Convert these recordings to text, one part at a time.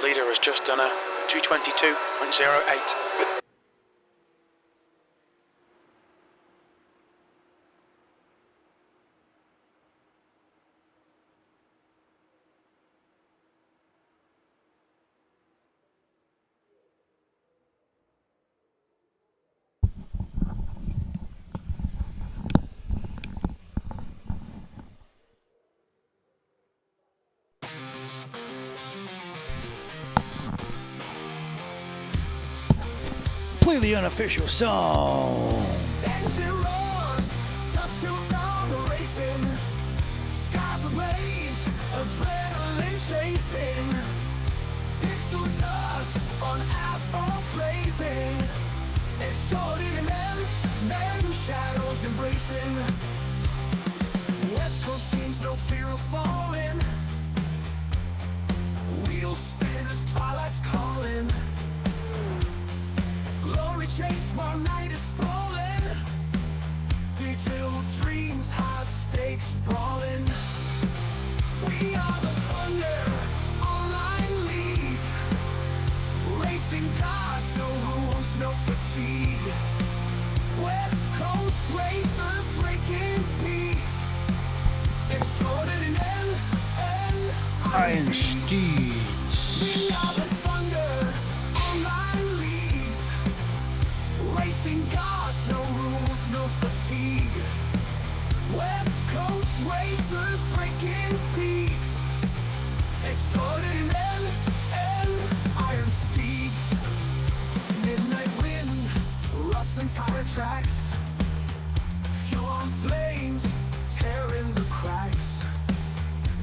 leader has just done a 2:22.08. Play the unofficial song. Engine roars, dust till dawn, racing. Skies ablaze, adrenaline chasing. Pixel dust on asphalt blazing. Extraordinary men, shadows embracing. West Coast teams, no fear of falling. Wheels spin as twilight's calling. Glory chase while night is sprawling. Detailed dreams, high stakes brawling. We are the thunder, online leads. Racing gods, no rules, no fatigue. West Coast racers breaking peaks. Extraordinary Iron Steeds. We are the thunder, online leads. Racing gods, no rules, no fatigue. West Coast racers breaking peaks. Extraordinary iron steeds. Midnight wind, rustling tire tracks. Fuel on flames, tearing the cracks.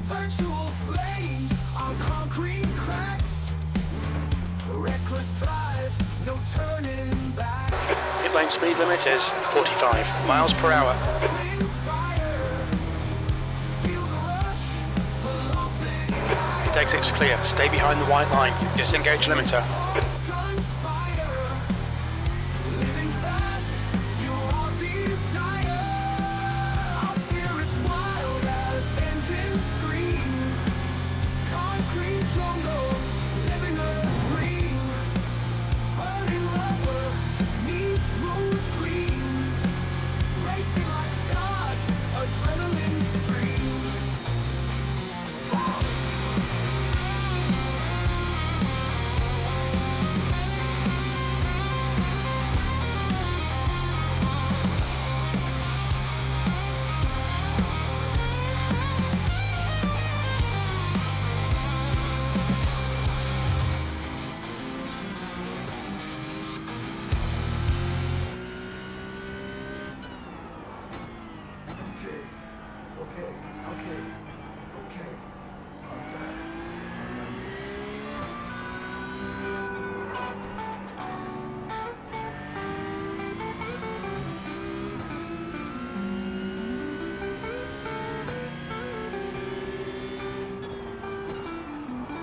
Virtual flames on concrete cracks. Reckless drive, no turning back. Pit lane speed limit is 45 miles per hour. Pit exit's clear. Stay behind the white line. Disengage limiter.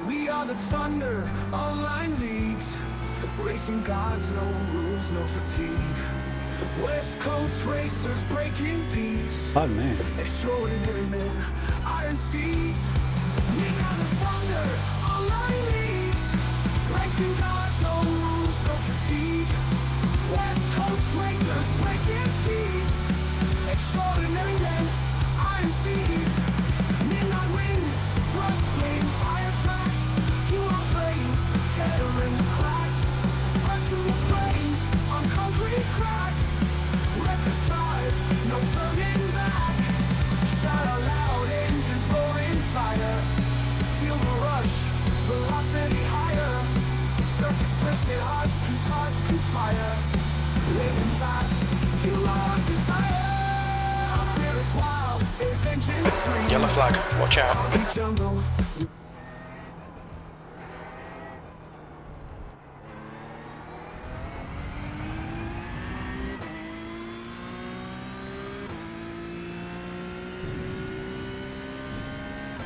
We are the thunder, online leagues. Racing gods, no rules, no fatigue. West Coast racers breaking peaks. Oh man. Extraordinary men, iron steeds. We are the thunder, online leagues. Racing gods, no rules, no fatigue. West Coast racers breaking peaks. Extraordinary men, iron steeds. Midnight wind, rustling tire tracks. Fuel flames, tearing the cracks. Virtual flames on concrete cracks. Reckless drive, no turning back. Shout out loud, engines roaring fire. Feel the rush, velocity higher. Circus twisted hearts conspire. Living fast, feel our desire. Our spirits wild, its engines scream. Yellow flag, watch out. Jungle.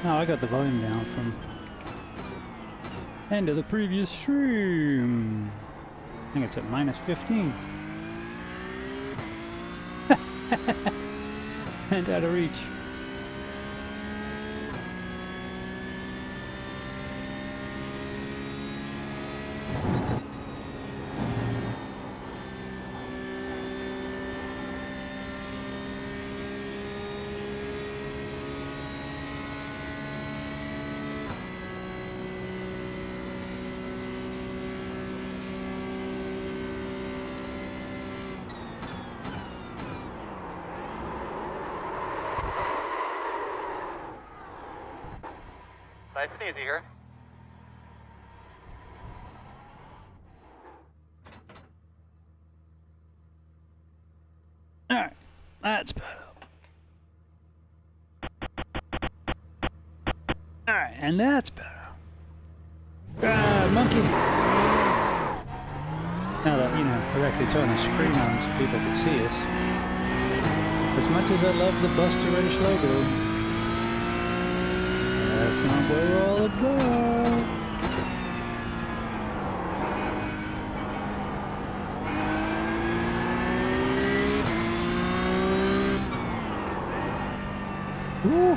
Oh, I got the volume down from end of the previous stream. I think it's at -15. And out of reach. Nice and easy here. All right, that's better. All right, and that's better. Ah, monkey. Now that, you know, we're actually turning the screen on so people can see us. As much as I love the BustaWrench logo, that's not where all it goes. Woo!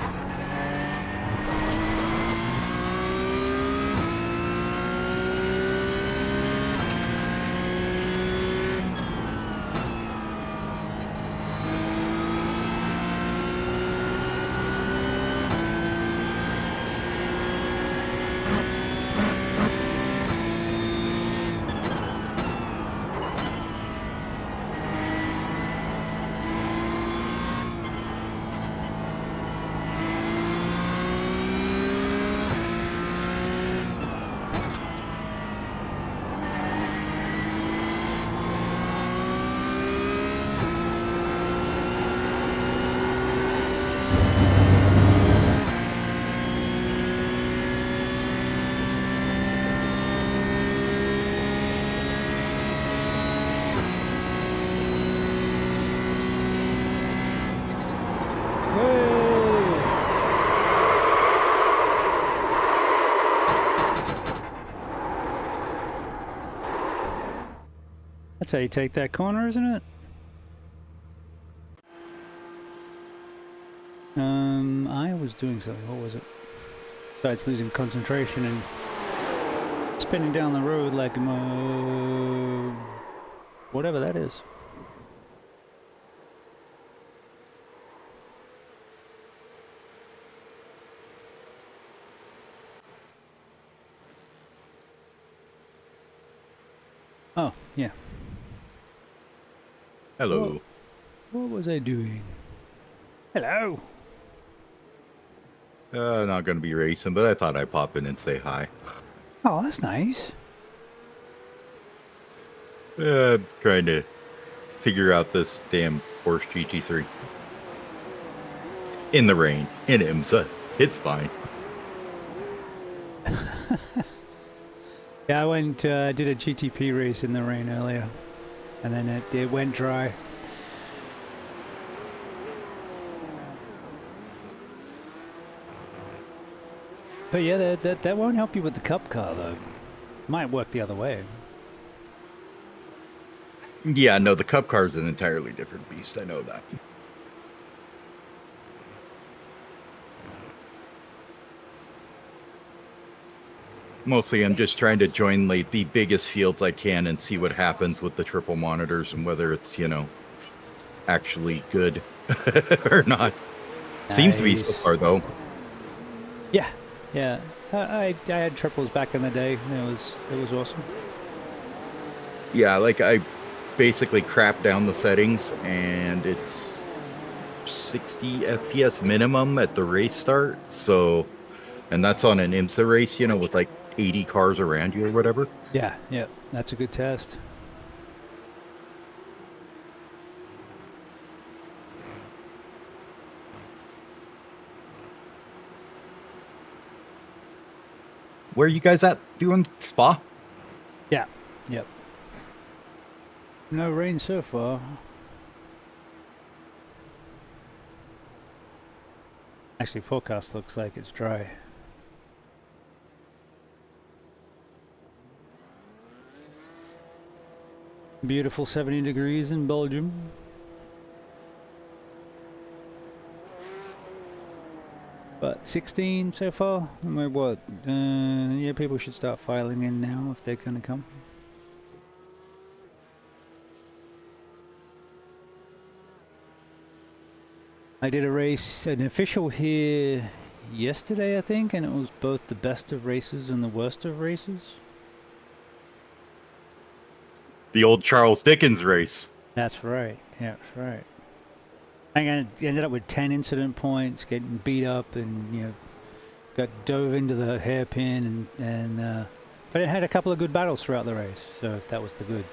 That's how you take that corner, isn't it? I was doing something. What was it? Besides losing concentration and spinning down the road like whatever that is. Oh, yeah. Hello. What was I doing? Hello. Not gonna be racing, but I thought I'd pop in and say hi. Oh, that's nice. Trying to figure out this damn Porsche GT3. In the rain, in IMSA. It's fine. Yeah, I went, did a GTP race in the rain earlier, and then it went dry. But yeah, that won't help you with the Cup car though. Might work the other way. Yeah, no, the Cup car is an entirely different beast. I know that. Mostly, I'm just trying to join like the biggest fields I can and see what happens with the triple monitors and whether it's, you know, actually good or not. Seems to be so Nice. far, though. Yeah, yeah. I had triples back in the day. It was awesome. Yeah, like I basically crap down the settings and it's 60 FPS minimum at the race start. So, and that's on an IMSA race, you know, with like 80 cars around you or whatever. Yeah, yeah. That's a good test. Where are you guys at doing Spa? Yeah, yep. No rain so far. Actually, forecast looks like it's dry. Beautiful 70 degrees in Belgium. But 16 so far. And we're what? Yeah, people should start filing in now if they're gonna come. I did a race, an official here yesterday, I think, and it was both the best of races and the worst of races. The old Charles Dickens race. That's right. Yeah, that's right. I ended up with 10 incident points, getting beat up, and got dove into the hairpin, but it had a couple of good battles throughout the race, so that was the good.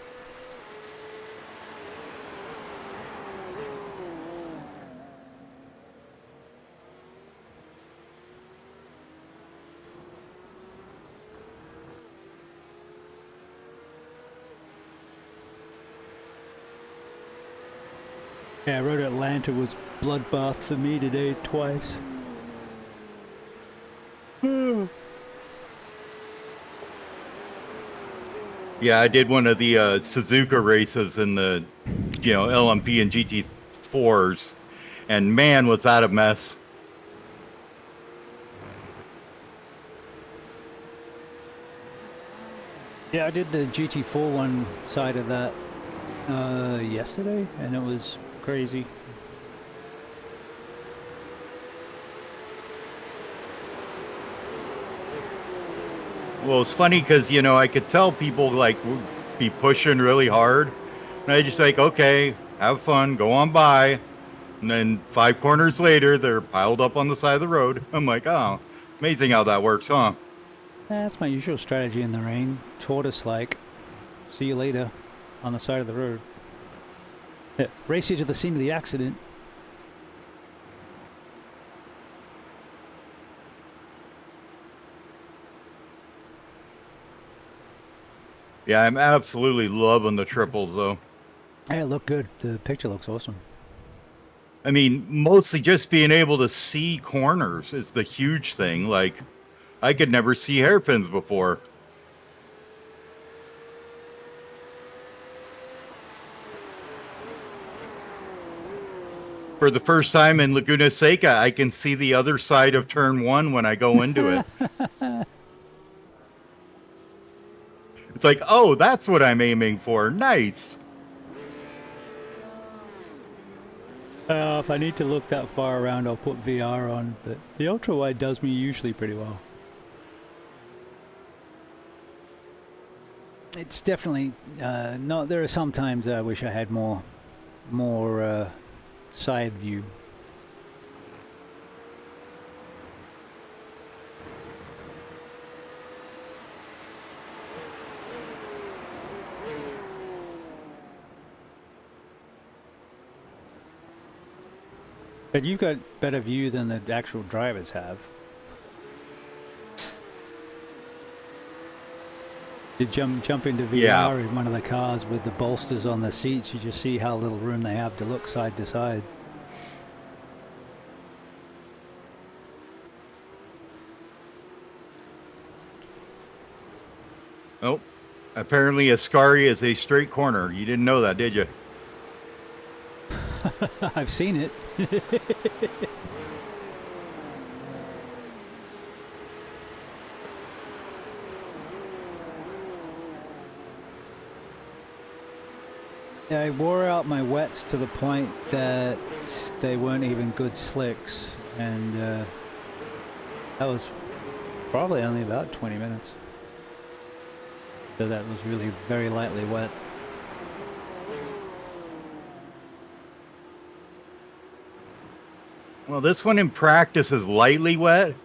Yeah, Road Atlanta was bloodbath for me today twice. Yeah, I did one of the Suzuka races in the, LMP and GT4s, and man, was that a mess. Yeah, I did the GT4 one side of that yesterday, and it was crazy. Well, it's funny because, I could tell people like would be pushing really hard. And I just like, okay, have fun, go on by. And then 5 corners later, they're piled up on the side of the road. I'm like, oh, amazing how that works, huh? That's my usual strategy in the rain. Tortoise-like. See you later on the side of the road. Race you to the scene of the accident. Yeah, I'm absolutely loving the triples, though. Hey, it looked good. The picture looks awesome. I mean, mostly just being able to see corners is the huge thing. Like, I could never see hairpins before. For the first time in Laguna Seca, I can see the other side of turn 1 when I go into it. It's like, oh, that's what I'm aiming for. Nice. If I need to look that far around, I'll put VR on, but the ultra wide does me usually pretty well. It's definitely not. There are some times I wish I had more side view. But you've got better view than the actual drivers have. You jump into VR in one of the cars with the bolsters on the seats, you just see how little room they have to look side to side. Oh, apparently Ascari is a straight corner. You didn't know that, did you? I've seen it. I wore out my wets to the point that they weren't even good slicks, and that was probably only about 20 minutes. So that was really very lightly wet. Well, this one in practice is lightly wet,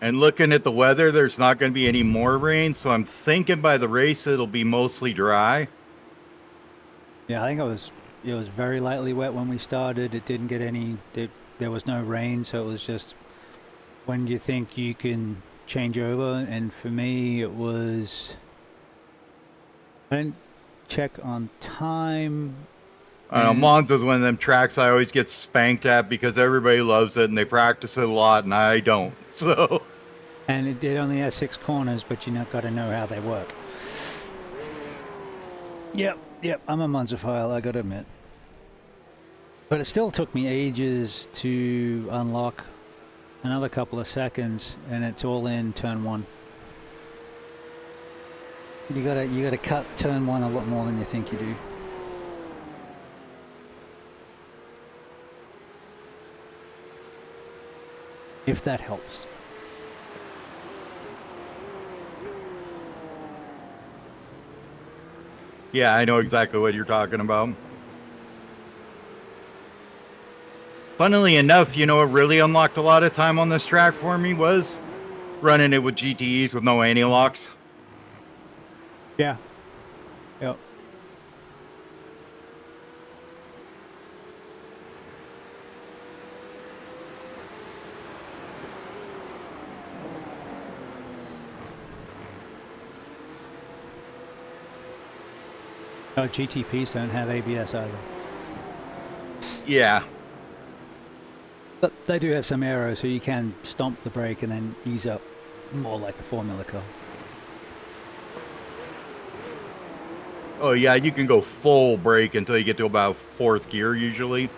and looking at the weather, there's not going to be any more rain, so I'm thinking by the race it'll be mostly dry. Yeah, I think it was very lightly wet when we started. It didn't get any, there was no rain, so it was just, when do you think you can change over? And for me, it was, I didn't check on time. I know, Monza's one of them tracks I always get spanked at because everybody loves it and they practice it a lot and I don't. So. And it only has 6 corners, but you got to know how they work. Yep, I'm a Monza-phile, I got to admit. But it still took me ages to unlock another couple of seconds, and it's all in turn 1. You gotta cut turn 1 a lot more than you think you do. If that helps. Yeah, I know exactly what you're talking about. Funnily enough, what really unlocked a lot of time on this track for me was running it with GTEs with no anti-locks. Yeah. Yep. Oh, GTPs don't have ABS either. Yeah. But they do have some aero, so you can stomp the brake and then ease up more like a Formula car. Oh yeah, you can go full brake until you get to about 4th gear usually.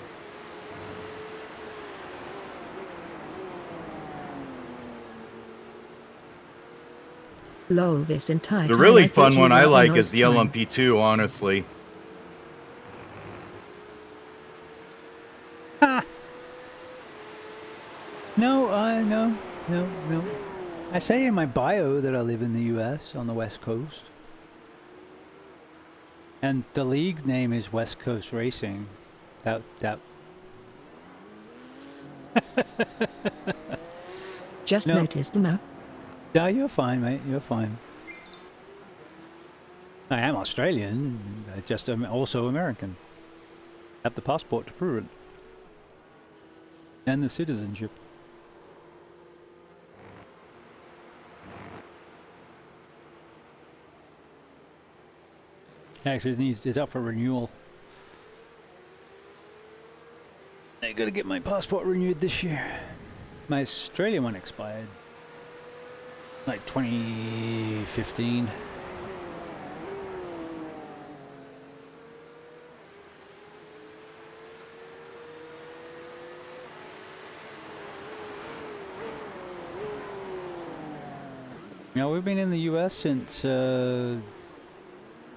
Lol, this entire The time really I thought fun you one were I on like Oz is the time. LMP2, honestly. No, no. I say in my bio that I live in the US on the West Coast. And the league name is West Coast Racing. That Just No. noticed the map. Yeah, you're fine, mate. You're fine. I am Australian, I just am also American. Have the passport to prove it. And the citizenship. Actually, it's up for renewal. I gotta get my passport renewed this year. My Australian one expired. Like 2015. Yeah, we've been in the US since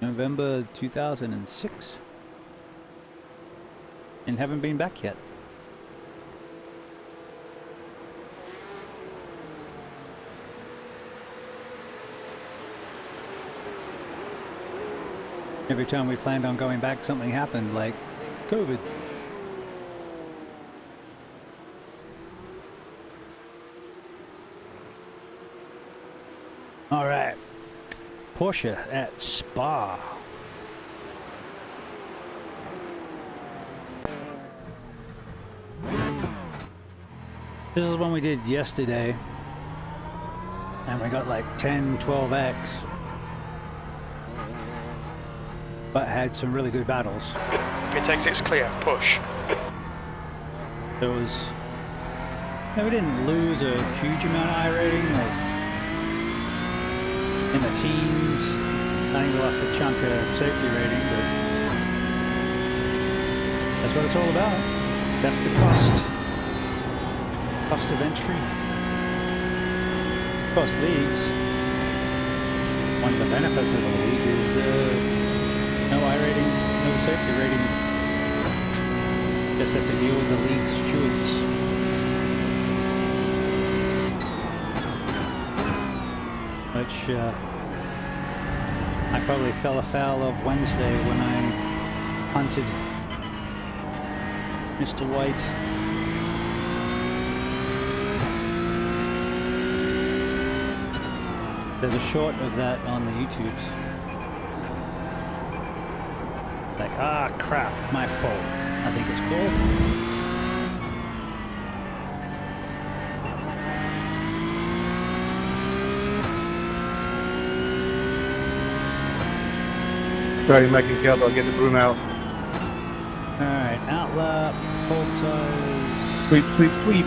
November 2006 and haven't been back yet. Every time we planned on going back, something happened, like COVID. All right, Porsche at Spa. This is one we did yesterday, and we got like 10, 12x, but had some really good battles. Pit exit's clear, push. There was, no, we didn't lose a huge amount of iRating. It was in the teens. I think we lost a chunk of safety rating, but that's what it's all about. That's the cost of entry. Of course, leagues, one of the benefits of the league is no iRating, no safety rating. Just have to deal with the league stewards. Which I probably fell afoul of Wednesday when I hunted Mr. White. There's a short of that on the YouTubes. Like, ah, crap, my fault, I think it's called. Sorry, making count. I'll get the broom out. Alright, outlap, pole tires. Sweep, sweep, sweep.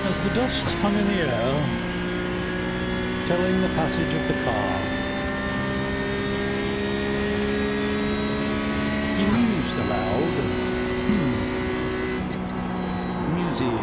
As the dust hung in the air, telling the passage of the car, he mused aloud. Music.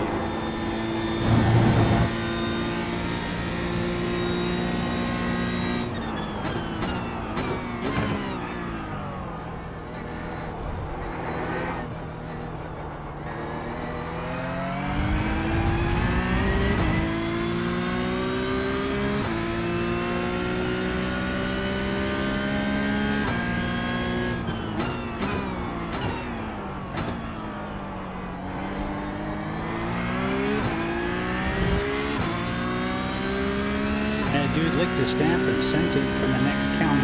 a stamp and sent it from the next county.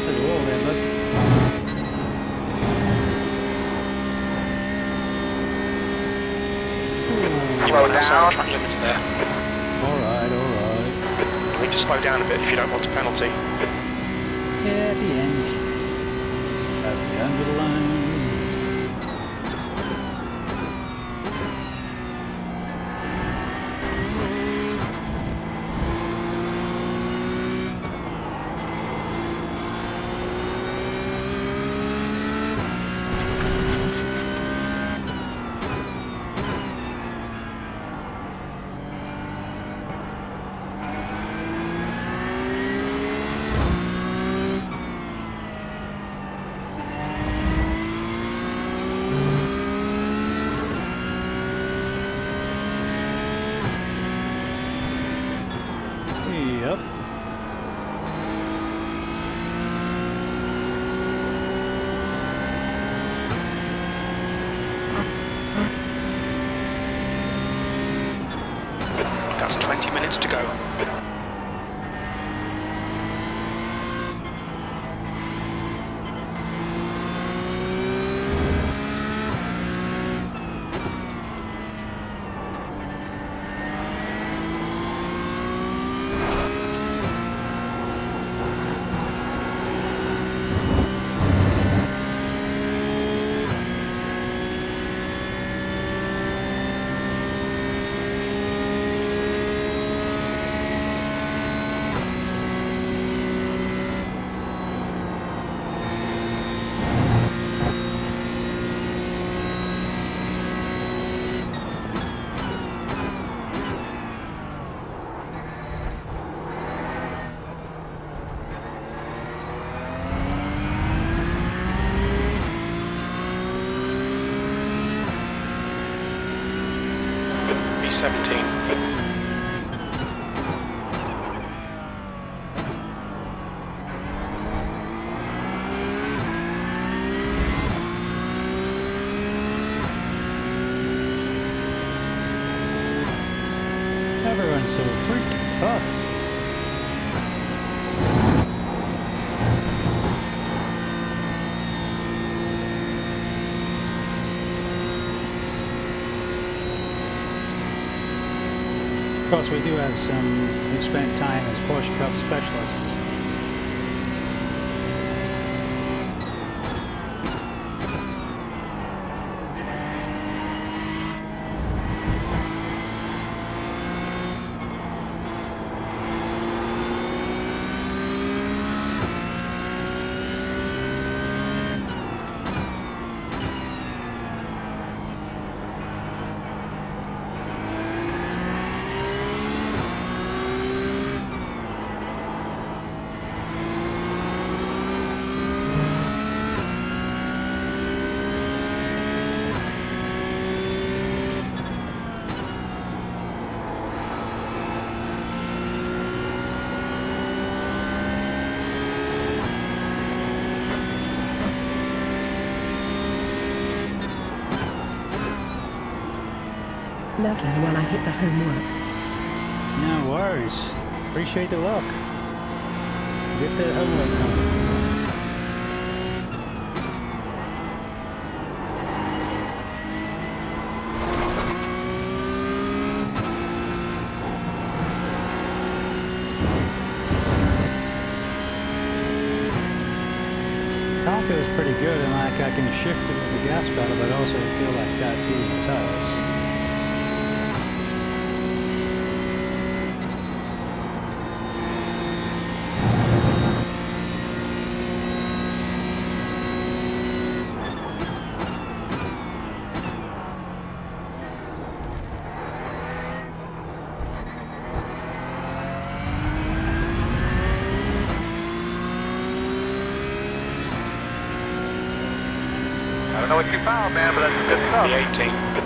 There's a wall there, bud. You're going outside the track limits there. Alright, alright. You need to slow down a bit if you don't want a penalty. Yeah, at the end. At the end of the line. Yep. That's 20 minutes to go. B17. Everyone's so freaking fast. Of course, we do have some who spent time as Porsche Cup specialists. Lucky when I hit the homework. No worries. Appreciate the luck. Get the homework done. Car feels pretty good, and like I can shift it with the gas pedal, but also feel like that's heating the tires. I don't know what you found, man, but that's good stuff. B18.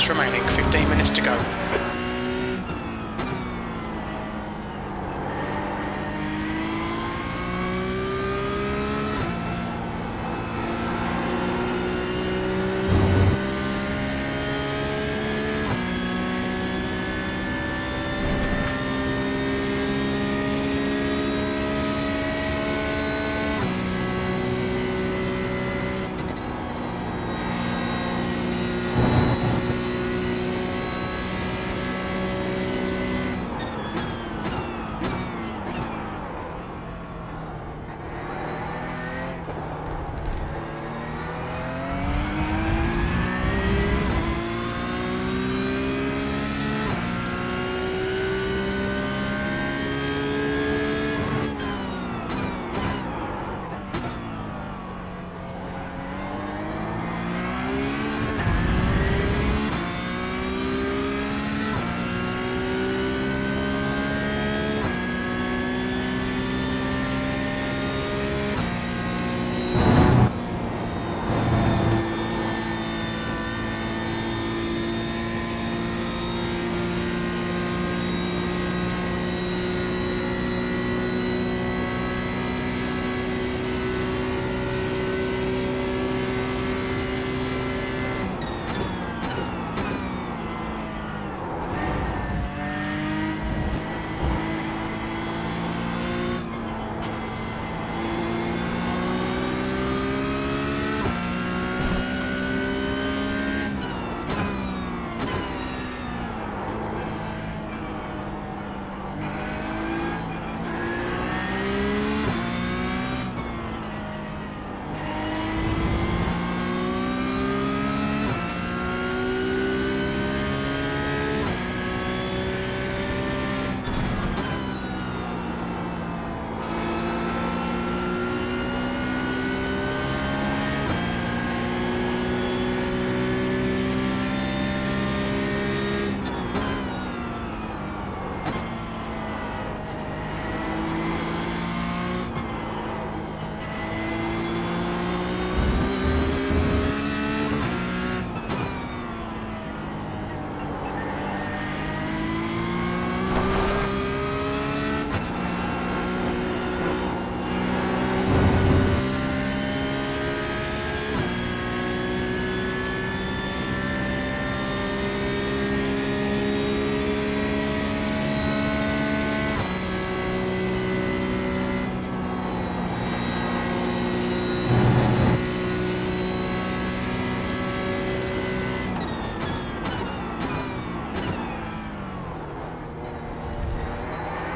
laps remaining, 15 minutes to go.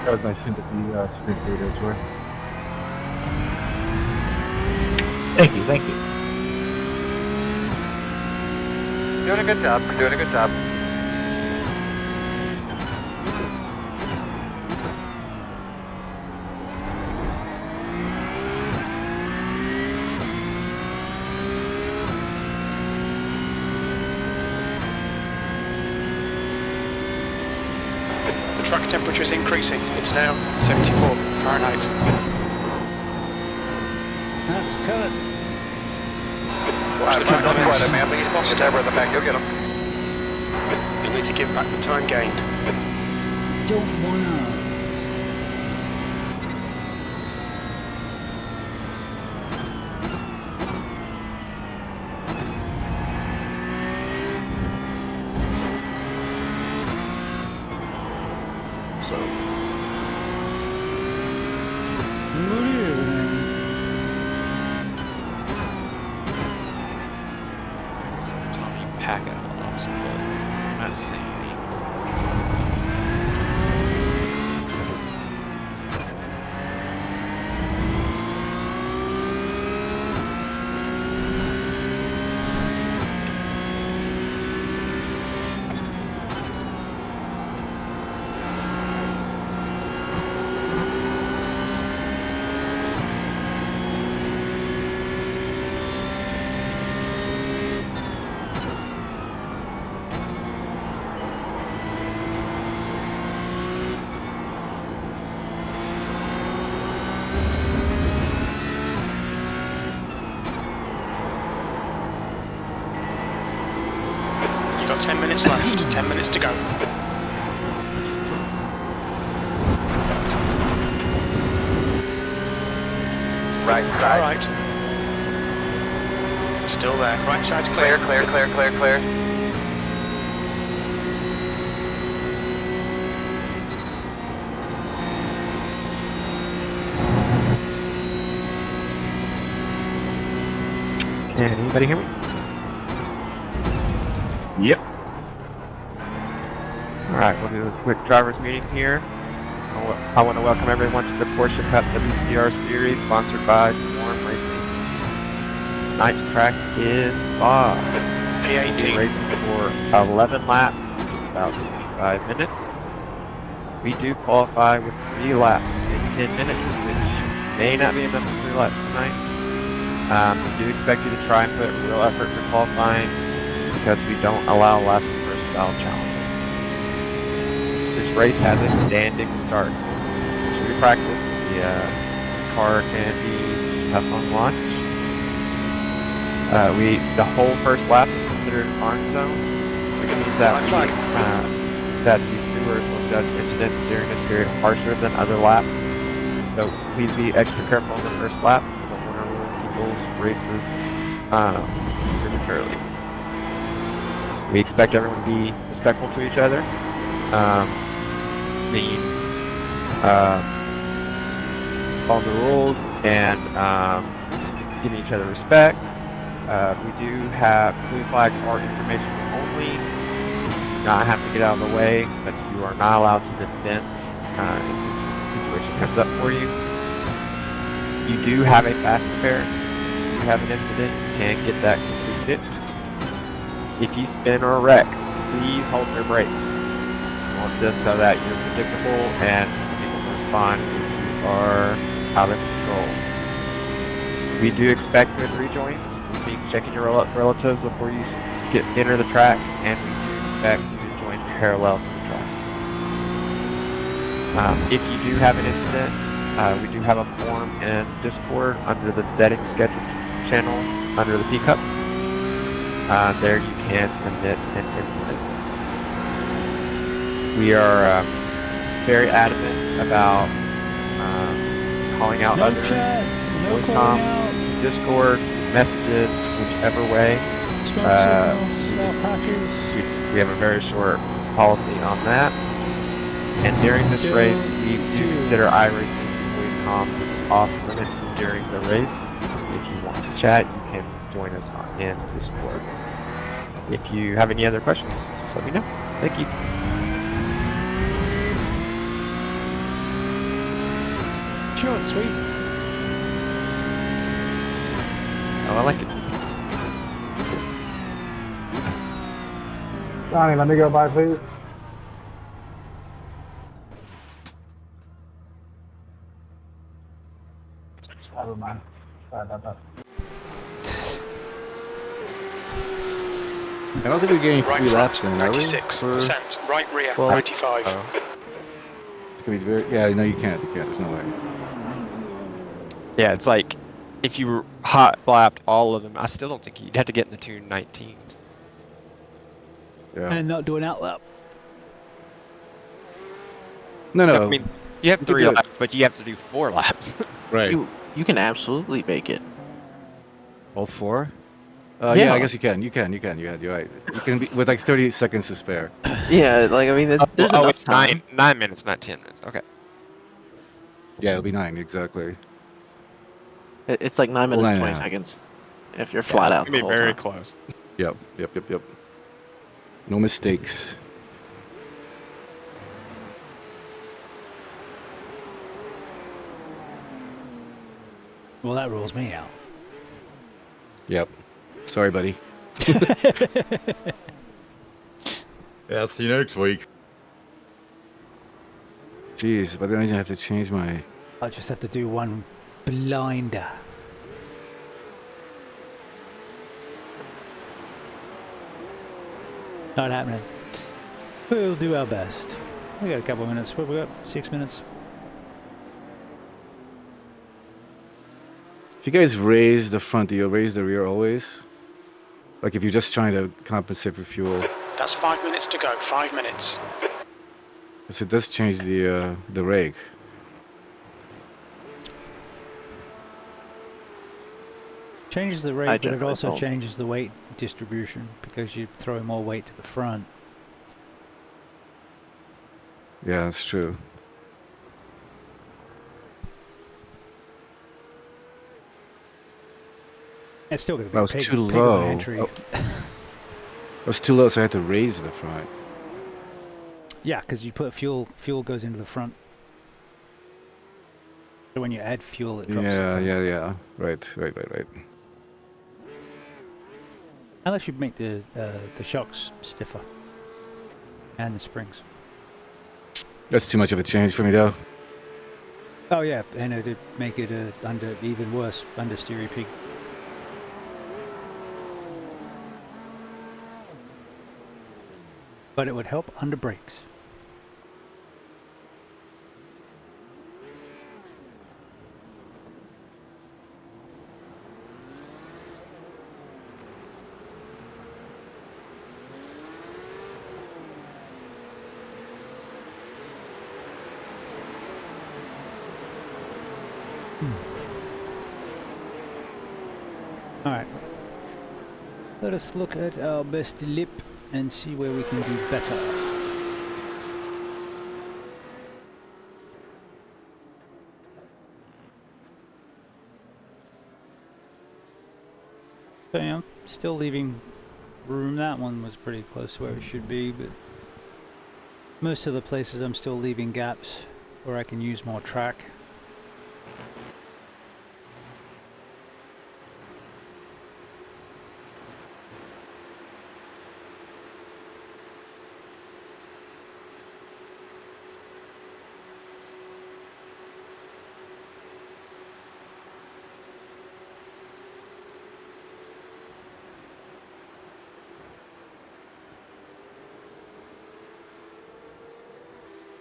That was my sympathy screen reader as well. Thank you, thank you. Doing a good job. Doing a good job. The track temperature is increasing. It's now 74 Fahrenheit. That's cut. Watch the track Not quite, limits. man, but he's got Stabber in the back. You'll get him. You'll need to give back the time gained. Don't wanna. So, Tommy Packet lost, but not saying anything. 10 minutes left, 10 minutes to go. Right All side. right. Still there. Right side's clear. Clear, clear, clear, clear, clear. Can anybody hear me? Yep. Alright, we'll do a quick driver's meeting here. I want to welcome everyone to the Porsche Cup WCR Series, sponsored by Swarm Racing. Tonight's track is Bob. P18. Racing for 11 laps, about 55 minutes. We do qualify with 3 laps in 10 minutes, which may not be enough for 3 laps tonight. We do expect you to try and put real effort for qualifying because we don't allow last and first style challenges. This race has a standing start. So we practice the car can be tough on launch. The whole first lap is considered orange zone, which means that that the stewards will judge incidents during this period harsher than other laps. So please be extra careful on the first lap. You don't want to ruin people's races prematurely. We expect everyone to be respectful to each other. Follow the rules and giving each other respect. We do have blue flags are information only. You do not have to get out of the way, but you are not allowed to defend if the situation comes up for you. You do have a fast repair. If you have an incident, you can get that completed. If you spin or wreck, please hold your brakes. You want this so that you're predictable and people can respond if you are out of control. We do expect good rejoin. Be checking your relatives before you enter the track, and we do expect you to join parallel to the track. If you do have an incident, we do have a forum in Discord under the settings schedule channel under the PCup. There you can submit an incident. We are very adamant about calling out others, voice comms, Discord, messages, whichever way. We have a very short policy on that. And during this race, we do consider iRacing voice comms off limits during the race. If you want to chat, you can join us in Discord. If you have any other questions, just let me know. Thank you. Short, sweet. Oh, I like it. Johnny, let me go by, please. Never mind. Sorry about that. I don't think we're getting Right 3 laps front, then, are we? 96%. Right rear, Well, 95. It's gonna be very. Yeah, no, you can't. There's no way. Yeah, it's like if you hot lapped all of them, I still don't think you'd have to get in the 219. Yeah. And not do an outlap. No. I mean, you have You could 3 do it. laps, but you have to do 4 laps. Right. You can absolutely make it. All 4? Yeah. Yeah, I guess you can. You're right. You can be with like 30 seconds to spare. Yeah, like I mean, there's enough it's time. 9 minutes, not 10 minutes. Okay. Yeah, it'll be 9 exactly. It's like 9 minutes, 20 9.5. seconds. If you're flat out It's the gonna be whole very time. close. Yep. No mistakes. Well, that rules me out. Yep. Sorry, buddy. Yeah, see you next week. Jeez, but then I have to change my. I'll just have to do one blinder. Not happening. We'll do our best. We got a couple of minutes. What we got? 6 minutes. If you guys raise the front, do you raise the rear always? Like if you're just trying to compensate for fuel. That's 5 minutes to go. 5 minutes. So it does change the rake. Changes the I rate, but it generally also don't. changes the weight distribution because you throw more weight to the front. Yeah, that's true. It's still going to be That was pig, too pig of low. an entry. Oh. It was too low, so I had to raise the front. Yeah, because you put fuel goes into the front. So when you add fuel, it drops. Yeah. Right. Unless you make the shocks stiffer and the springs. That's too much of a change for me, though. Oh yeah, and it'd make it even worse understeery pig. But it would help under brakes. Alright. Let us look at our best lip and see where we can do better. So yeah, I'm still leaving room. That one was pretty close to where it should be, but most of the places I'm still leaving gaps where I can use more track.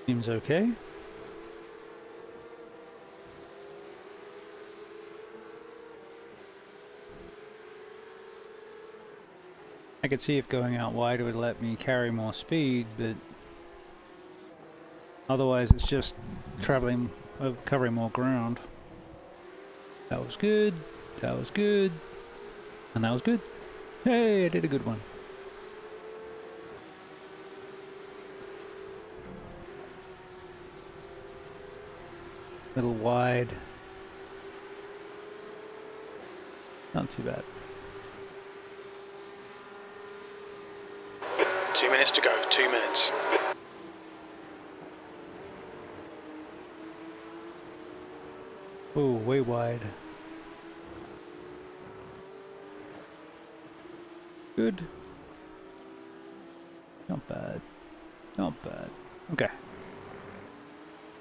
Seems okay. I could see if going out wide would let me carry more speed, but otherwise it's just traveling, covering more ground. That was good, that was good, and that was good. Hey, I did a good one. Little wide. Not too bad. 2 minutes to go. 2 minutes. Oh, way wide. Good. Not bad. Not bad. Okay.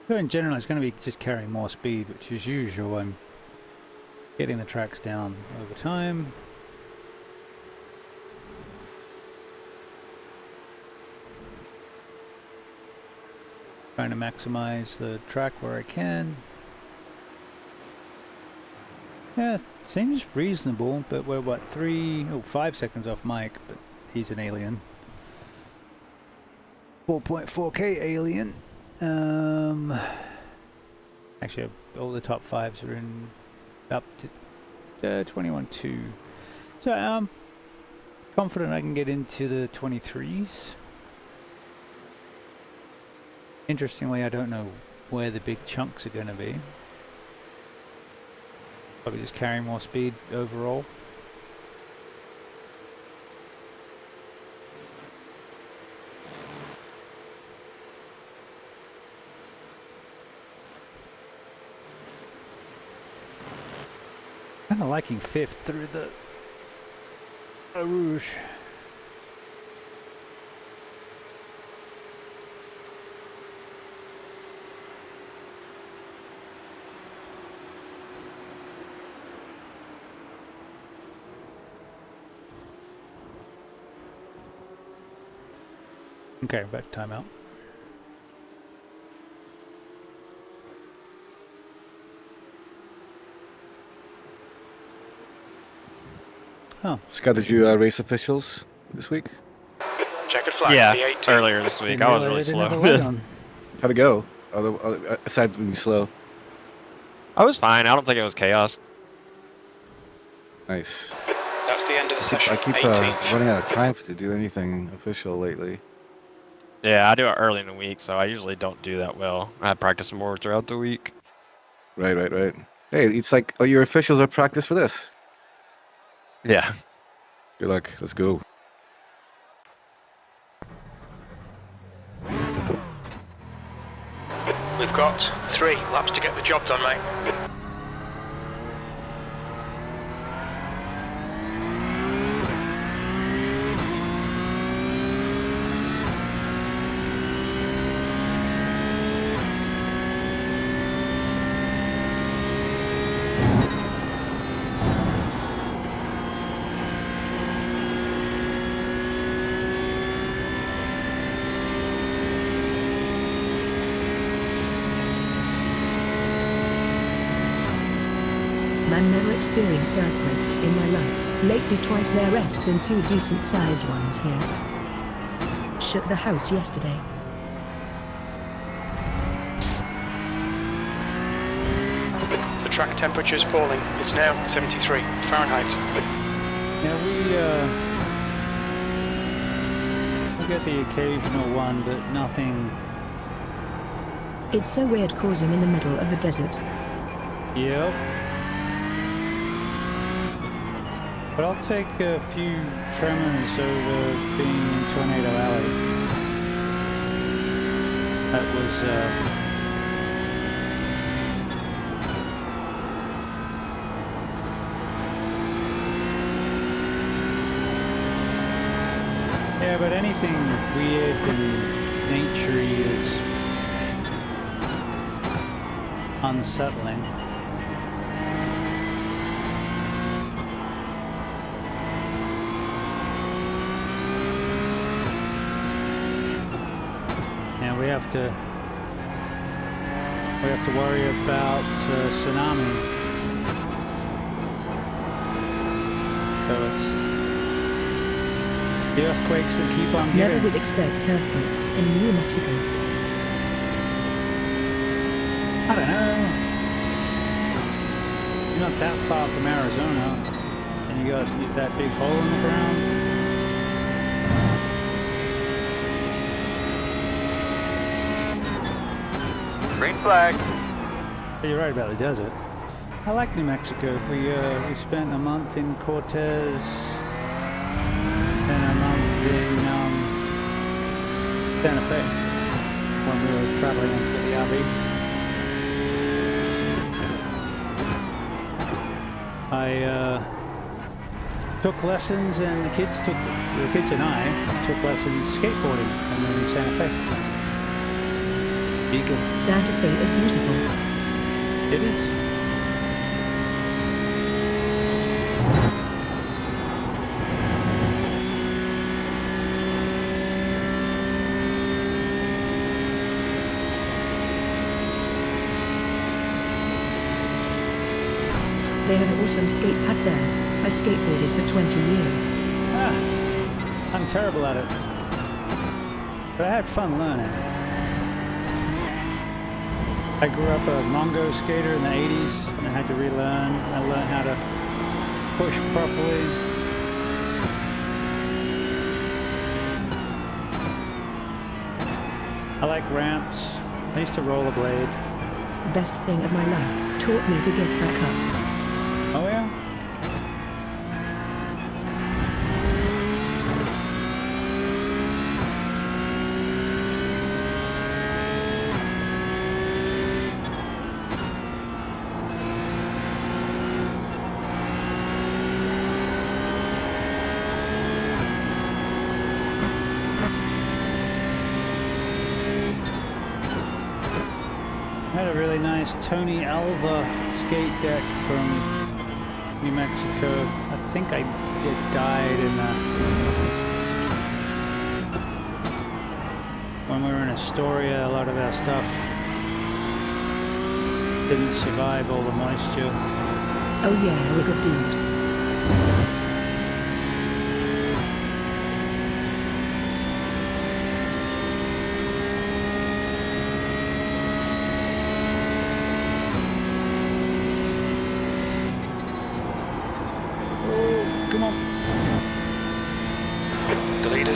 So in general, it's going to be just carrying more speed, which is usual. I'm getting the tracks down over time. Trying to maximize the track where I can. Yeah, seems reasonable, but we're what, 5 seconds off Mike, but he's an alien. 4.4K alien. Actually, all the top 5s are in up to 21.2. So I'm confident I can get into the 23s. Interestingly, I don't know where the big chunks are going to be. Probably just carrying more speed overall. Kind of liking 5th through the Rouge. Okay, back to timeout. Oh. Scott, did you race officials this week? Check Checkered flag, Yeah, B18. earlier this week. I was really slow. How'd it go? Aside from being slow. I was fine. I don't think it was chaos. Nice. That's the end of the session. I keep 18th. running out of time to do anything official lately. Yeah, I do it early in the week, so I usually don't do that well. I practice more throughout the week. Right. Hey, it's like your officials are practice for this. Yeah. Good luck. Let's go. We've got 3 laps to get the job done, mate. Man never experienced earthquakes in my life. Lately twice there has been 2 decent sized ones here. Shook the house yesterday. The track temperature is falling. It's now 73 Fahrenheit. Yeah, we get the occasional one, but nothing. It's so weird cruising in the middle of the desert. Yep. But I'll take a few tremors over being in Tornado Alley. That was yeah, but anything weird and nature-y is unsettling. We have to worry about tsunami. So it's the earthquakes that keep on giving. Never would expect earthquakes in New Mexico. I don't know. You're not that far from Arizona, and you got that big hole in the ground. Green flag. You're right about the desert. I like New Mexico. We spent a month in Cortez and a month in Santa Fe when we were traveling for the RV. I took lessons, and the kids and I took lessons skateboarding and then in Santa Fe. Santa Fe is beautiful. It is. They have an awesome skate park there. I skateboarded for 20 years. I'm terrible at it. But I had fun learning. I grew up a Mongo skater in the 80s, and I had to relearn. I learned how to push properly. I like ramps. I used to rollerblade. Best thing of my life. Taught me to get back up. Oh yeah? I had a really nice Tony Alva skate deck from New Mexico. I think I died in when we were in Astoria. A lot of our stuff didn't survive all the moisture. Oh yeah, we're good dude.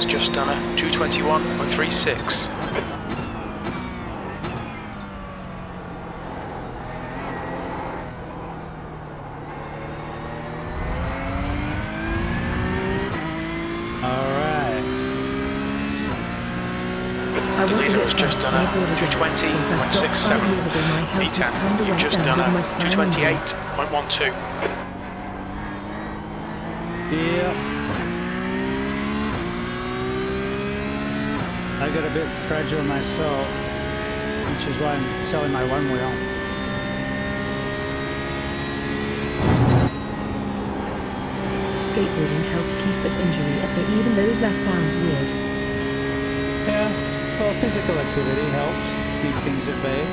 has just done a 221.36. I The want to leader get has just back done a my board again. Since I stopped 5 years ago, my health has kind of You've went just down done with my a spine injury. 228.12. Yeah. I got a bit fragile myself, which is why I'm selling my one wheel. Skateboarding helped keep that injury at bay, even though that sounds weird. Yeah, well, physical activity helps keep things at bay.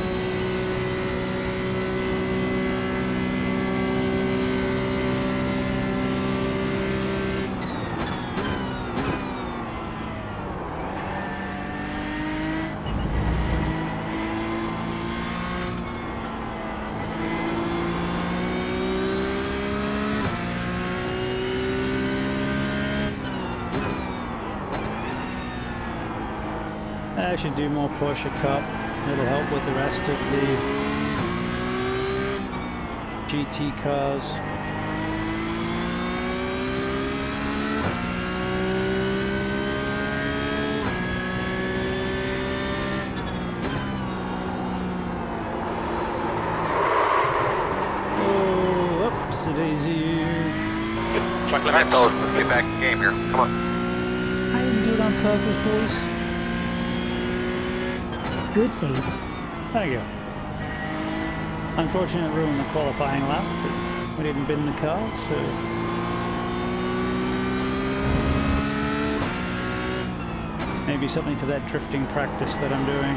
I should do more PCup. It'll help with the rest of the GT cars. Oh, whoopsie-daisy. Track Alright, limits. fellas, let's get back in the game here. Come on. I didn't do it on purpose, boys. Good save. Thank you. Unfortunate ruin the qualifying lap, but we didn't bin the car, so... Maybe something to that drifting practice that I'm doing.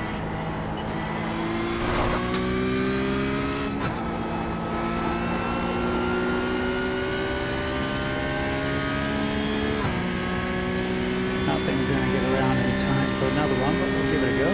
Not think we're going to get around in time for another one, but we'll give it a go.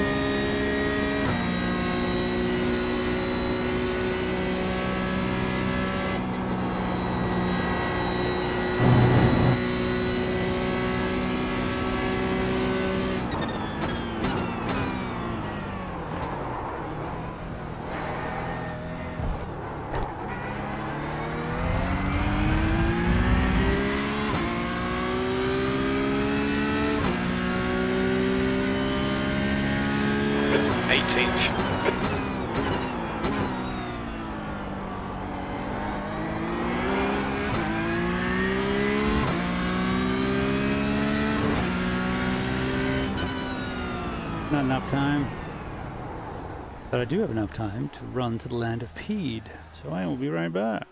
Not enough time. But I do have enough time to run to the land of Pede, so I will be right back.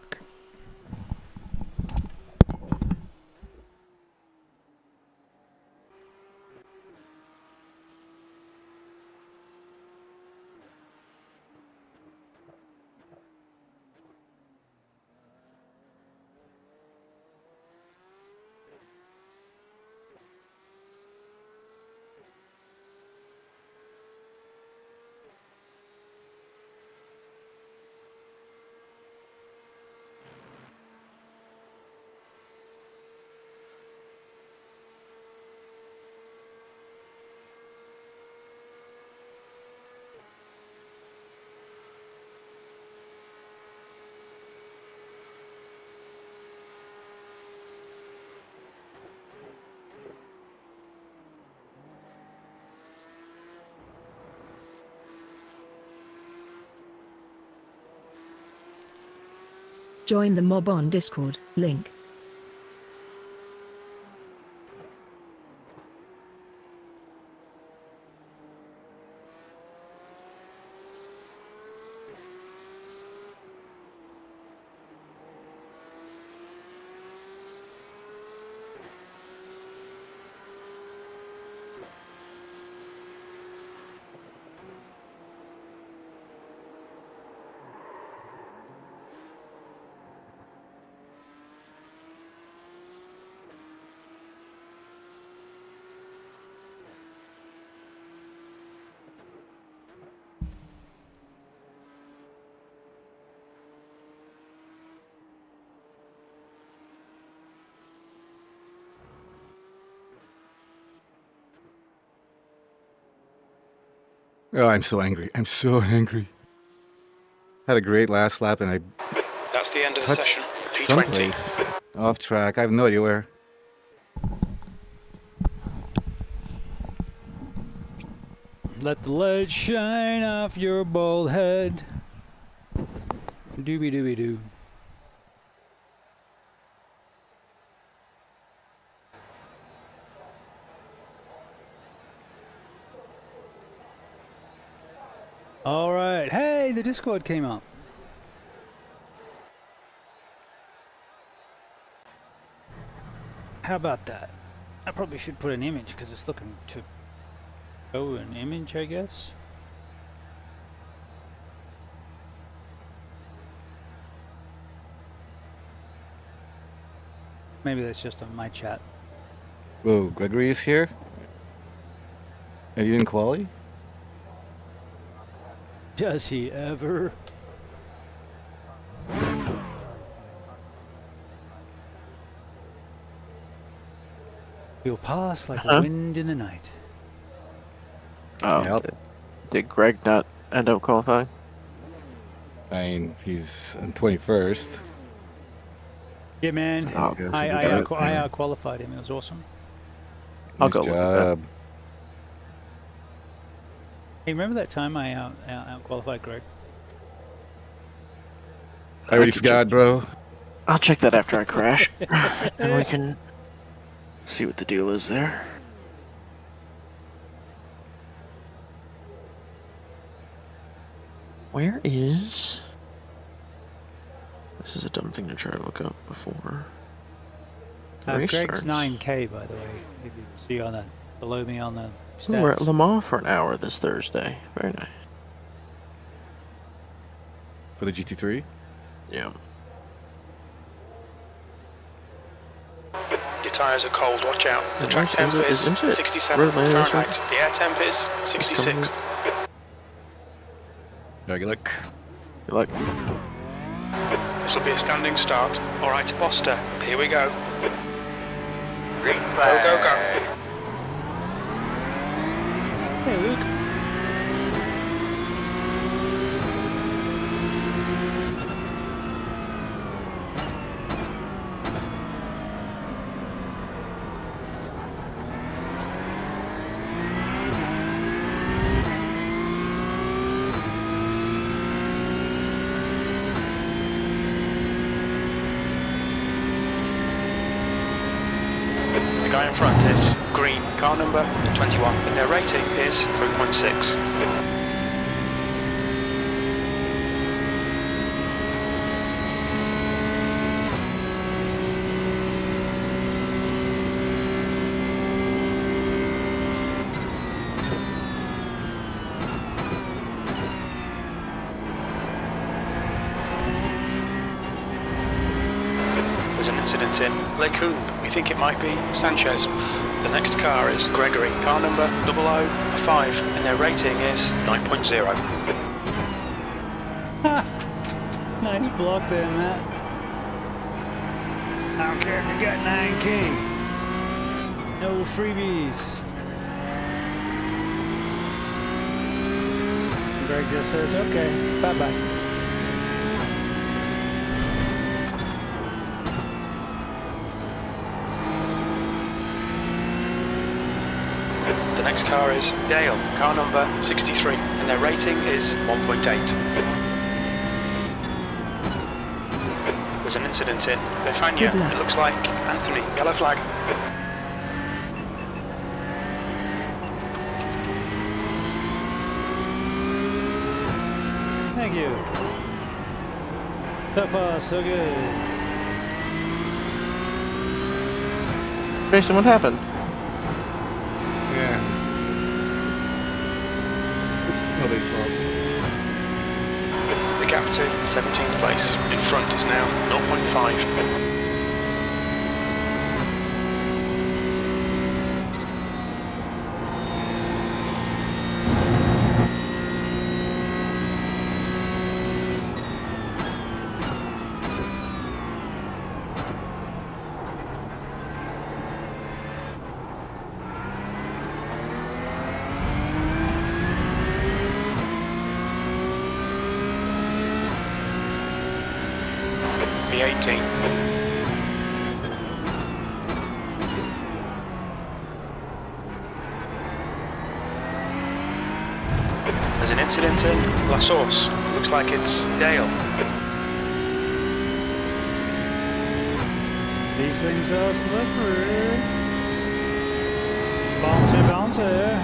Join the mob on Discord, link. Oh, I'm so angry. I'm so angry. Had a great last lap, and I That's the end of the touched session. P20. someplace off track. I have no idea where. Let the light shine off your bald head. Doobie doobie doo. All right. Hey, the Discord came up. How about that? I probably should put an image because it's looking to go an image, I guess. Maybe that's just on my chat. Whoa, Gregory is here? Are you in quali? Does he ever? He'll pass like a wind in the night. Oh, Yep. did Greg not end up qualifying? I mean, he's in 21st. Yeah, man. Oh, I qualified him. It was awesome. I'll Nice go look at that. job. Hey, remember that time I out qualified Greg? I already forgot, bro. I'll check that after I crash, and we can see what the deal is there. Where is? This is a dumb thing to try to look up before. Race Greg's starts. 9K, by the way. If you see on the below me on the stats. Ooh, we're at Le Mans for an hour this Thursday. Very nice. For the GT3? Yeah. Your tyres are cold, watch out. The Is track temp is it 67 Where's my Fahrenheit. The air temp is 66. Good luck. Good luck. This will be a standing start. Alright, Buster, here we go. Green Go, flag. go, go. Hey, Luke. The guy in front is green, car number 21, and their rating is 3.6. There's an incident in Lacoon. We think it might be Sanchez. The next car is Gregory, car number 005, and their rating is 9.0. Nice block there, Matt. I don't care if you got 9K. No freebies. And Greg just says, okay, bye-bye. The next car is Dale, car number 63, and their rating is 1.8. There's an incident in Bethania. Good luck. It looks like Anthony, yellow flag. Thank you. So far, so good. Jason, what happened? Yeah. It's nobody's fault. The gap to 17th place in front is now 0.5. P18. There's an incident in La Source. Looks like it's Dale. These things are slippery. Bouncy, bouncy.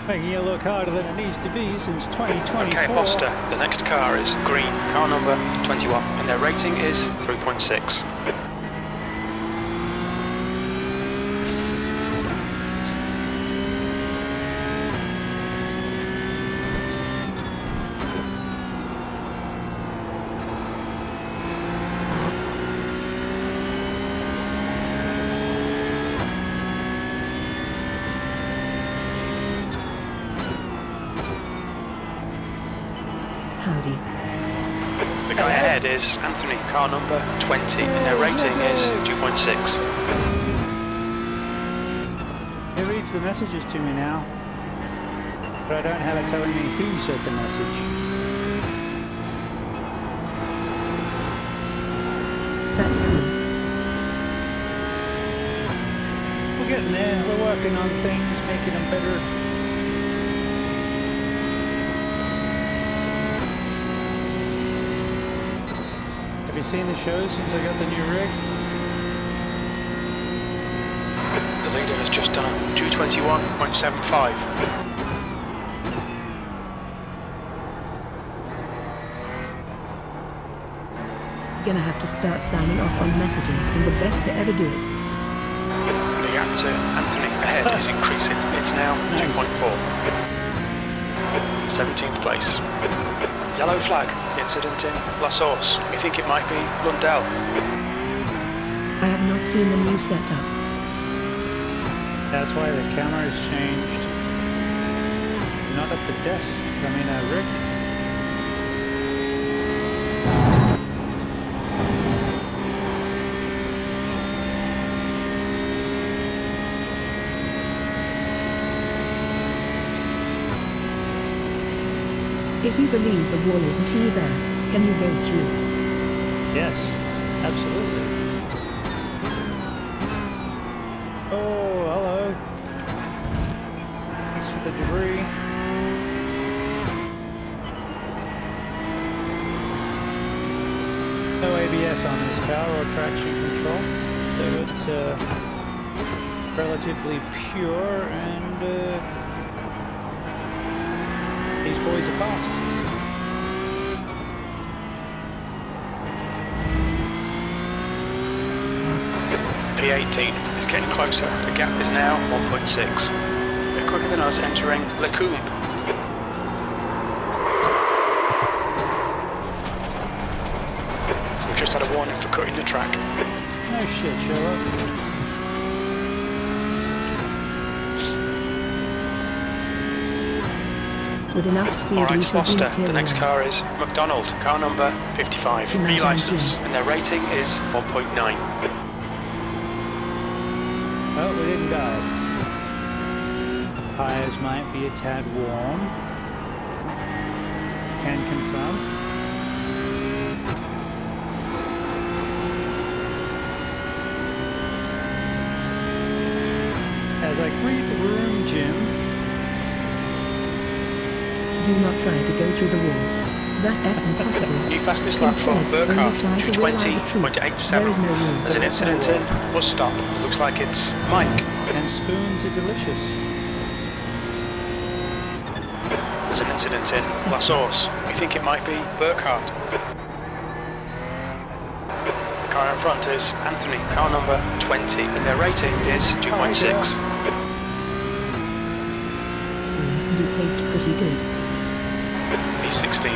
Making it look harder than it needs to be since 2024. Okay, Foster, the next car is green, car number 21, and their rating is 3.6. Howdy. The guy ahead is Anthony, car number 20, and their rating is 2.6. It reads the messages to me now, but I don't have it telling me who sent the message. That's cool. We're getting there. We're working on things, making them better. Have you seen the show since I got the new rig? The leader has just done a 221.75. Gonna have to start signing off on messages from the best to ever do it. The actor Anthony ahead is increasing. It's now 2.4. 17th place. Yellow flag. Incident in La Source. We think it might be Lundell. I have not seen the new setup. That's why the camera has changed. Not at the desk. I mean, Rick. If you believe the wall isn't there, can you go through it? Yes, absolutely. Oh, hello. Thanks for the debris. No ABS on this car or traction control, so it's relatively pure and these boys are fast. P18 is getting closer. The gap is now 1.6. They're quicker than us entering Lecombe. We've just had a warning for cutting the track. No shit, Sherlock. With enough speed, Alright, we shall Foster, be the next car is McDonald, car number 55, B-license, and their rating is 1.9. Oh, we didn't die. Tires might be a tad warm. Can confirm. As I greet the room, Jim. Do not try to go through the wall. That is impossible. New fastest lap for Instead, Burkhardt, only try to realize the truth. 220.87. There is no room. There's an incident in bus stop. Looks like it's Mike. And spoons are delicious. There's an incident in La Source. We think it might be Burkhardt. The car in front is Anthony, car number 20, and their rating is 2.6. Spoons do taste pretty good. E16.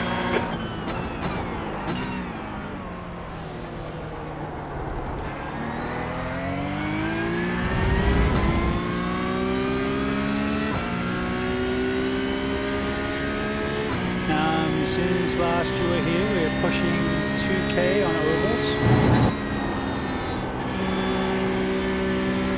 Since last you were here, we are pushing 2K on ovals.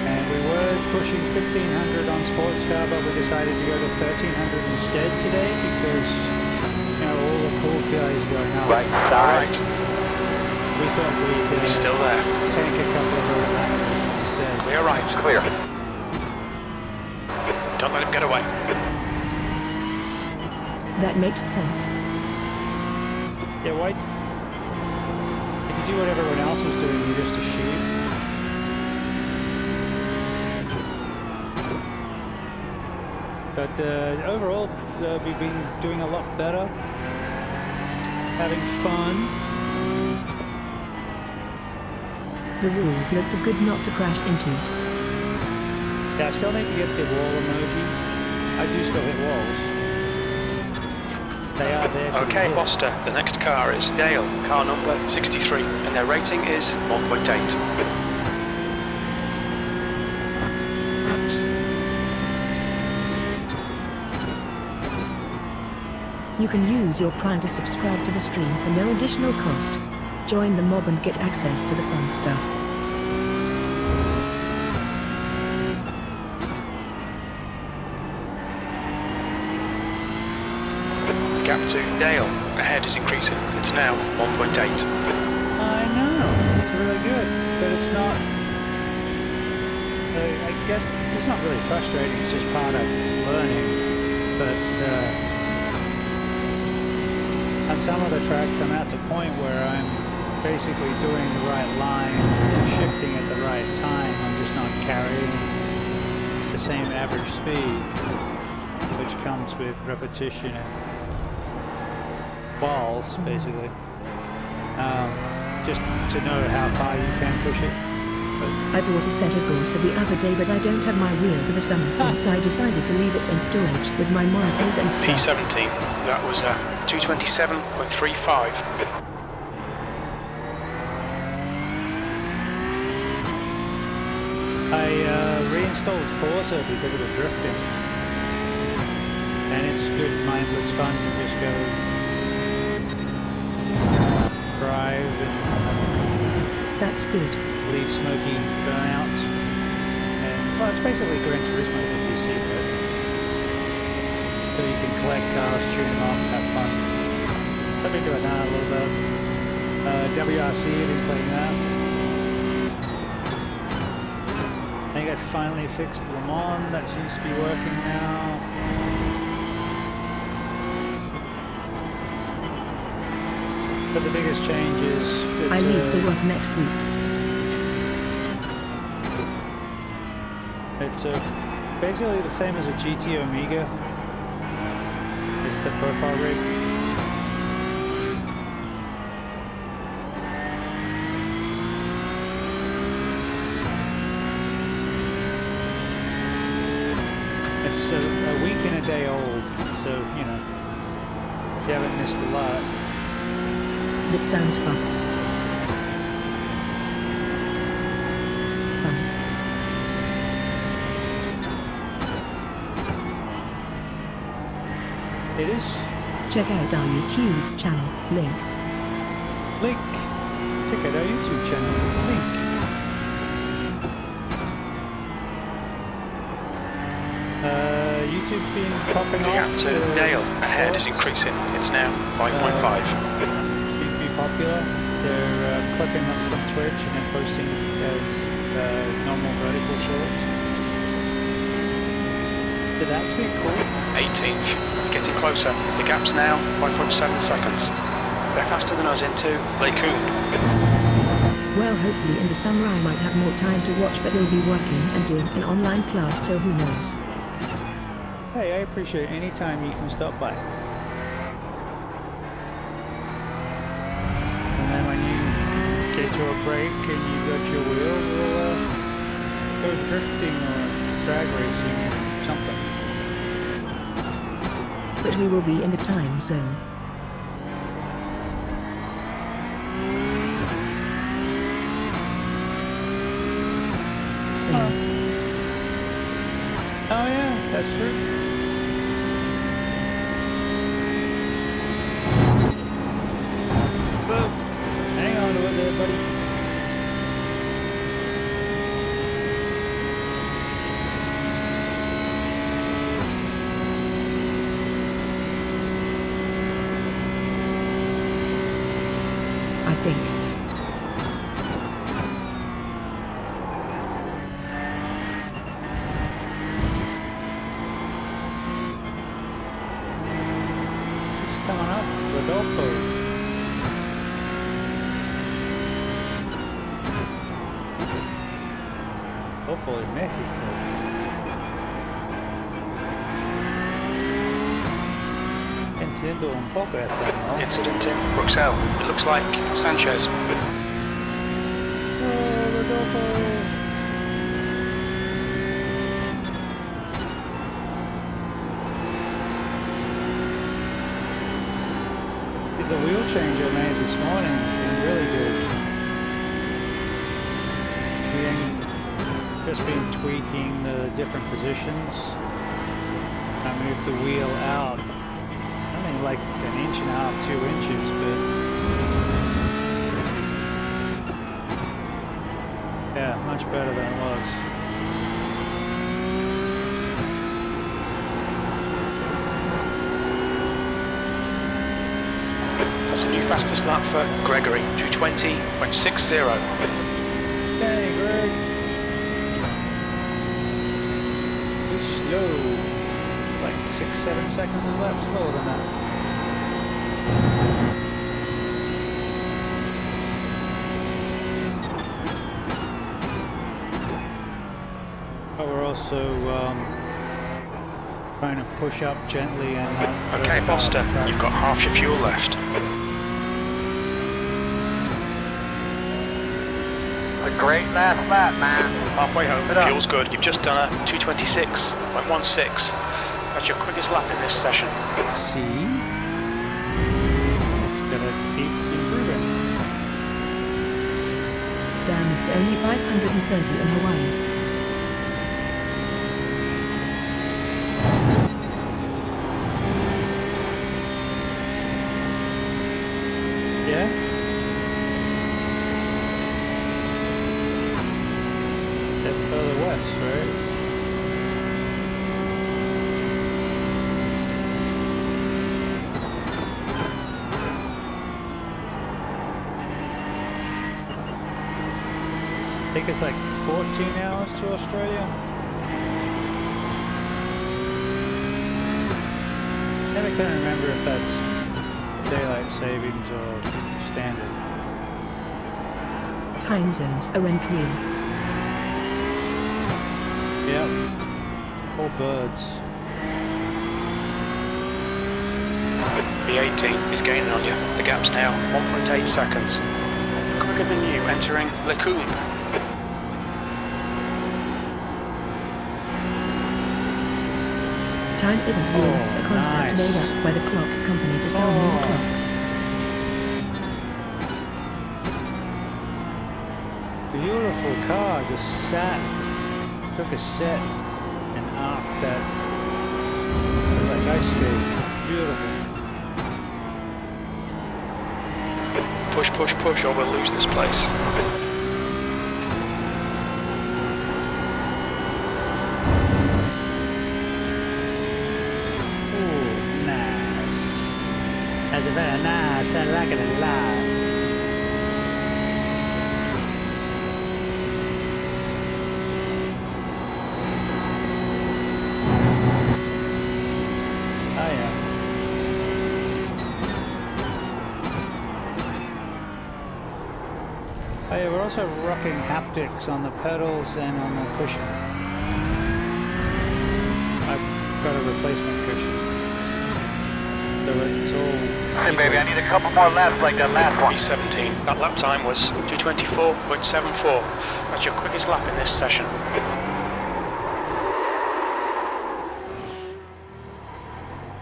And we were pushing 1500 on sports car, but we decided to go to 1300 instead today because, you know, all the cool guys are going out. Right, alright. We thought we'd He's still there. take a couple of road laps instead. Clear right. Clear. Don't let him get away. That makes sense. Yeah, why? If you do what everyone else is doing, you just to shoot. But overall, we've been doing a lot better. Having fun. The rules look too good not to crash into. Yeah, I still need to get the wall emoji. I do still hit walls. They are there to be Okay, hit. Buster, the next car is Dale, car number 63, and their rating is 1.8. You can use your Prime to subscribe to the stream for no additional cost. Join the mob and get access to the fun stuff. The gap to Dale ahead is increasing. It's now 1.8. I know, it's really good, but it's not. I guess it's not really frustrating. It's just part of learning. But on some of the tracks, I'm at the point where I'm basically doing the right line, shifting at the right time. I'm just not carrying the same average speed, which comes with repetition and balls, basically. Just to know how far you can push it. I bought a set of Gorsa the other day, but I don't have my wheel for the summer since I decided to leave it in storage with my monitors and stuff. P17, that was a 227.35. I reinstalled Forza because of the drifting, and it's good mindless fun to just go drive and That's good. leave smoky burnouts. And well, it's basically Gran Turismo for PC, right? So you can collect cars, tune them up, have fun. I've been doing that a little bit. WRC, I've been playing that. I think I finally fixed Le Mans, that seems to be working now. But the biggest change is it's, I leave for work next week. it's basically the same as a GT Omega. It's the profile rig. It's a week and a day old, so, you know, you haven't missed a lot. That sounds fun. It is. Check out our YouTube channel, link. Check out our YouTube channel, link. YouTube been popping The off. gap to Dale ahead is increasing. It's now 5.5. Seem to be popular. They're clipping them from Twitch and then posting as normal vertical shorts. So that's been cool. 18th. It's getting closer. The gap's now 5.7 seconds. They're faster than us into Lacoon. Well, hopefully in the summer I might have more time to watch, but he'll be working and doing an online class, so who knows. Hey, I appreciate any time you can stop by. And then when you get to a break and you got your wheel, we'll go drifting or drag racing or something. But but we will be in the time zone. Soon. Oh yeah, that's true. Whoa. Hang on to it there, buddy. I think. It's coming up, Rodolfo. Rodolfo in Mexico. Entiendo un poco español. Incident in Bruxelles. It looks like Sanchez. Oh, Rodolfo. The wheel change I made this morning has been really good. Just been tweaking the different positions. I moved the wheel out. I mean, like an inch and a half, 2 inches, but yeah, much better than it was. That's a new fastest lap for Gregory, 220.60. Hey, Greg. Too slow. Like 6-7 seconds a lap slower than that. But we're also trying to push up gently and Okay, Buster, you've got half your fuel left. A great last lap, man. Halfway home, fuel's good. You've just done a 226.16. That's your quickest lap in this session. See? Gotta keep improving. Damn, it's only 530 in Hawaii. Yeah? Head further west, right? I think it's like 14 hours to Australia. Never can remember if that's daylight savings or standard. Time zones are real. Yep. All birds. B18 is gaining on you. The gap's now 1.8 seconds. Quicker than you entering Lecumbe. Time isn't units, a concept nice. made up by the clock company to sell new clocks. Beautiful car, just sat, took a set and arced that like ice skate. Beautiful. Push, push, push, or we'll lose this place. Ooh, nice. That's a very nice, I like it a lot. Oh yeah. Oh yeah, we're also rocking haptics on the pedals and on the cushion. I've got a replacement cushion. So it's all... Hey, baby, I need a couple more laps like that last one. B17, that lap time was 224.74. That's your quickest lap in this session.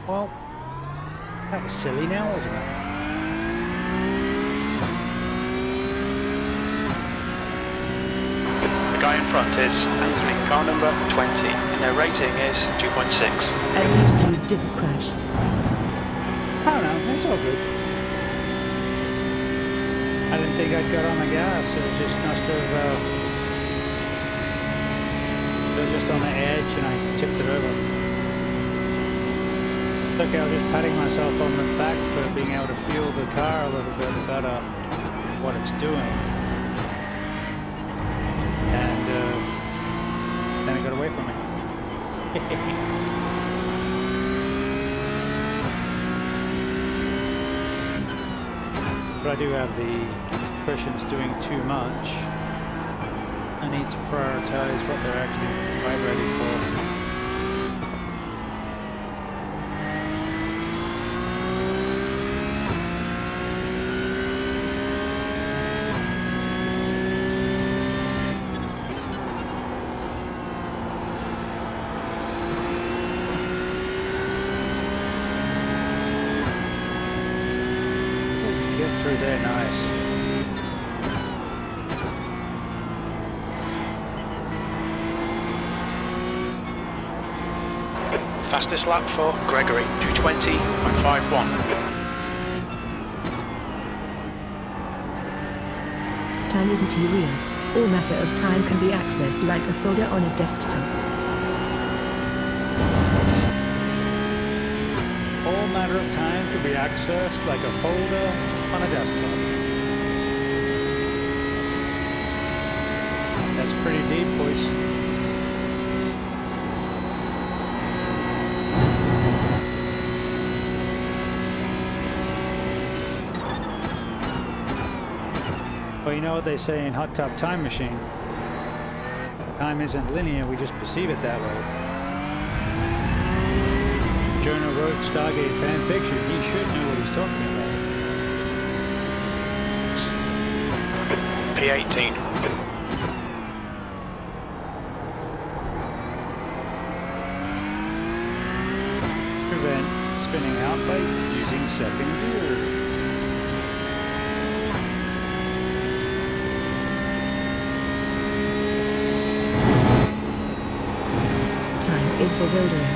Well, That was silly now, wasn't it? The guy in front is Anthony, car number 20, and their rating is 2.6. At least you didn't crash. Oh no, that's all good. I didn't think I'd got on the gas. It just must have. It was just on the edge, and I tipped it over. Look, I was just patting myself on the back for being able to feel the car a little bit better, what it's doing, and then it got away from me. But I do have the cushions doing too much. I need to prioritize what they're actually vibrating for. Get through there nice. Fastest lap for Gregory, 2:20.51. Time isn't real. All matter of time can be accessed like a folder on a desktop. All matter of time can be accessed like a folder on a desktop. That's pretty deep, boys. Well, you know what they say in Hot Top Time Machine? Time isn't linear, we just perceive it that way. Jonah wrote Stargate fan fiction, he should know what he's talking about. P18. Prevent spinning out by using second gear. Time is bewildering.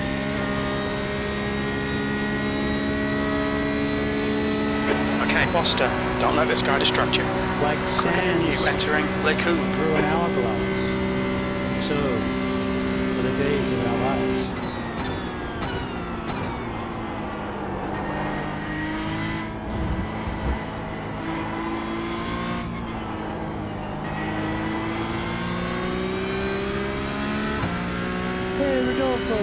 Okay, Buster, don't let this guy distract you. Like sand You entering Lake Hoop. through an hourglass. So, for the days of our lives. Hey, Rodolfo!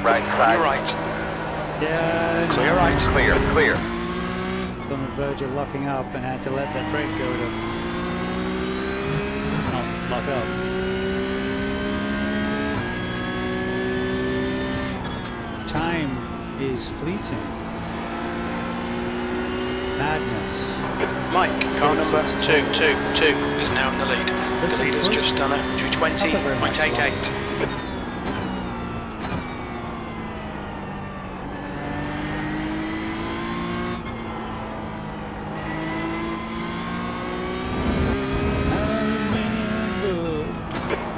Right On side. your right. Yeah, Clear right. Clear, clear. on the verge of locking up and had to let that brake go to not lock up. Time is fleeting. Madness. Mike, car number 222 is now in the lead. The leader's just done a 220.88.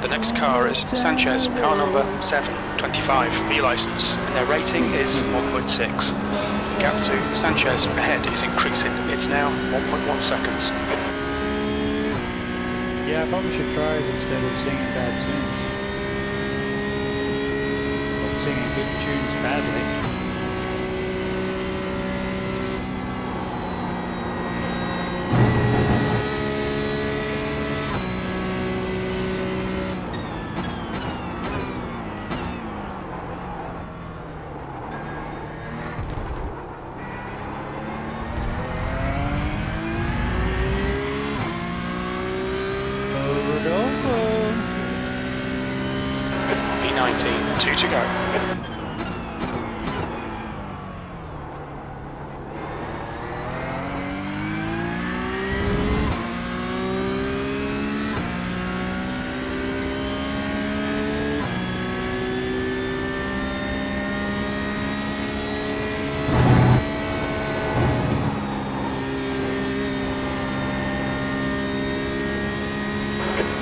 The next car is Sanchez, car number 725, B license, and their rating is 1.6. The gap to Sanchez ahead is increasing. It's now 1.1 seconds. Yeah, I probably should try it instead of singing bad tunes. Or singing good tunes badly. P19, 2 to go.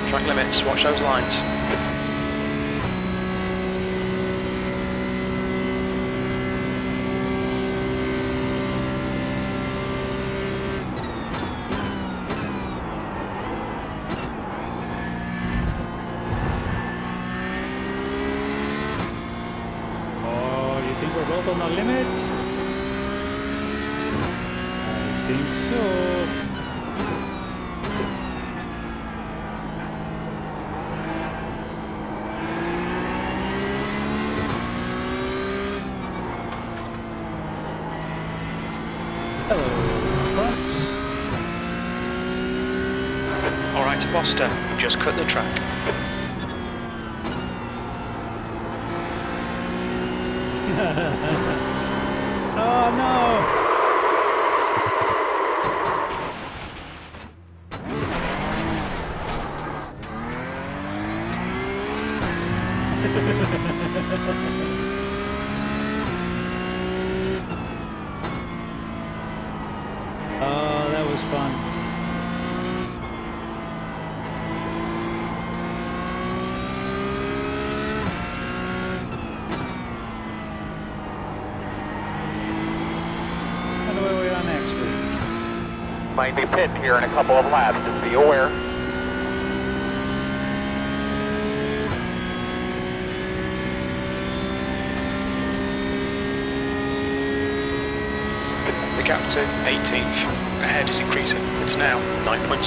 Track limits, watch those lines. Oh, you think we're both on the limit? I think so. Hello, fronts. Alright to Buster, you just cut the track. Oh no! Oh, that was fun. Wonder where we are next week. Might be pitting here in a couple of laps, just be aware. The gap to 18th. Ahead is increasing. It's now 9.0.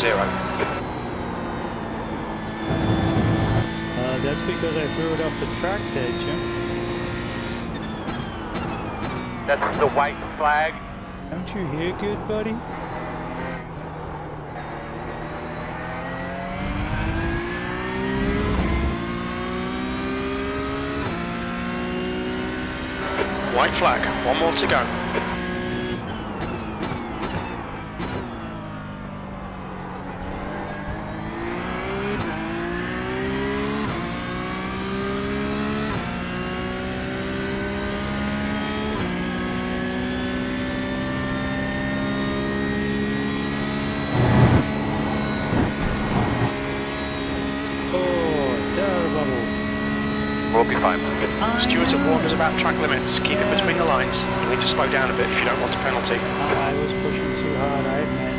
That's because I threw it off the track there, Jim. That's the white flag. Don't you hear good, buddy? White flag, one more to go. We'll be fine. Stewards have warned us about track limits. Keep it between the lines. You need to slow down a bit if you don't want a penalty. I was pushing too hard, I admit.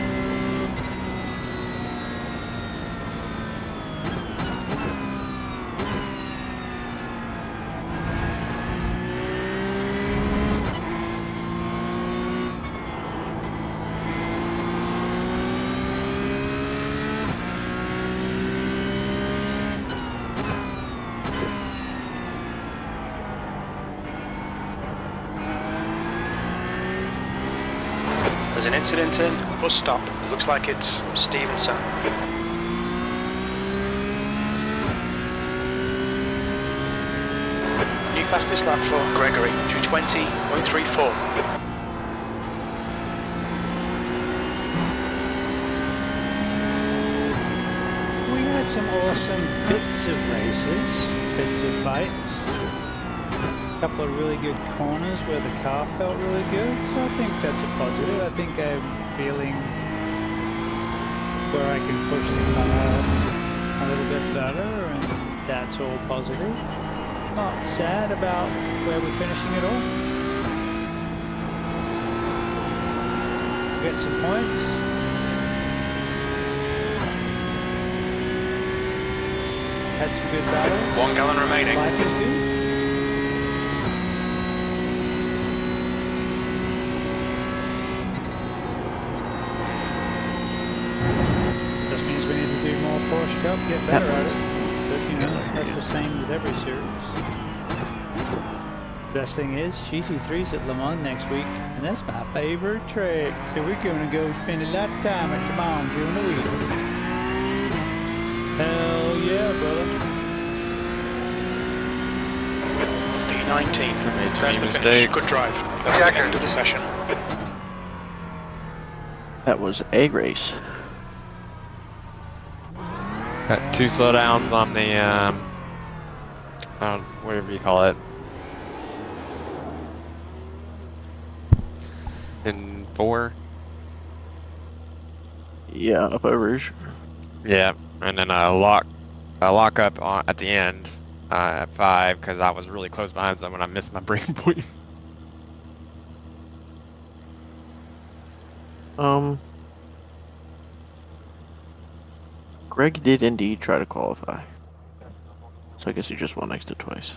There's an incident in bus stop. It looks like it's Stevenson. New fastest lap for Gregory, 2:20.34. We had some awesome bits of races, bits of fights. A couple of really good corners where the car felt really good, so I think that's a positive. I think I'm feeling where I can push the car a little bit better, and that's all positive. Not sad about where we're finishing it all. Get some points. Had some good battles. 1 gallon remaining. Life is good. Porsche Cup, get better at it. But you know, that's the same with every series. Best thing is, GT3's at Le Mans next week, and that's my favorite track. So we're gonna go spend a lot of time at Le Mans during the week. Hell yeah, brother. P19. That's the finish. Good drive. That's the end of the session. That was a race. Got 2 slowdowns on the, whatever you call it. In 4. Yeah, up overs. Yeah, And then I lock up at the end at 5 because I was really close behind someone. I missed my breaking point. Greg did indeed try to qualify. So I guess he just won next to twice.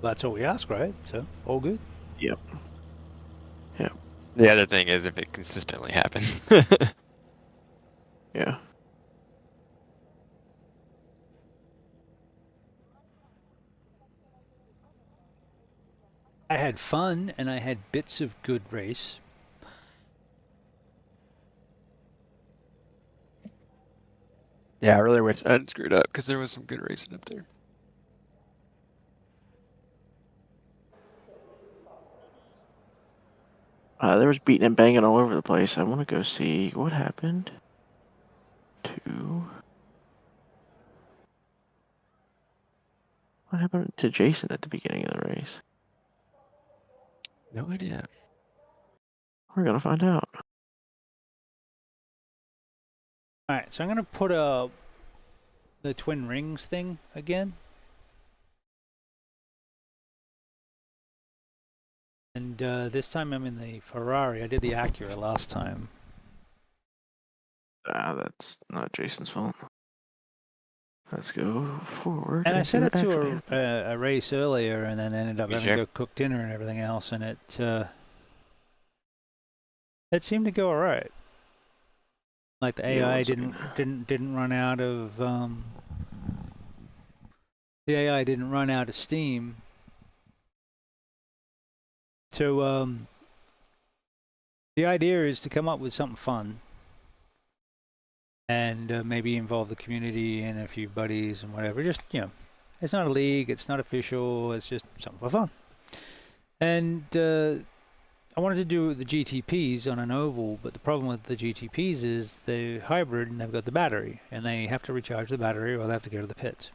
That's all we ask, right? So, all good. Yep. Yep. The other thing is if it consistently happens. Yeah. I had fun and I had bits of good race. Yeah, I really wish I hadn't screwed up because there was some good racing up there. There was beating and banging all over the place. I want to go see what happened to... What happened to Jason at the beginning of the race? No idea. We're gonna find out. Alright, so I'm going to put the twin rings thing again. And this time I'm in the Ferrari. I did the Acura last time. That's not Jason's fault. Let's go forward. And I see set what it to actually happened. a race earlier and then ended up You having to sure? go cook dinner and everything else, and it seemed to go alright. Like the Yeah, AI once again. didn't run out of the AI didn't run out of steam. So the idea is to come up with something fun and maybe involve the community and a few buddies and whatever. Just, you know, it's not a league, it's not official, it's just something for fun. And I wanted to do the GTPs on an oval, but the problem with the GTPs is they're hybrid and they've got the battery, and they have to recharge the battery or they have to go to the pits.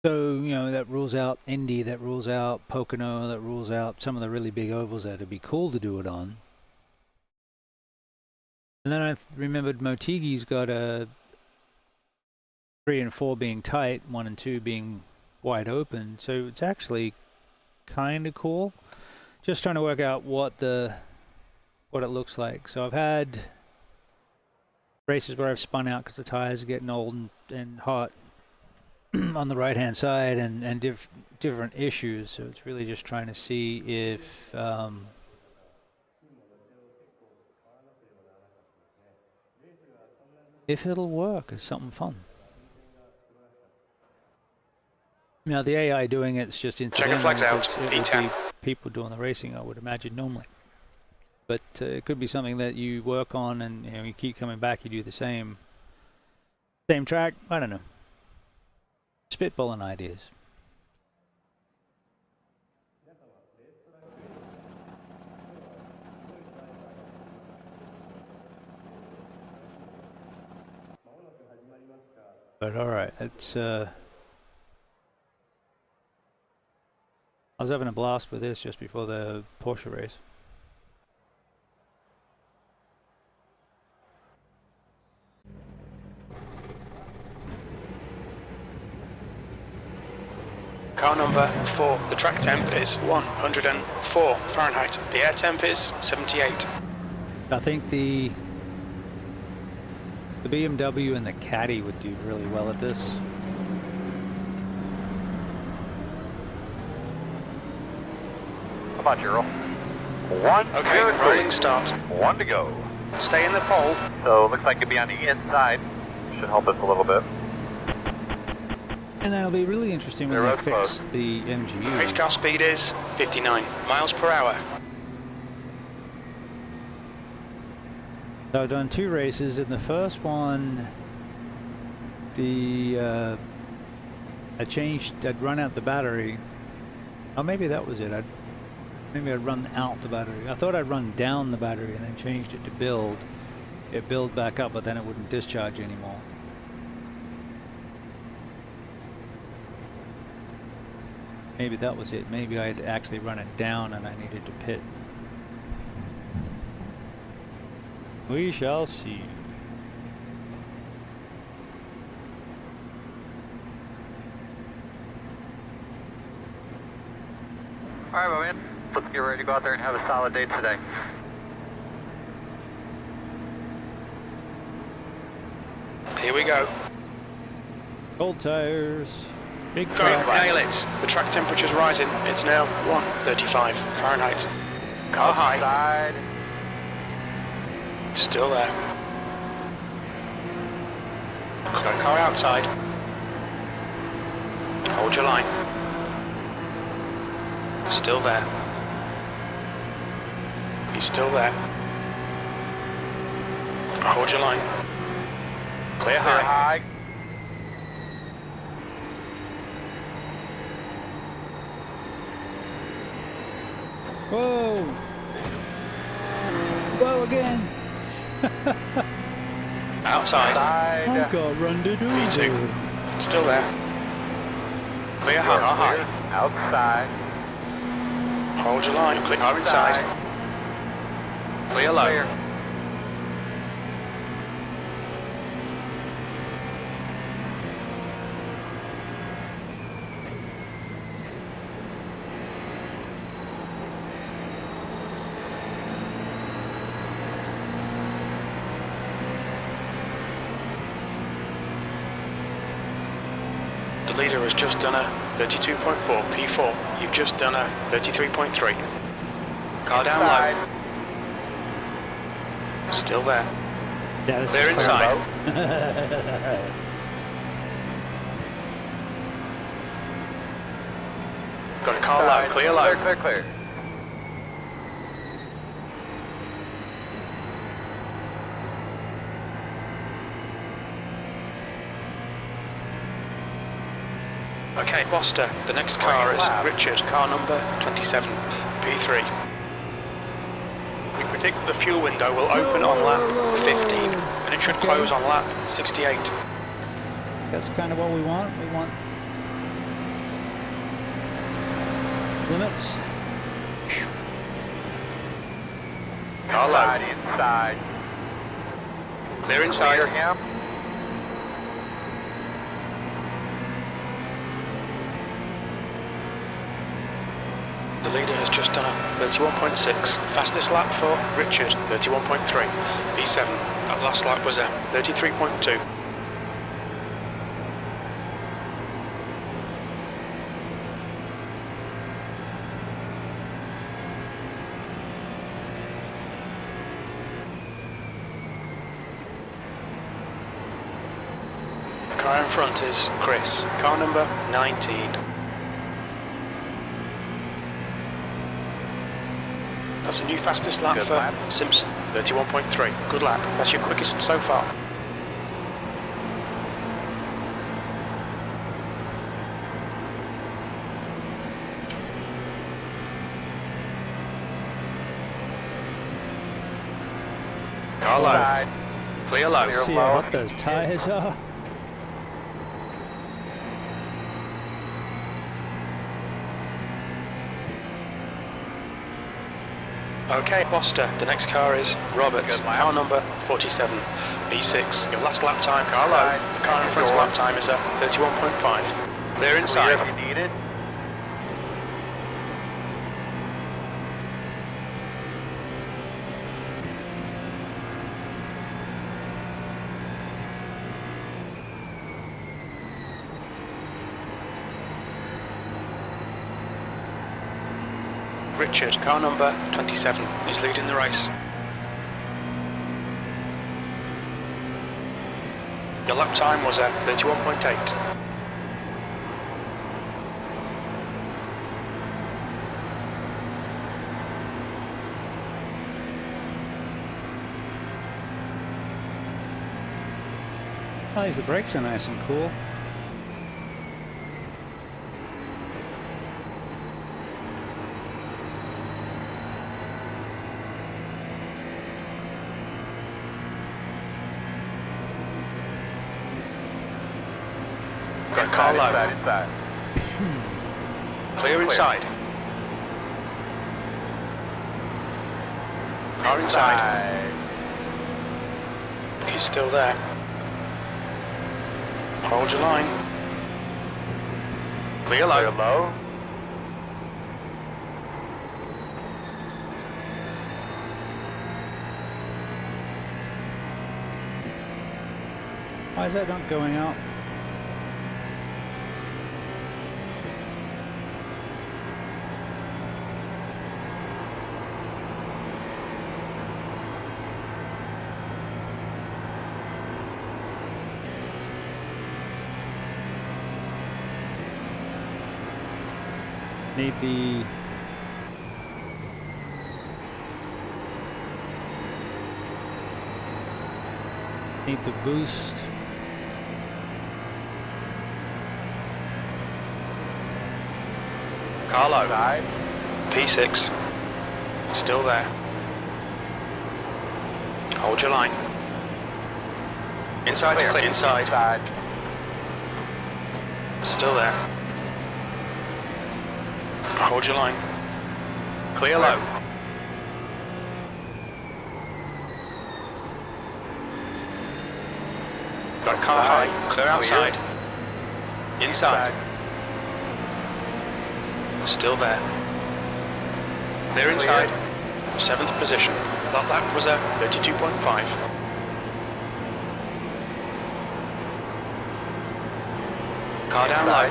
So, you know, that rules out Indy, that rules out Pocono, that rules out some of the really big ovals that would be cool to do it on. And then I remembered Motegi's got a 3 and 4 being tight, 1 and 2 being wide open, so it's actually kind of cool. Just trying to work out what it looks like. So I've had races where I've spun out because the tires are getting old and hot on the right hand side and different issues. So it's really just trying to see if it'll work as something fun. Now the AI doing it's just incidental. flags out, It would E10. be people doing the racing, I would imagine, normally. But it could be something that you work on and, you know, you keep coming back, you do the same track. I don't know. Spitballing ideas. But all right, it's I was having a blast with this just before the Porsche race. Car number 4. The track temp is 104 Fahrenheit. The air temp is 78. I think the BMW and the Caddy would do really well at this. Come on, Gerald. One, Okay, two, rolling three. start. 1 to go. Stay in the pole. So looks like it'd be on the inside. Should help us a little bit. And that'll be really interesting when They're they right fix close. the Race MGU. car speed is 59 miles per hour. So I've done 2 races. In the first one, I'd run out the battery. Oh, maybe that was it. Maybe I'd run out the battery. I thought I'd run down the battery and then changed it to build. It build back up, but then it wouldn't discharge anymore. Maybe that was it. Maybe I'd actually run it down and I needed to pit. We shall see. Alright, my man. Let's get ready to go out there and have a solid day today. Here we go. Cold tires. Big Go, track. nail it. The track temperature's rising. It's now 135 Fahrenheit. Car high. Outside. Still there. Got a car outside. Hold your line. Still there. He's still there. Hold your line. Clear high. High. Whoa! Whoa again! Outside. I got run over. V2. Still there. Clear high. Car high. Outside. Hold your line. Clear car inside. Clear low. Clear. The leader has just done a 32.4 P4. You've just done a 33.3. Car down low. Still there. Yeah, this Clear is inside. Got a car low. Clear low. Clear, clear, clear. Okay, Buster. The next car is Richard. Car number 27. P3. We predict the fuel window will open on lap 15 and it should close on lap 68. That's kind of what we want. We want limits. Car low. Inside. Clear inside. Clear him. The leader has just done a 31.6. Fastest lap for Richard, 31.3. P7. That last lap was a 33.2. The car in front is Chris. Car number 19. That's a new fastest lap for Simpson, 31.3. Good lap. That's your quickest so far. Car low. Clear low. See how hot those tires are. Okay, Buster, the next car is Roberts, car number 47, B6. Your last lap time, car low. The car in front's lap time is a 31.5. Clear inside. If you need it. Richard, car number 27, is leading the race. Your lap time was a 31.8. Oh, these the brakes are nice and cool. Got car low. Inside. Clear inside. Car inside. He's still there. Hold your line. Clear low. low. Why is that not going up? Need the boost. Carlo. P6. Still there. Hold your line. Inside to clear. Inside. Still there. Hold your line. Clear low. Got car high. Clear outside. Inside. Still there. Clear inside. 7th position. That lap was a 32.5. Car down low.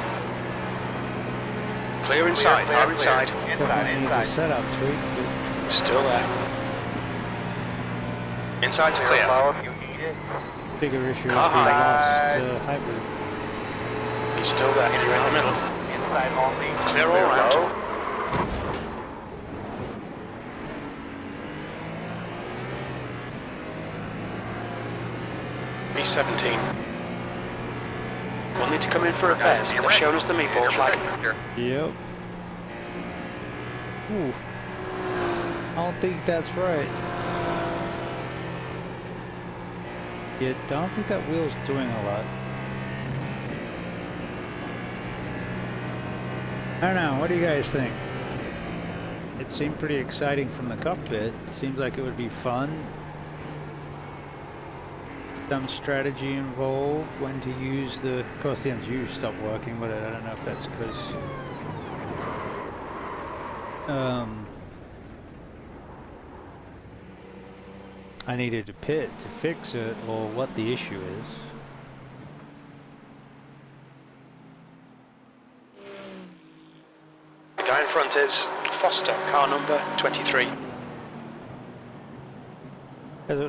Clear inside. Car inside. Definitely needs a setup tweak, but Still there. Inside to clear. bigger issue is the Car high. last hybrid. He's still there. You're in the middle. Inside only. Clear all round. B17. We'll need to come in for repairs. They've shown us the meatball flag. Yep. Ooh. I don't think that's right. Yeah, I don't think that wheel's doing a lot. I don't know, what do you guys think? It seemed pretty exciting from the cockpit. It seems like it would be fun. Some strategy involved, when to use the... Of course the MGU stopped working, but I don't know if that's because... I needed to pit to fix it, or what the issue is. The guy in front is Foster, car number 23. Was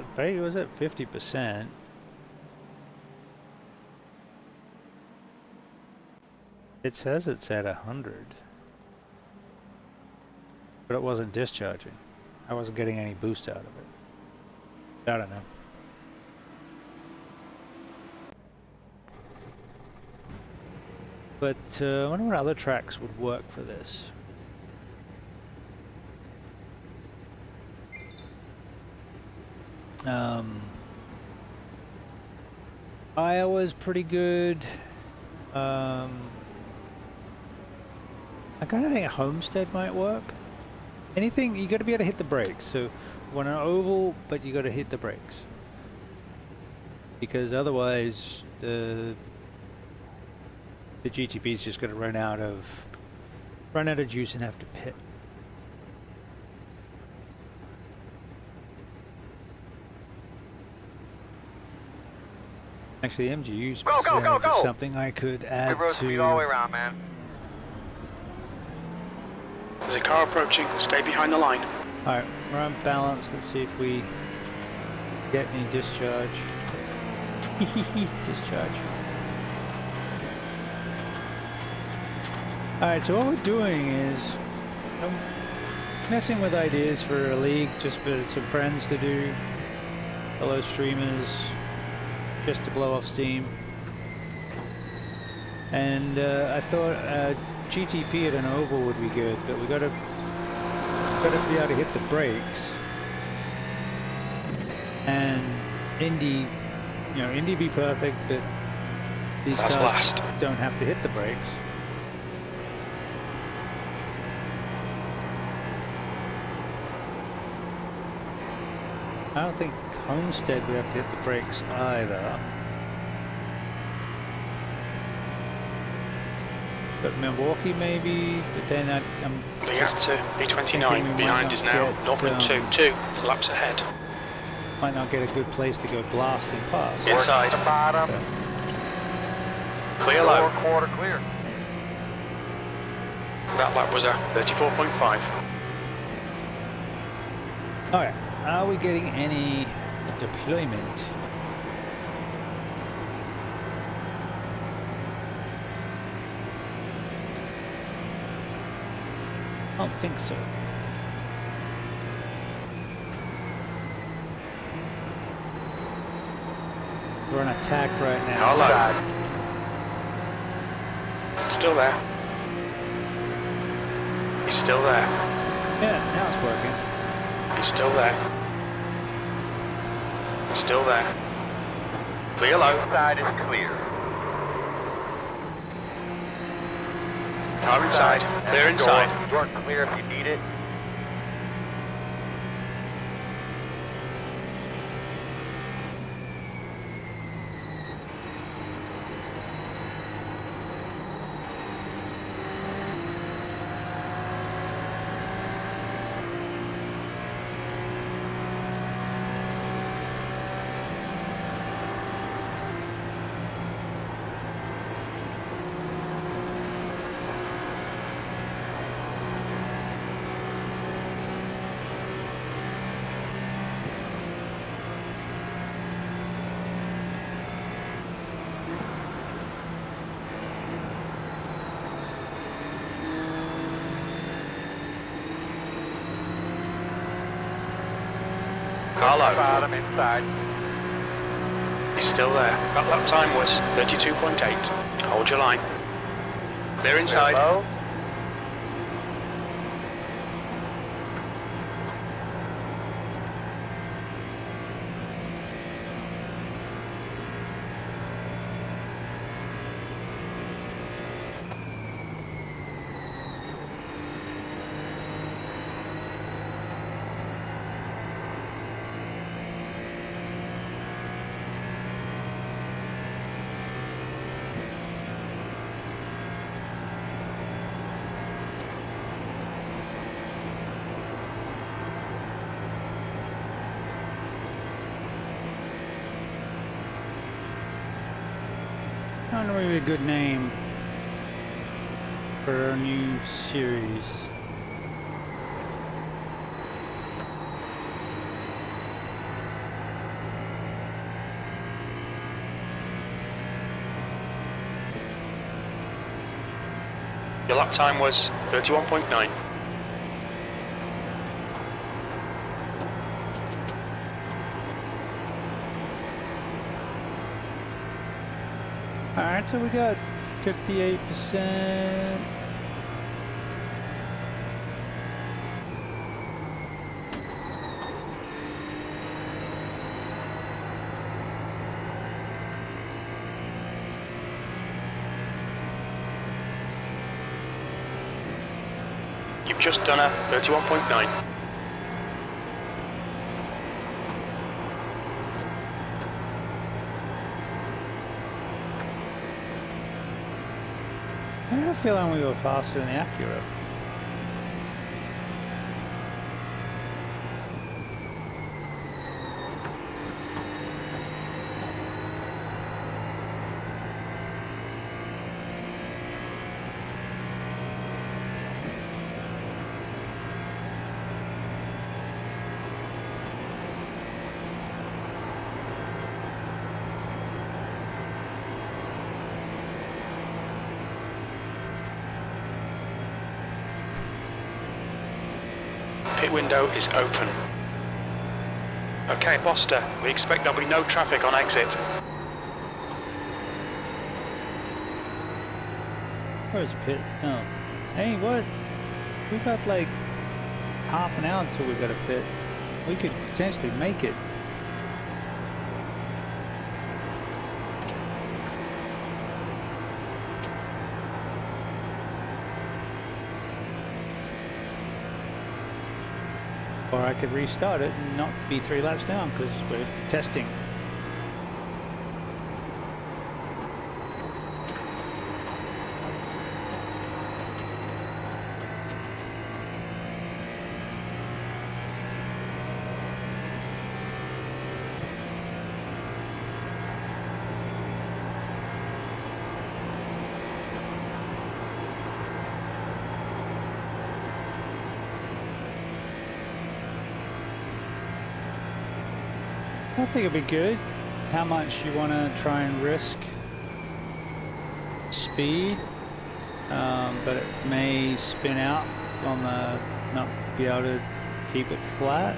it 50%? It says it's at 100. But it wasn't discharging. I wasn't getting any boost out of it. I don't know. But I wonder what other tracks would work for this. Iowa's pretty good. I kind of think Homestead might work. Anything, you got to be able to hit the brakes. So you want an oval, but you got to hit the brakes, because otherwise the GTP is just going to run out of juice and have to pit. Actually, MGU's something I could add to. All the way around, man. There's a car approaching. Stay behind the line. Alright, we're on balance. Let's see if we get any discharge. Discharge. Alright, so what we're doing is I'm messing with ideas for a league, just for some friends to do, fellow streamers, just to blow off steam. And I thought GTP at an oval would be good, but we gotta be able to hit the brakes. And Indy, you know, Indy be perfect, but these That's cars last. don't have to hit the brakes. I don't think Homestead, we have to hit the brakes either. But Milwaukee maybe, but then I'm The gap to B29 behind is now 0.22 laps ahead. might not get a good place to go blasting past. Inside. The bottom. Clear low. Quarter clear. That lap was a 34.5. Alright, are we getting any deployment? I don't think so. We're on attack right now. Hello. Still there. He's still there. Yeah, now it's working. He's still there. Still there. Clear low. Side is clear. Car inside. Clear inside. Door clear if you need it. Carlo. Bottom inside. He's still there. That lap time was 32.8. Hold your line. Clear inside. Low. I don't know, maybe a good name for our new series. Your lap time was 31.9. Alright, so we got 58%. You've just done a 31.9. I have a feeling we were faster than the Acura. Pit window is open. Okay, Buster, we expect there'll be no traffic on exit. Where's the pit? Oh. Hey, what? We got like half an hour until we got a pit. We could potentially make it. or I could restart it and not be 3 laps down because we're testing. I think it'd be good. How much you want to try and risk speed, but it may spin out on the not be able to keep it flat.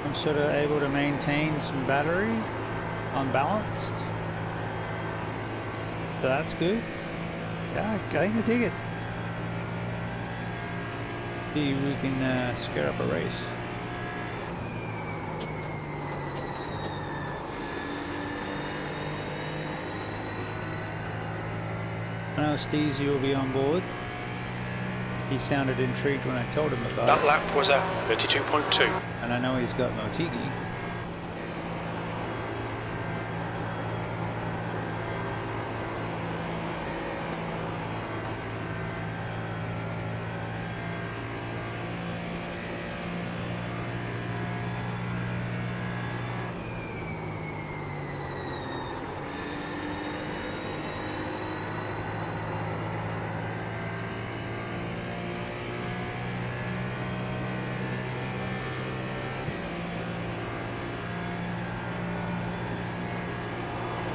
I'm sort of able to maintain some battery unbalanced, so that's good. Yeah, I think I dig it. See if we can scare up a race. I know Steezy will be on board. He sounded intrigued when I told him about That it. lap was a 32.2. And I know he's got Motegi.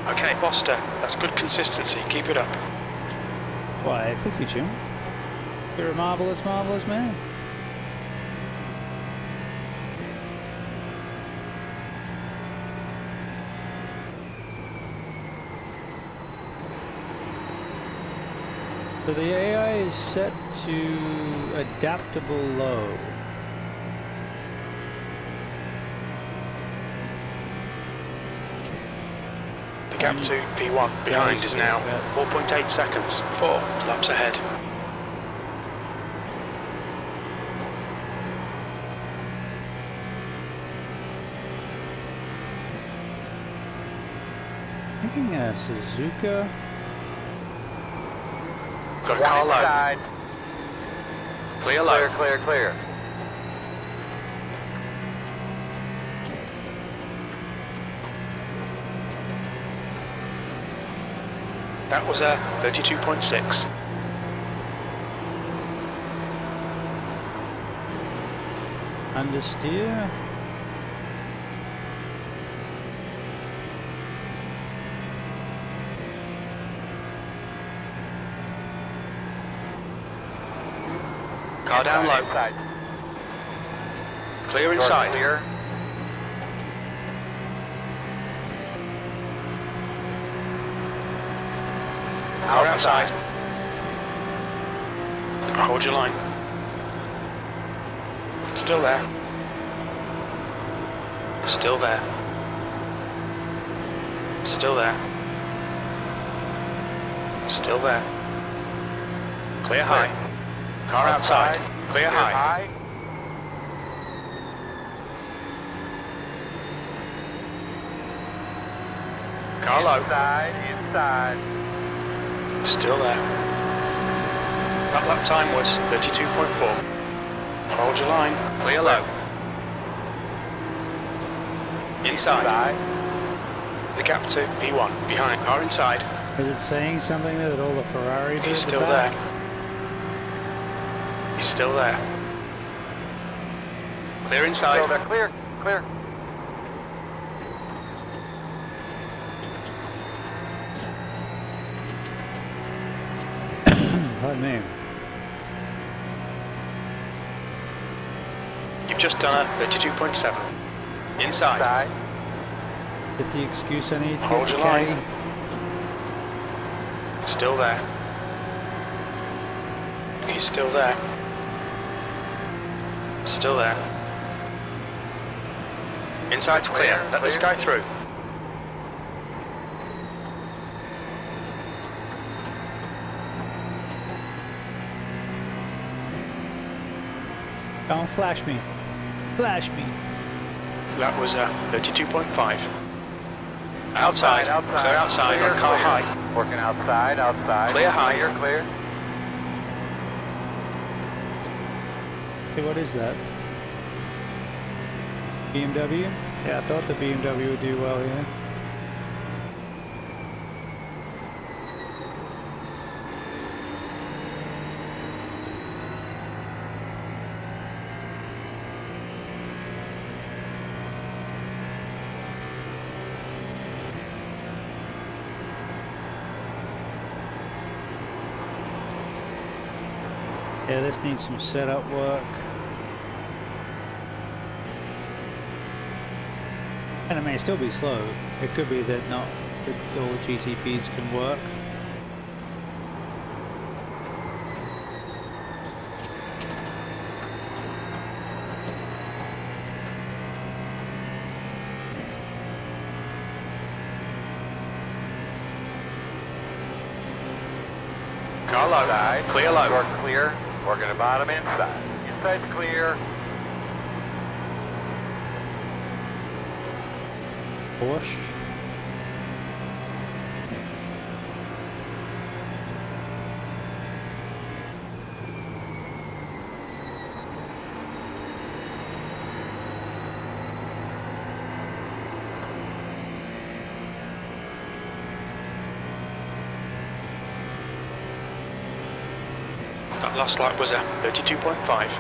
Okay, Buster, that's good consistency. Keep it up. Why, 52? You're a marvelous, marvelous man. So the AI is set to adaptable low. The gap to P1 behind is now 4.8 seconds, 4 laps ahead. Thinking a Suzuka. Got a car low. Side. Clear low. Clear, clear, clear. That was a 32.6. Understeer. Car down low. Inside. Clear inside. Clear. Car outside. Hold your line. Still there. Still there. Still there. Still there. Clear high. Car outside. Clear high. Car low. Inside, inside. Still there. That lap time was 32.4. Hold your line. Clear low. Inside. The gap to P1. Behind. Car inside. Is it saying something that all the Ferraris are He's at the still back? there. He's still there. Clear inside. Still there, clear, clear. Pardon me. You've just done a 32.7. Inside. Inside. It's the excuse I need to Hold get your the K. line. Still there. He's still there. Still there. Inside's clear. Let this guy through. Don't flash me. Flash me. That was 32.5. Outside, clear outside, Clear, on car clear. high. Working outside. Clear high. Clear. Hey, what is that? BMW? Yeah, I thought the BMW would do well here. Yeah, this needs some setup work. And it may still be slow. It could be that not all GTPs can work. Car low. Side. Clear low. You're clear. Working the bottom inside. Inside's clear. Push. That last lap was 32.5.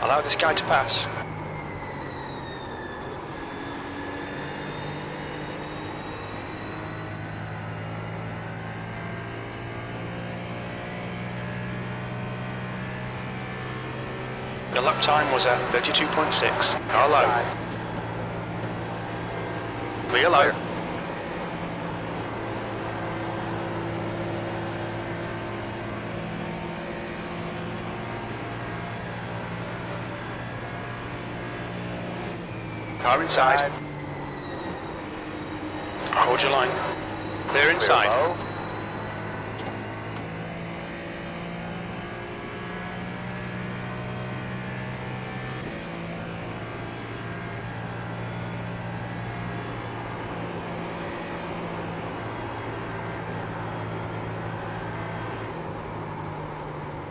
Allow this guy to pass. The lap time was 32.6. Car low. Clear low. Car inside. Hold your line. Clear inside. Clear low.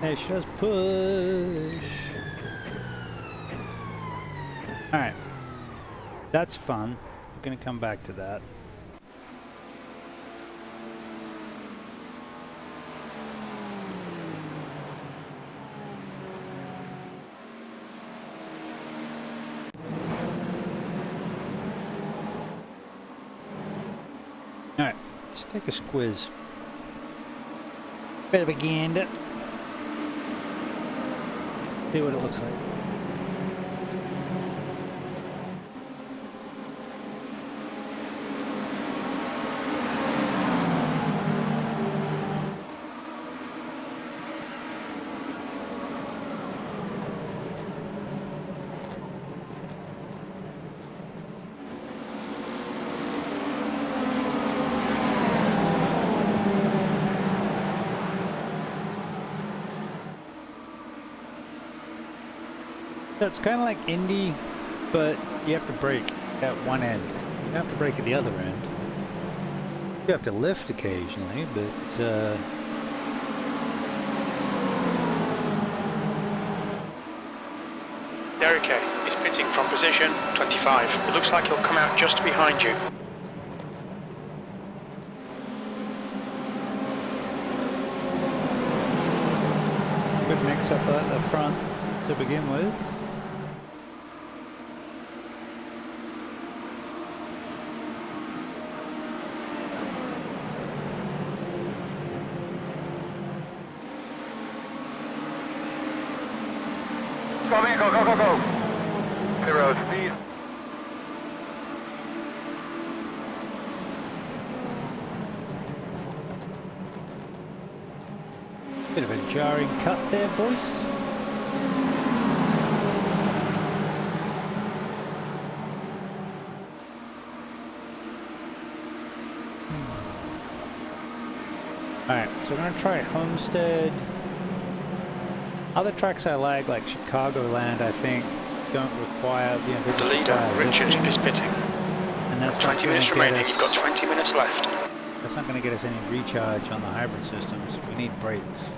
Let's just push. Alright. That's fun. We're going to come back to that. Alright, let's take a squiz. Bit of a gander. See what it looks like. So it's kind of like Indy, but you have to brake at one end. You don't have to brake at the other end. You have to lift occasionally, but Derek A is pitting from position 25. It looks like he'll come out just behind you. good mix up at the front to begin with. Go, man, go, go, go, go. 0 speed. Bit of a jarring cut there, boys. so I'm going to try Homestead. Other tracks I like Chicagoland, I think, don't require, you know, The leader, Richard, lifting, is pitting. and that's 20 minutes remaining. You've got 20 minutes left. That's not going to get us any recharge on the hybrid systems. We need brakes.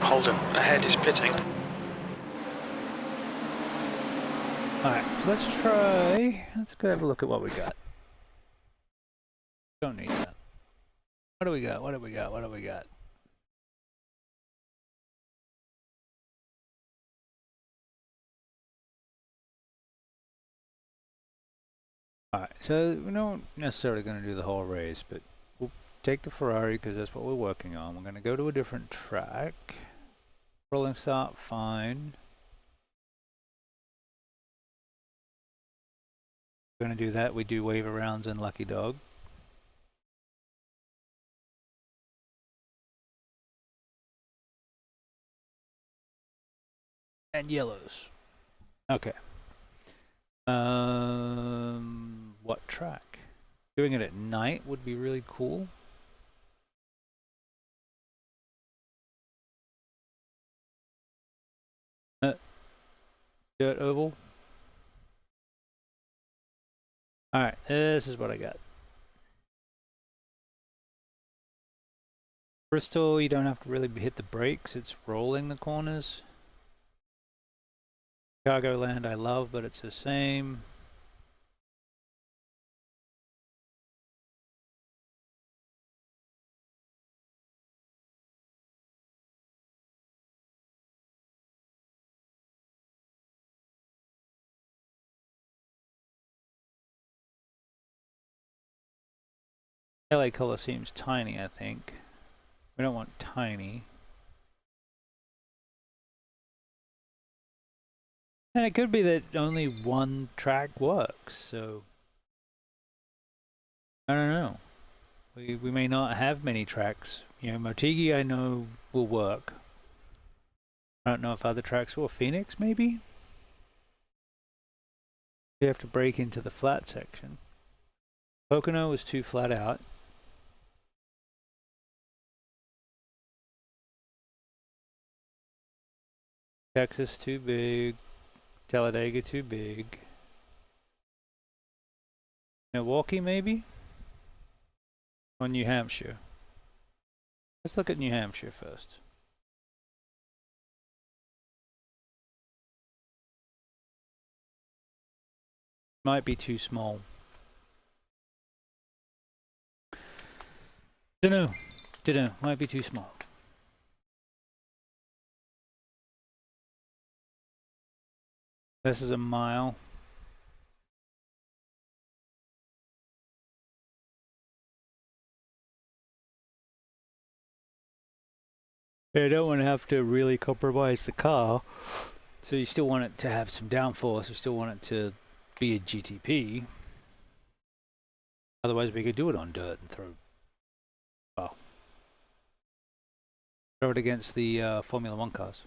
Holden, ahead is pitting. Alright, so let's go have a look at what we got. Don't need that. What do we got? What do we got? What do we got? Alright, so we're not necessarily going to do the whole race, but we'll take the Ferrari because that's what we're working on. We're going to go to a different track. Rolling start, fine. We're going to do that. We do wave arounds and Lucky Dog. And yellows. Okay. What track? Doing it at night would be really cool. Dirt oval. Alright, this is what I got. Bristol, you don't have to really hit the brakes, it's rolling the corners. Chicagoland I love, but it's the same. LA color seems tiny, I think. We don't want tiny. And it could be that only one track works, so I don't know. We may not have many tracks. You know, Motegi I know will work. I don't know if other tracks will. Phoenix maybe? You have to break into the flat section. Pocono was too flat out. Texas too big. Talladega too big. Milwaukee maybe? Or New Hampshire? Let's look at New Hampshire first. Might be too small. Dunno. Might be too small. This is a mile. You don't want to have to really compromise the car. So you still want it to have some downforce. You still want it to be a GTP. Otherwise we could do it on dirt and throw it against the Formula 1 cars.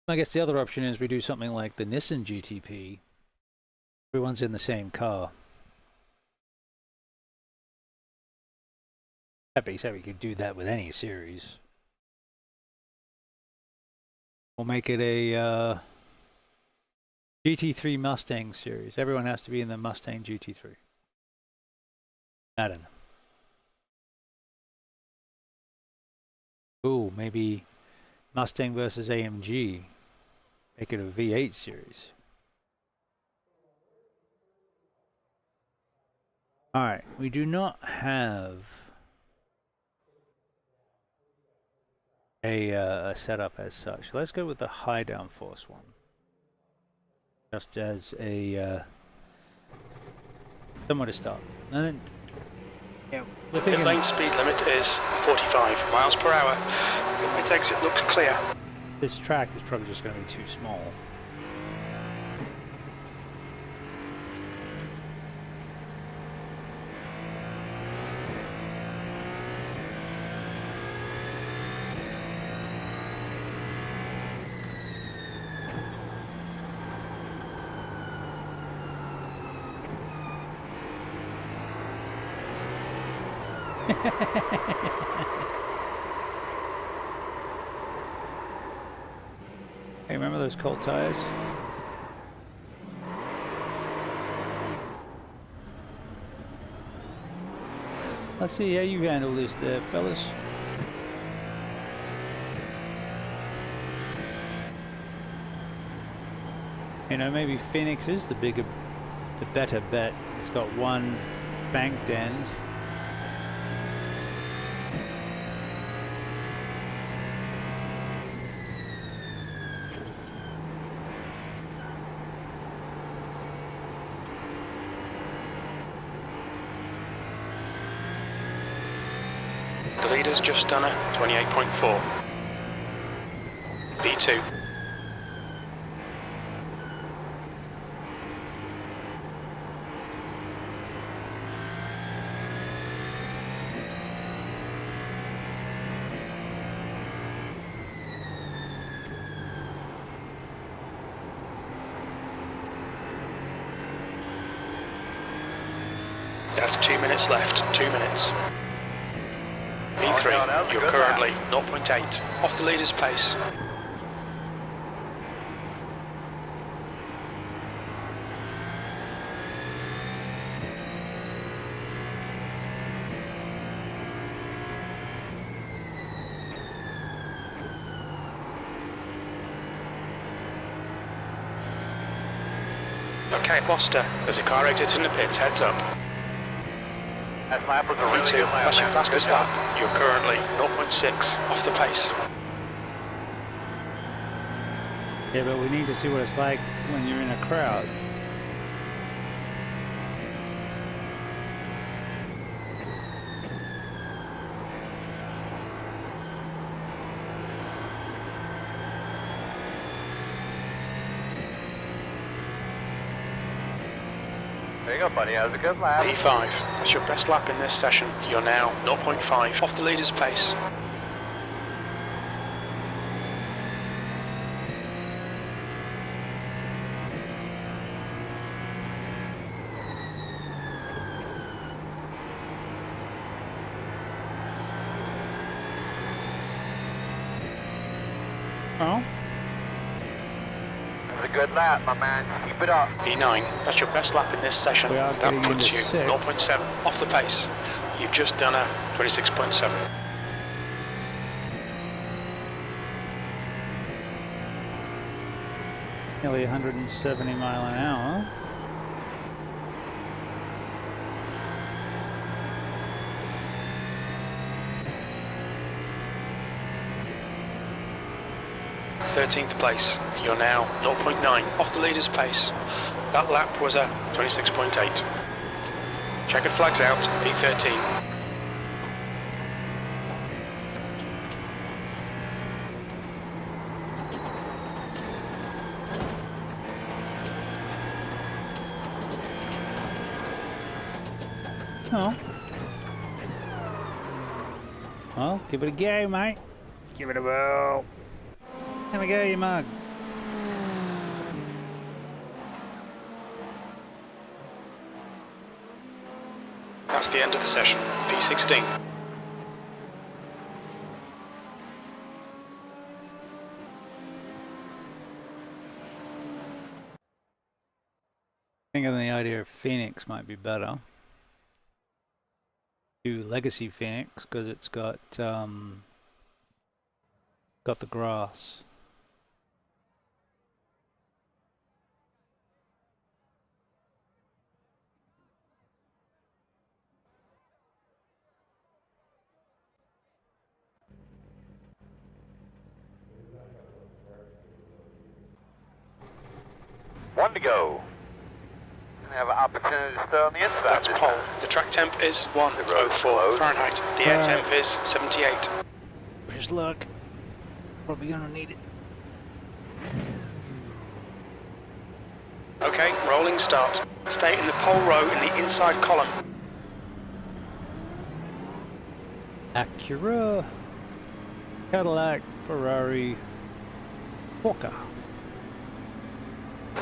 I guess the other option is we do something like the Nissan GTP. Everyone's in the same car. That being said, we could do that with any series. We'll make it a GT3 Mustang series. Everyone has to be in the Mustang GT3. I don't know. Ooh, maybe Mustang versus AMG. Make it a V8 series. Alright, we do not have a setup as such. Let's go with the high downforce one. Just as a somewhere to start. And then, yeah, we're thinking The lane speed limit is 45 miles per hour. Pit exit looks clear. This track is probably just going to be too small. Hey, remember those cold tires? Let's see how you handle this there, fellas. You know, maybe Phoenix is the better bet. It's got one banked end. The leader's just done a 28.4. B2. That's 2 minutes left. 2 minutes. B3, you're currently 0.8 off the leader's pace. Okay, Buster, there's a car exiting the pits, heads up. That lap was a really B2, good lap. that's your man. fastest Good job. lap. You're currently 0.6 off the pace. Yeah, but we need to see what it's like when you're in a crowd. There you go, buddy. That was a good lap. B5, that's your best lap in this session. You're now 0.5 off the leader's pace. Oh? That was a good lap, my man. Keep it up. B9, that's your best lap in this session. We are That getting puts into you sixth. 0.7 off the pace. You've just done a 26.7. Nearly 170 mile an hour. th place. You're now 0.9 off the leader's pace. That lap was a 26.8. Checkered flags out, P13. Oh. Well, give it a go, mate. Give it a whirl. Have a go, you mug. That's the end of the session, P16. Thinking the idea of Phoenix might be better. Do Legacy Phoenix because it's got the grass. One to go. Gonna have an opportunity to stay on the inside. That's this pole. time. The track temp is The road's 104 closed. Fahrenheit. The air temp is 78. Just look. Probably gonna need it. Okay, rolling start. Stay in the pole row in the inside column. Acura, Cadillac, Ferrari, Walker.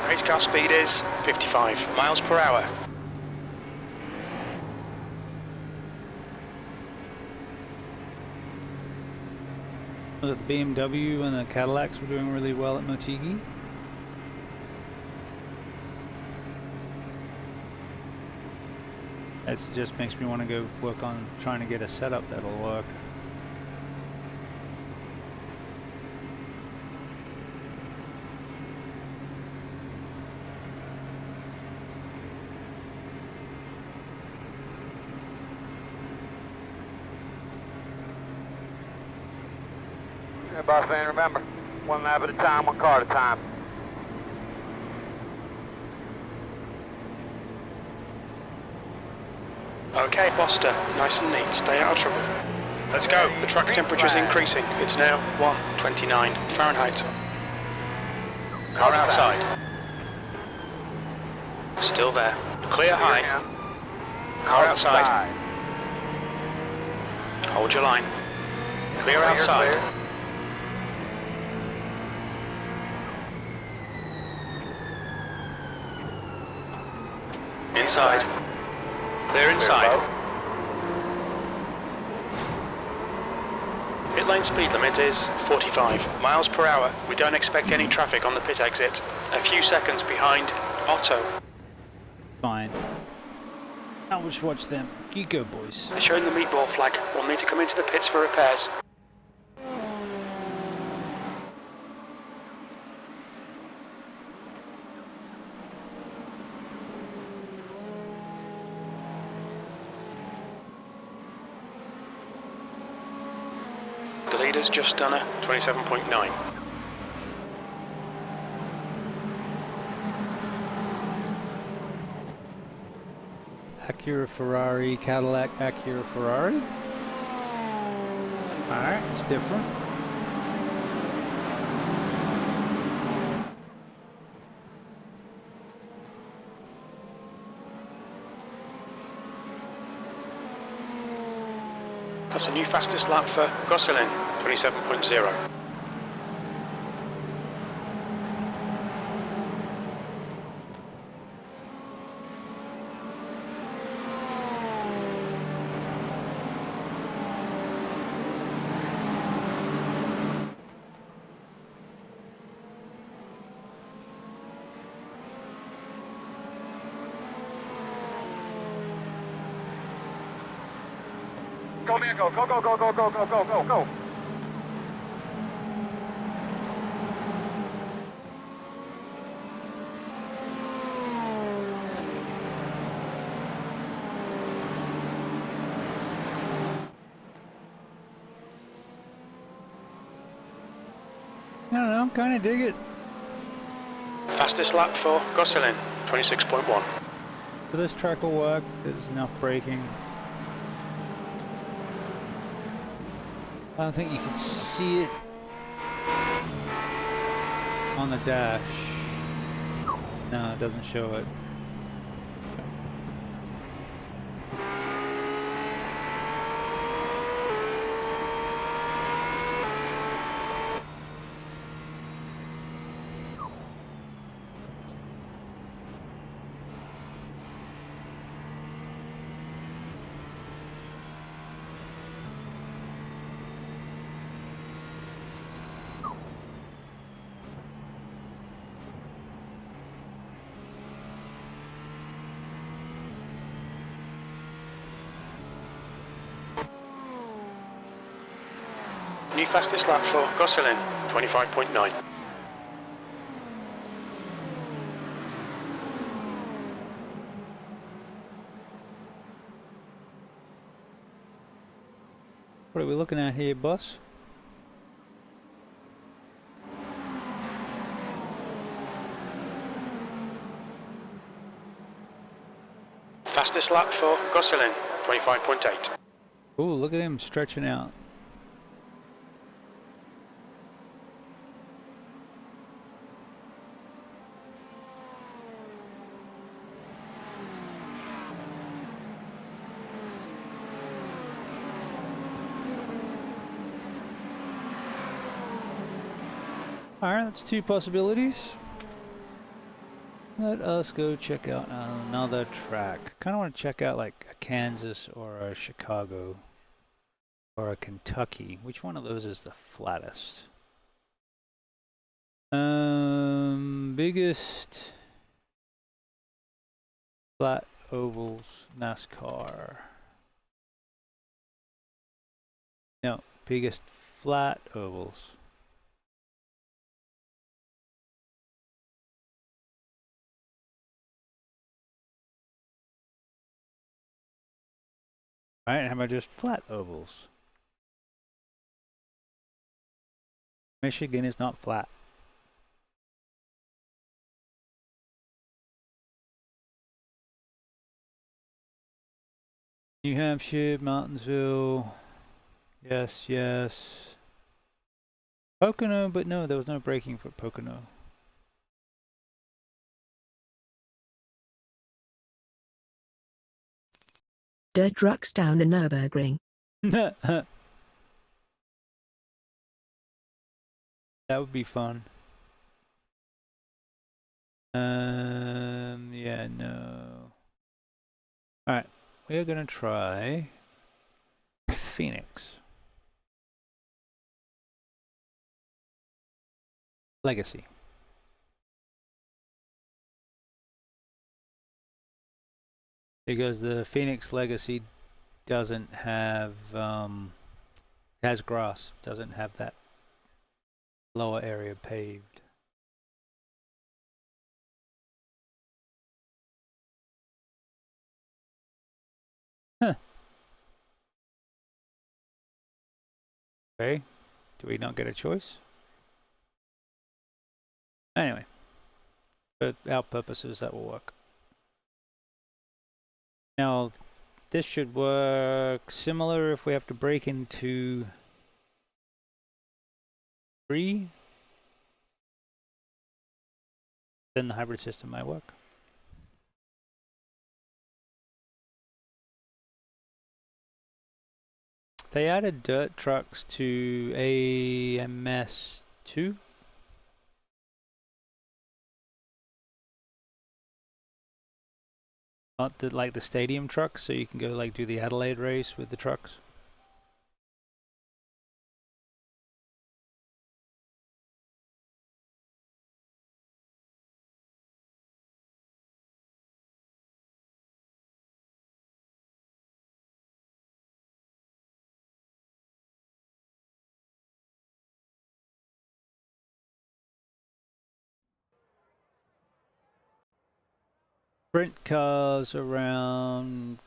Race car speed is 55 miles per hour. The BMW and the Cadillacs were doing really well at Motegi. That just makes me want to go work on trying to get a setup that'll work. Yeah, boss man, remember, one lap at a time, one car at a time. Okay, Buster, nice and neat, stay out of trouble. Let's go, the track temperature's increasing. It's now 129 Fahrenheit. Car outside. Still there. Clear high. Car outside. Hold your line. Clear outside. Inside. Clear inside. Pit lane speed limit is 45 miles per hour. We don't expect any traffic on the pit exit. A few seconds behind Otto. Fine. I'll just watch them. You go, boys. They're showing the meatball flag. We'll need to come into the pits for repairs. The leader's just done a 27.9. Acura, Ferrari, Cadillac, Acura, Ferrari. Alright, it's different. That's a new fastest lap for Gosselin, 27.0. Go, man, go, go, go, go, go, go, go, go, go, go. I don't know, kind of dig it. Fastest lap for Gosselin, 26.1. So this track will work, there's enough braking. I don't think you can see it on the dash. No, it doesn't show it. New fastest lap for Gosselin, 25.9. What are we looking at here, boss? Fastest lap for Gosselin, 25.8. Ooh, look at him stretching out. Alright, that's two possibilities. Let us go check out another track. Kind of want to check out like a Kansas or a Chicago or a Kentucky. Which one of those is the flattest? Biggest flat ovals NASCAR. No, biggest flat ovals. Alright, how about just flat ovals? Michigan is not flat. New Hampshire, Martinsville. Yes, yes. Pocono, but no, there was no braking for Pocono. Dirt trucks down the Nürburgring. That would be fun. Yeah, no. Alright, we're gonna try Phoenix. Legacy. Because the Phoenix Legacy doesn't have, has grass, doesn't have that lower area paved. Huh. Okay, do we not get a choice? Anyway, for our purposes that will work. Now, this should work similar if we have to break into 3. Then the hybrid system might work. They added dirt trucks to AMS2. Not the, like the stadium trucks, so you can go like do the Adelaide race with the trucks. Sprint cars around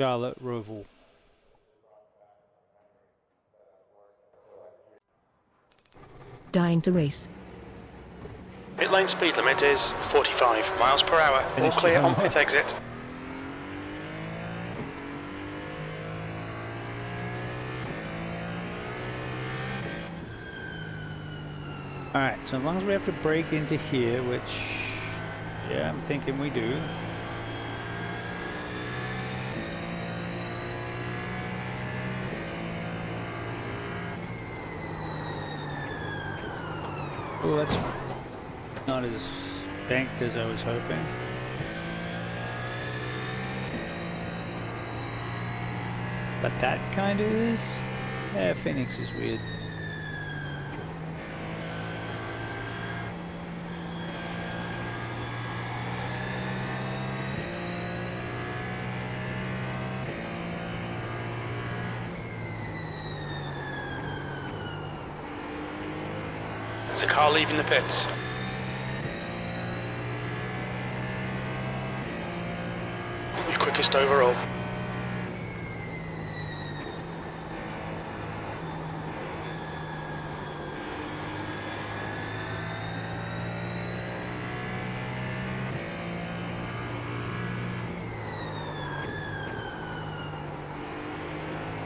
Charlotte Roval. Dying to race. Pit lane speed limit is 45 miles per hour. All clear on pit exit. Alright, so as long as we have to break into here, which, yeah, I'm thinking we do. Oh, that's not as banked as I was hoping. But that kind of is. Yeah, Phoenix is weird. There's a car leaving the pits. Your quickest overall.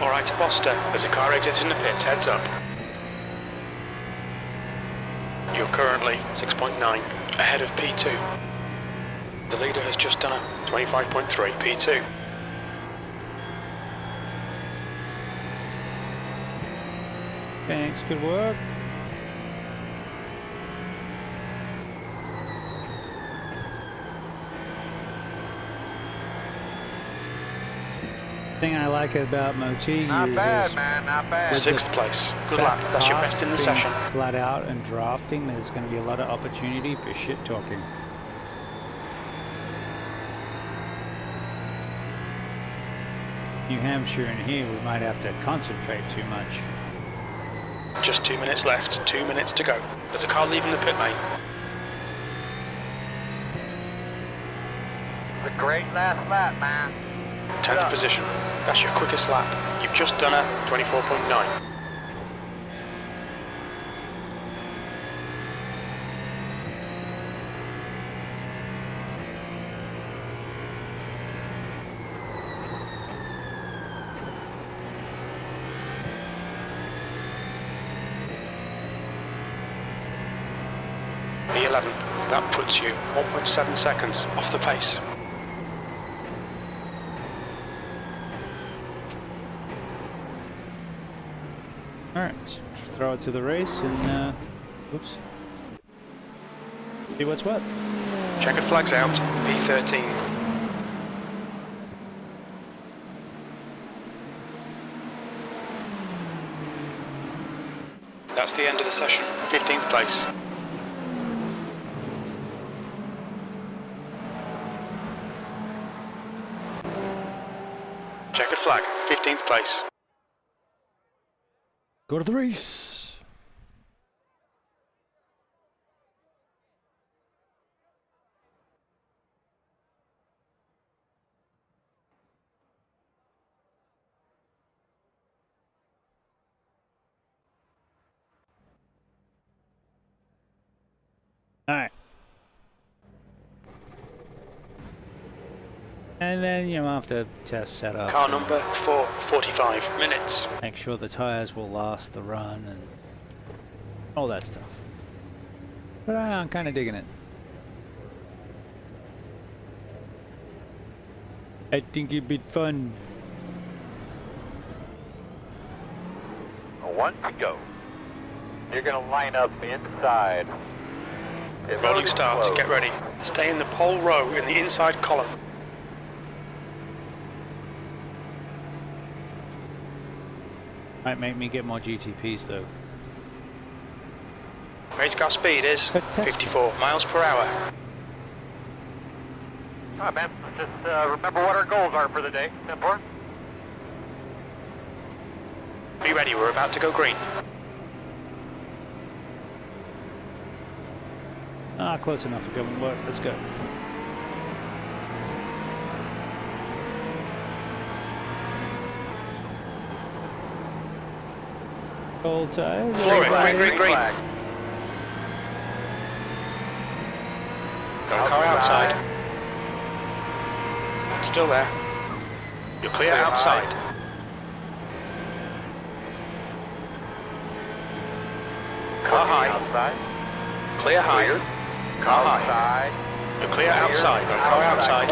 Alright, Buster, there's a car exiting the pits, heads up. You're currently 6.9 ahead of P2. The leader has just done a 25.3 P2. Thanks, good work. thing I like about Moti Not is bad, man, not bad. with Sixth place. Good lap. That's your best in the being session. flat out and drafting, there's going to be a lot of opportunity for shit talking. New Hampshire and here, we might have to concentrate too much. Just 2 minutes left. 2 minutes to go. There's a car leaving the pit, mate. It's a great last lap, man. 10th position. That's your quickest lap. You've just done a 24.9. P11. That puts you 1.7 seconds off the pace. Alright, throw it to the race and, whoops. See what's what. Checkered flags out. P13. That's the end of the session. 15th place. Checkered flag. 15th place. Go to the race. Alright. And then you have to test setup. Car number 445 minutes. Make sure the tires will last the run and all that stuff. But I'm kind of digging it. I think it'd be fun. 1 to go. You're gonna line up inside. Rolling start. Get ready. Stay in the pole row in the inside column. Might make me get more GTPs though. Race car speed is 54 miles per hour. Alright, man. Just remember what our goals are for the day. Simple. Be ready. We're about to go green. Ah, close enough for government work. Let's go. Cold tires. Flooring. Green. Got a car outside. Still there. You're clear outside. Car high. Outside. Clear high. Car high. You're clear outside. Got a car outside.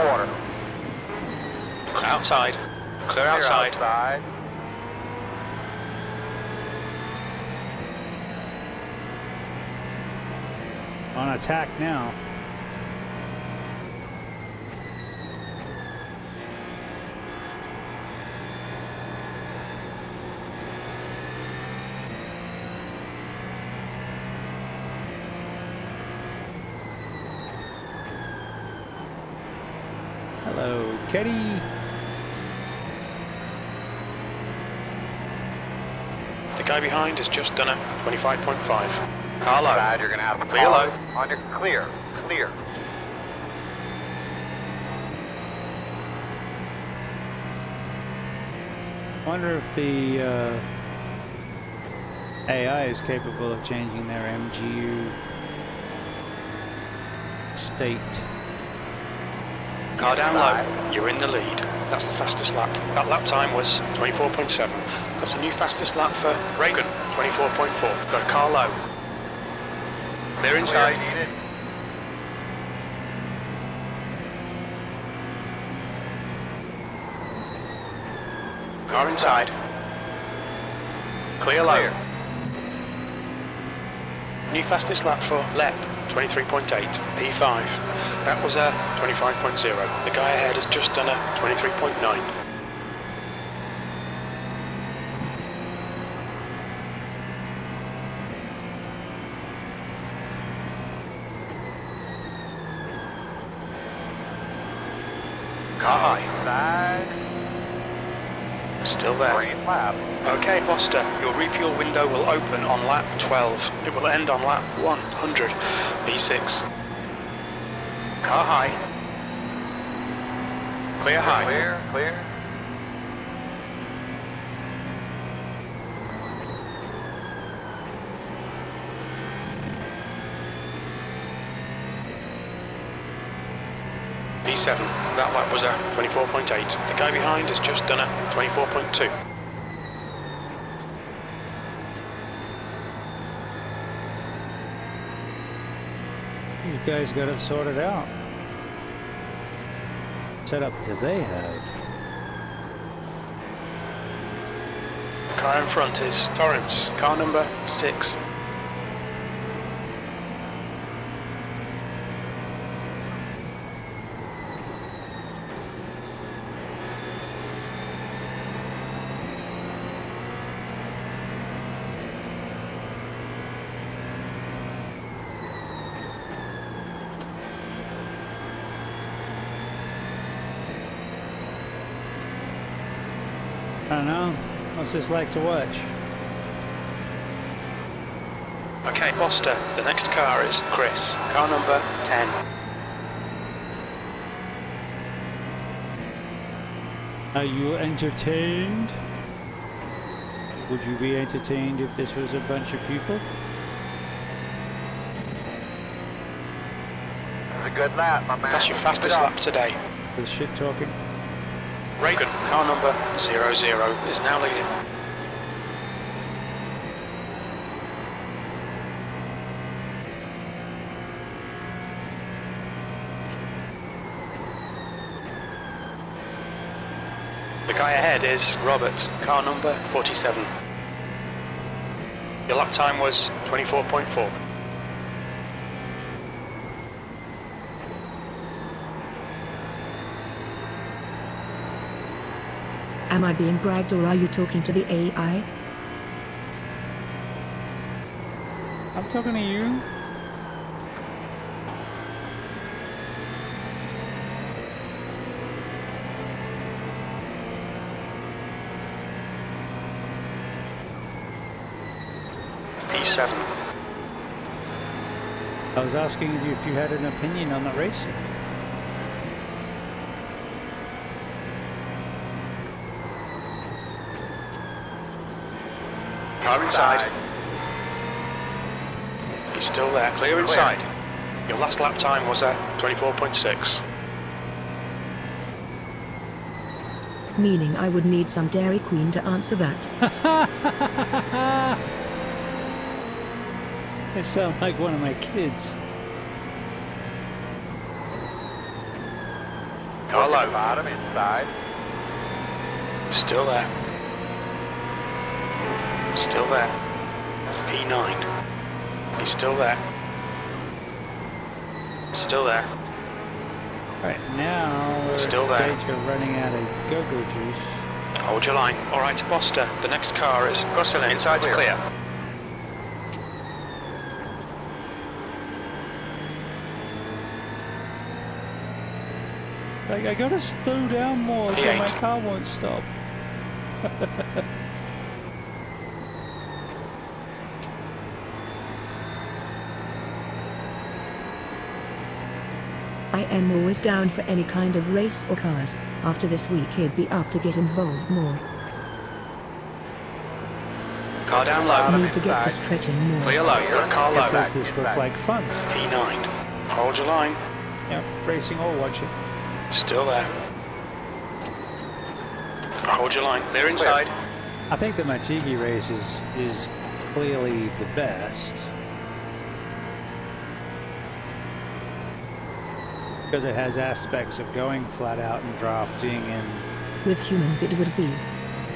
Outside. Clear outside. On attack now. Hello, Kitty. The guy behind has just done a 25.5. Car low. Outside, you're gonna have to Clear low. On your clear. Wonder if the AI is capable of changing their MGU state. Car down low. You're in the lead. That's the fastest lap. That lap time was 24.7. That's the new fastest lap for Reagan. 24.4. Got a car low. Clear inside. Car inside. Clear low. New fastest lap for Lep, 23.8, P5. That was a 25.0. The guy ahead has just done a 23.9. Car high. Side. Still there. Green lap. Okay, Buster, your refuel window will open on lap 12. It will end on lap 100. B6. Car high. Clear high. Clear, clear. B7. That lap was a 24.8. The guy behind has just done a 24.2. These guys got it sorted out. Set up do they have? Car in front is Torrance. Car number 6. I don't know. What's this like to watch? Okay, Buster, the next car is Chris. Car number 10. Are you entertained? Would you be entertained if this was a bunch of people? That's a good lap, my man. That's your fastest lap today. With shit talking? Reagan, car number 00, is now leading. The guy ahead is Robert, car number 47. Your lap time was 24.4. Am I being bragged or are you talking to the AI? I'm talking to you. P7. I was asking you if you had an opinion on the racing. Car inside. He's still there, clear inside. Your last lap time was at 24.6. Meaning I would need some Dairy Queen to answer that. They sound like one of my kids. Car low. Bottom inside. Still there. Still there. P9. He's still there. Still there. Right now, we're Still there. stage of running out of go-go juice. Hold your line. Alright, Buster. The next car is Gosselin. Inside's clear. Like, I gotta slow down more so my car won't stop. I am always down for any kind of race or cars. After this week he'd be up to get involved more. Car down low. Need to get to stretching more. Clear low. You're car low. Does this look like fun? P9. Hold your line. Yep, racing or watching. Still there. Hold your line. Clear inside. I think the Matigi race is clearly the best. Because it has aspects of going flat out and drafting and... With humans it would be.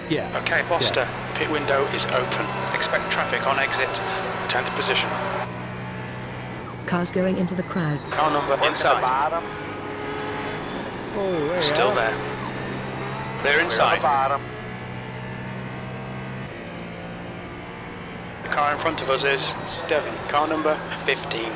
Yeah. Okay, Buster. Pit window is open. Expect traffic on exit. 10th position. Cars going into the crowds. Car number inside. Bottom. Oh, way Still out. there. Clear inside. Bottom. The car in front of us is Steven. Car number 15.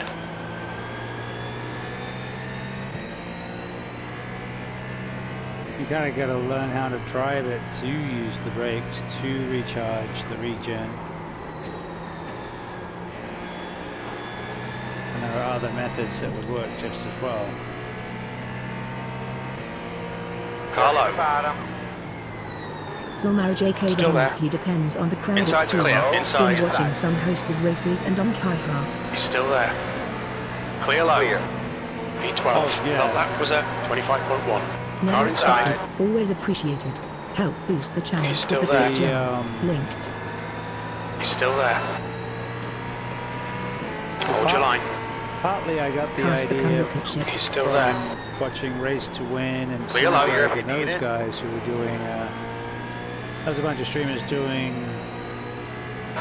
You kind of got to learn how to drive it to use the brakes to recharge the regen. And there are other methods that would work just as well. Carlo. Will marriage JK Still there. Dynasty depends on the crowd Inside it sees. clear, inside. Been watching some hosted races and on Kaiha. He's still there. Clear low. P12. Oh, yeah. Well, that was a 25.1. Car Never inside. expected, always appreciated. Help boost the channel. He's still with a there. tip gem. Link. He's still there. Hold your line. Partly I got the Cast the idea rocket ships. He's still there. watching Race to Win and Clear low. Seaberg and those guys who were doing, there's a bunch of streamers doing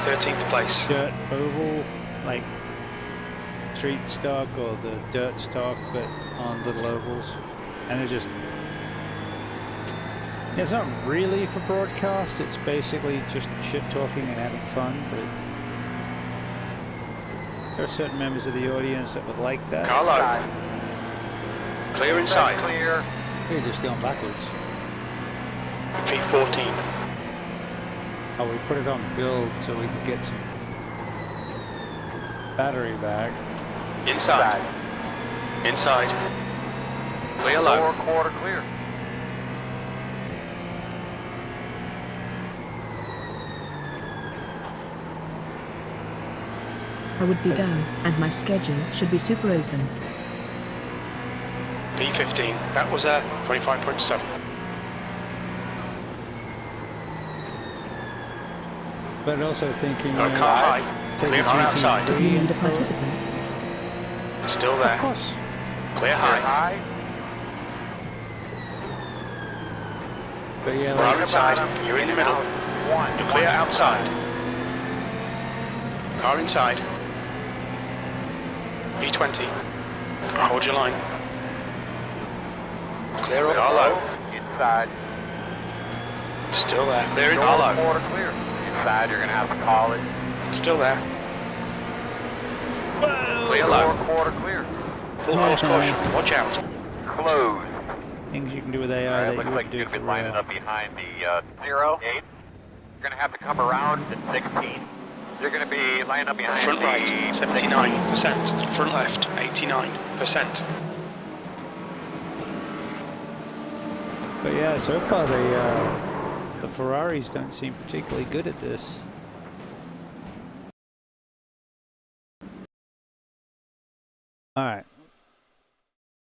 13th place. dirt oval, like street stock or the dirt stock, but on little ovals. And they're just, it's not really for broadcast, it's basically just shit talking and having fun, but there are certain members of the audience that would like that. Carlo. Clear inside. Clear. You're just going backwards. P14. Oh, we put it on build so we can get some battery back. Inside. Inside. Clear low. Lower quarter clear. I would be down, and my schedule should be super open. P15. That was a 25.7. But also thinking, No, car high. take Clear a car GT3 outside. Do you need a participant? Still Of there. course. Clear high. But yeah, Car like, inside. You're in the middle. You're clear outside. Car inside. P20. Hold your line. Clear up. Car low. Inside. Still there. Clear in. Car Lower low. quarter clear. Inside, you're gonna have to call it. Still there. Clear Lower low. quarter clear. Full course caution. Watch out. Closed. things you can do with AI Alright, that looks you like would do you've for been lining up behind the 0, 8. You're gonna have to come around at 16. You're gonna be lining up behind Front the right, 79%. Front left, 89%. But yeah, so far the Ferraris don't seem particularly good at this. All right.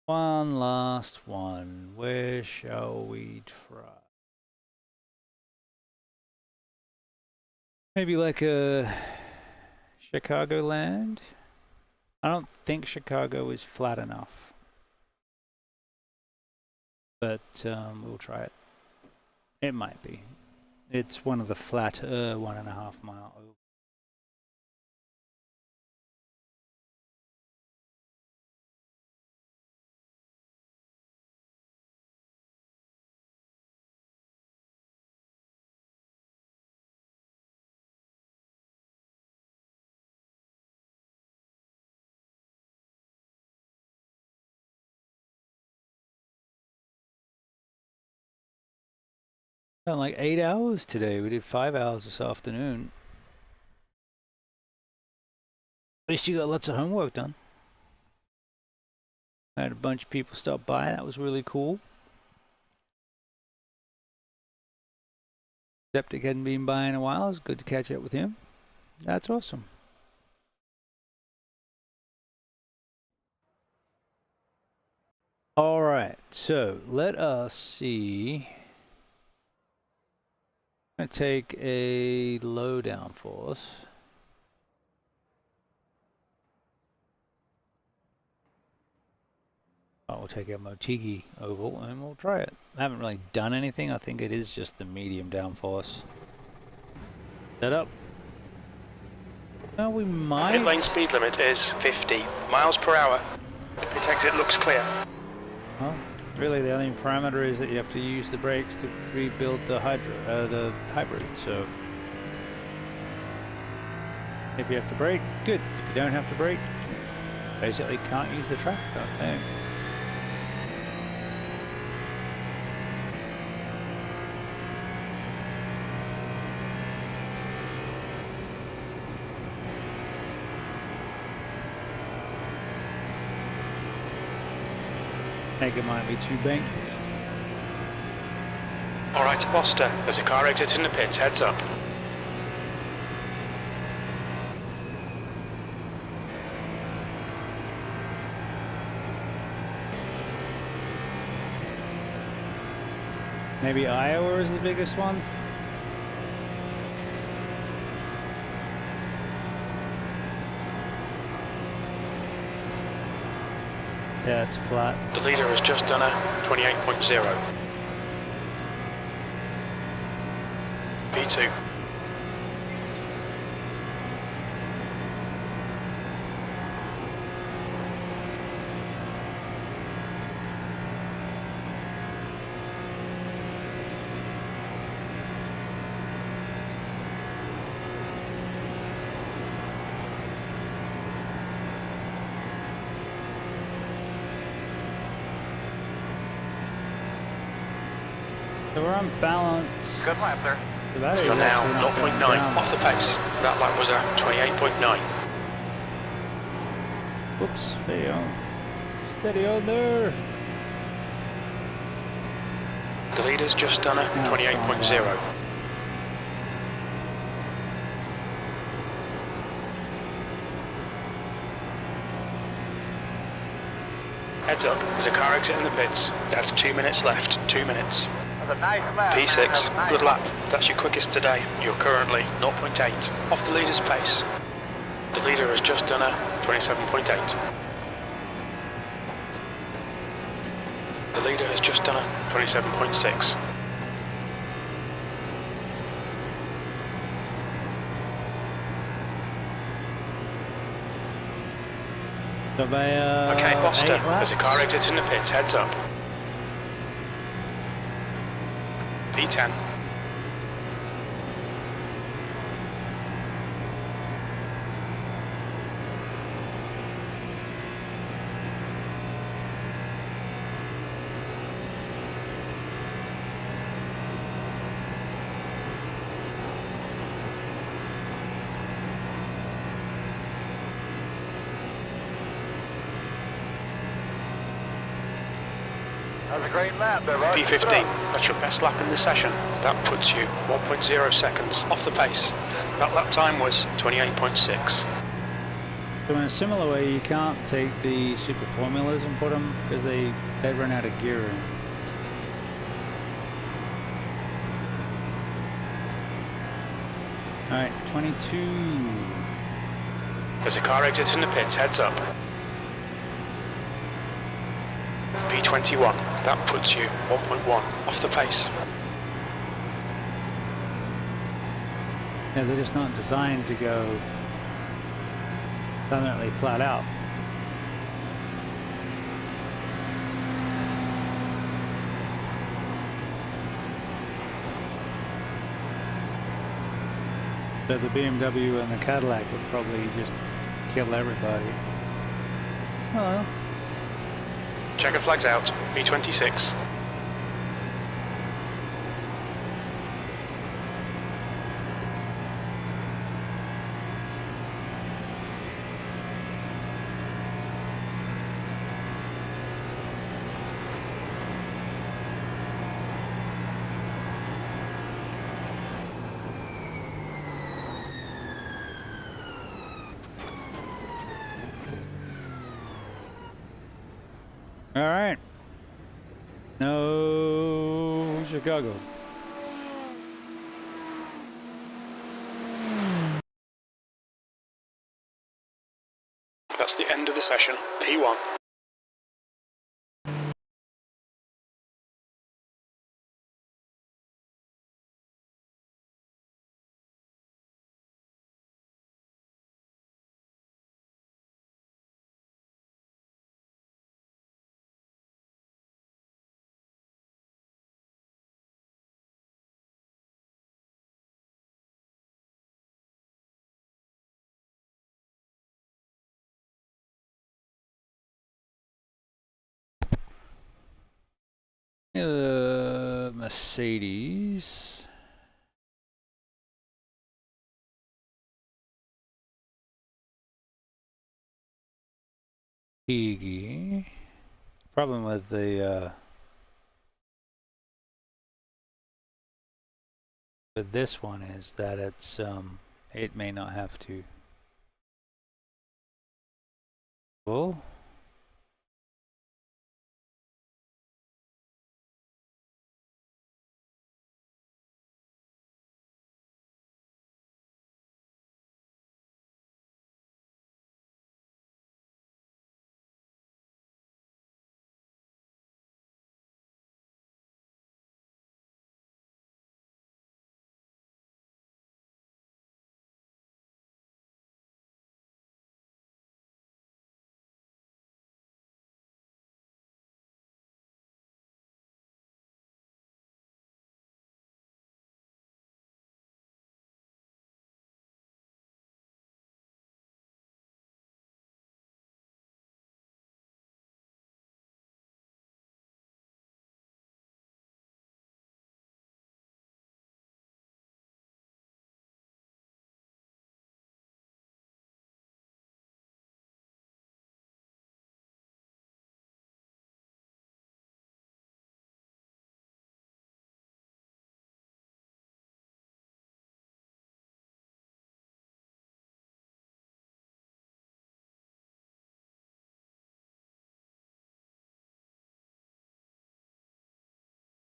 One last one. Where shall we try? Maybe like a Chicagoland? I don't think Chicago is flat enough. But we'll try it. It might be. It's one of the flatter 1.5 mile ovals. Spent like 8 hours today. We did 5 hours this afternoon. At least you got lots of homework done. I had a bunch of people stop by. That was really cool. Septic hadn't been by in a while. It was good to catch up with him. That's awesome. All right. So let us see. I'm going to take a low downforce. We'll take a Motegi oval and we'll try it. I haven't really done anything. I think it is just the medium downforce. Set up. Well, we might. Pit lane speed limit is 50 miles per hour. Pit exit looks clear. Well, really, the only parameter is that you have to use the brakes to rebuild the hybrid. So, if you have to brake, good. If you don't have to brake, basically can't use the track. I think. think it might be too banked. Alright, Buster, there's a car exiting the pits, heads up. Maybe Iowa is the biggest one? Yeah, it's flat. The leader has just done a 28.0. P2. So we're on balance. Good lap there. The battery's You're now actually not going 0.9 down. off the pace. That lap was a 28.9. Whoops, there you go. Steady on there. The leader's just done a 28.0. Heads up, there's a car exiting the pits. That's 2 minutes left, 2 minutes. That's a nice lap. man. That's a P6, nice good lap. That's your quickest today. You're currently 0.8 off the leader's pace. The leader has just done a 27.8. The leader has just done a 27.6. So by, Okay, Buster, 8 there's a car laps. exiting the pits. Heads up. P10. That was a great lap there, Russ. P15, that's your best lap in the session. That puts you 1.0 seconds off the pace. That lap time was 28.6. So in a similar way, you can't take the super formulas and put them because they run out of gear. All right, 22. There's a car exiting the pits. Heads up. P21, that puts you 1.1 off the pace. Yeah, they're just not designed to go permanently flat out. So the BMW and the Cadillac would probably just kill everybody. Well, Checker flags out. P26. all right. No Chicago. That's the end of the session. P1. Mercedes. Higgy. Problem with the with this one is that it's it may not have to. Full.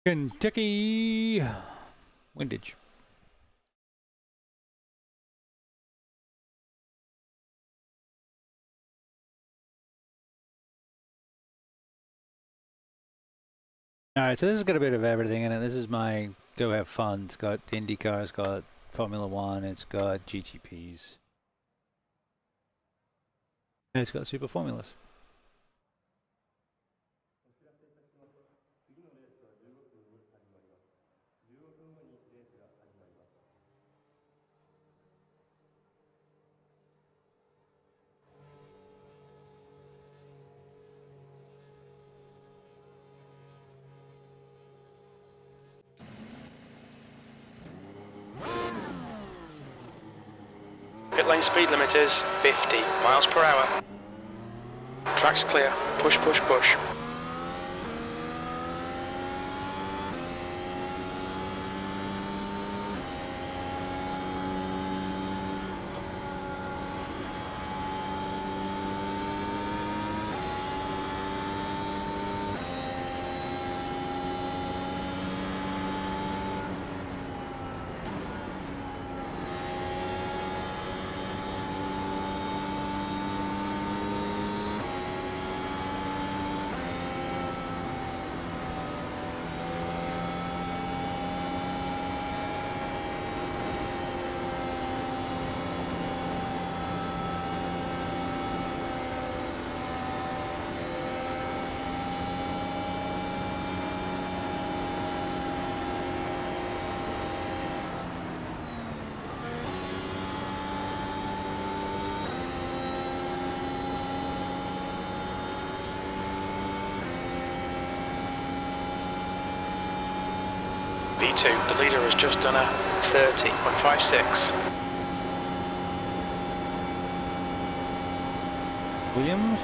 Kentucky windage. Alright, so this has got a bit of everything in it. This is my Go Have Fun. It's got IndyCar, it's got Formula One, it's got GTPs. And it's got Super Formulas. Pit lane speed limit is 50 miles per hour. Track's clear. Push, push, push. P2, the leader has just done a 30.56. Williams.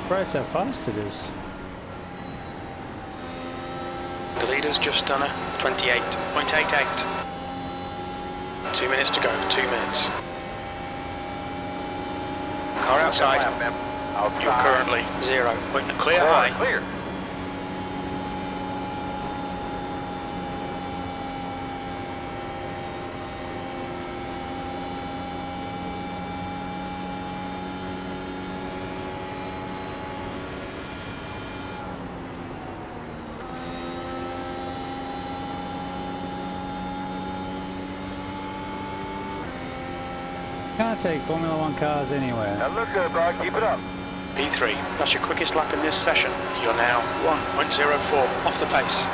Surprised how fast it is. The leader's just done a 28.88. 2 minutes to go, 2 minutes. Car outside. You're currently 0. Clear high. Clear. Can't take Formula One cars anywhere. That looks good, bro. Keep it up. P3, that's your quickest lap in this session. You're now 1.04 off the pace.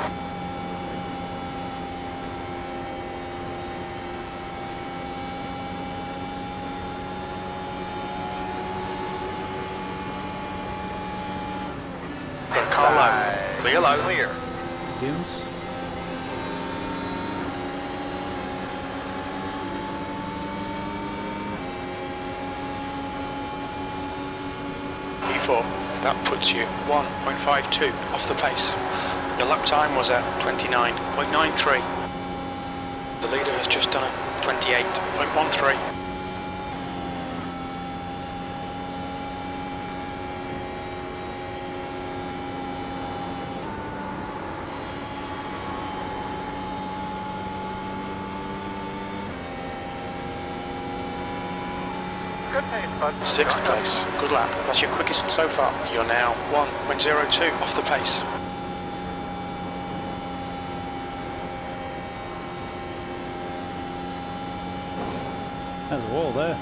Got car low. Clear low. Clear. Williams. 1:24. That puts you 1.52 off the pace. Your lap time was at 29.93. The leader has just done a 28.13. Good pace, bud. Sixth place. Good lap. That's your quickest so far. You're now 1.02 off the pace. There's a wall there.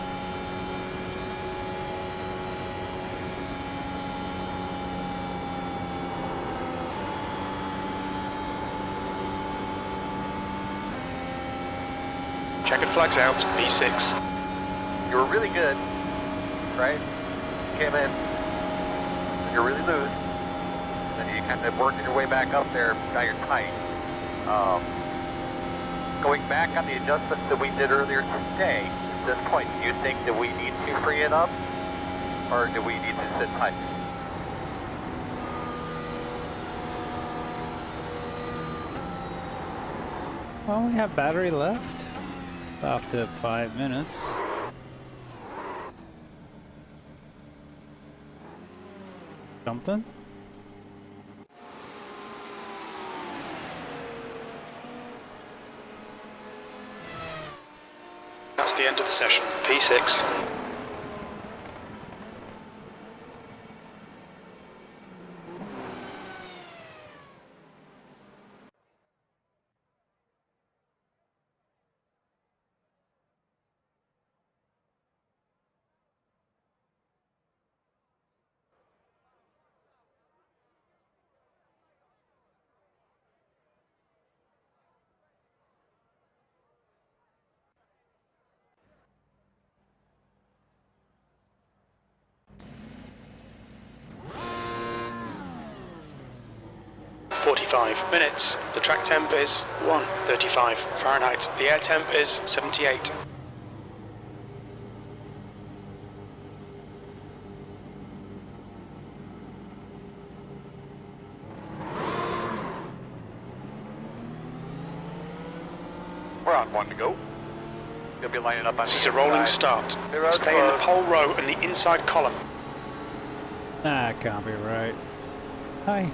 Checkered flags out. P6. You were really good, right? Came in, you're really loose, then you kind of working your way back up there, now you're tight. Going back on the adjustments that we did earlier today, at this point, do you think that we need to free it up, or do we need to sit tight? Well, we have battery left after 5 minutes. Something? That's the end of the session. P6. .45 minutes. The track temp is 135 Fahrenheit. The air temp is 78. We're on one to go. You'll be lining up on This is a rolling start. Stay in the pole row and the inside column. That can't be right. Hi.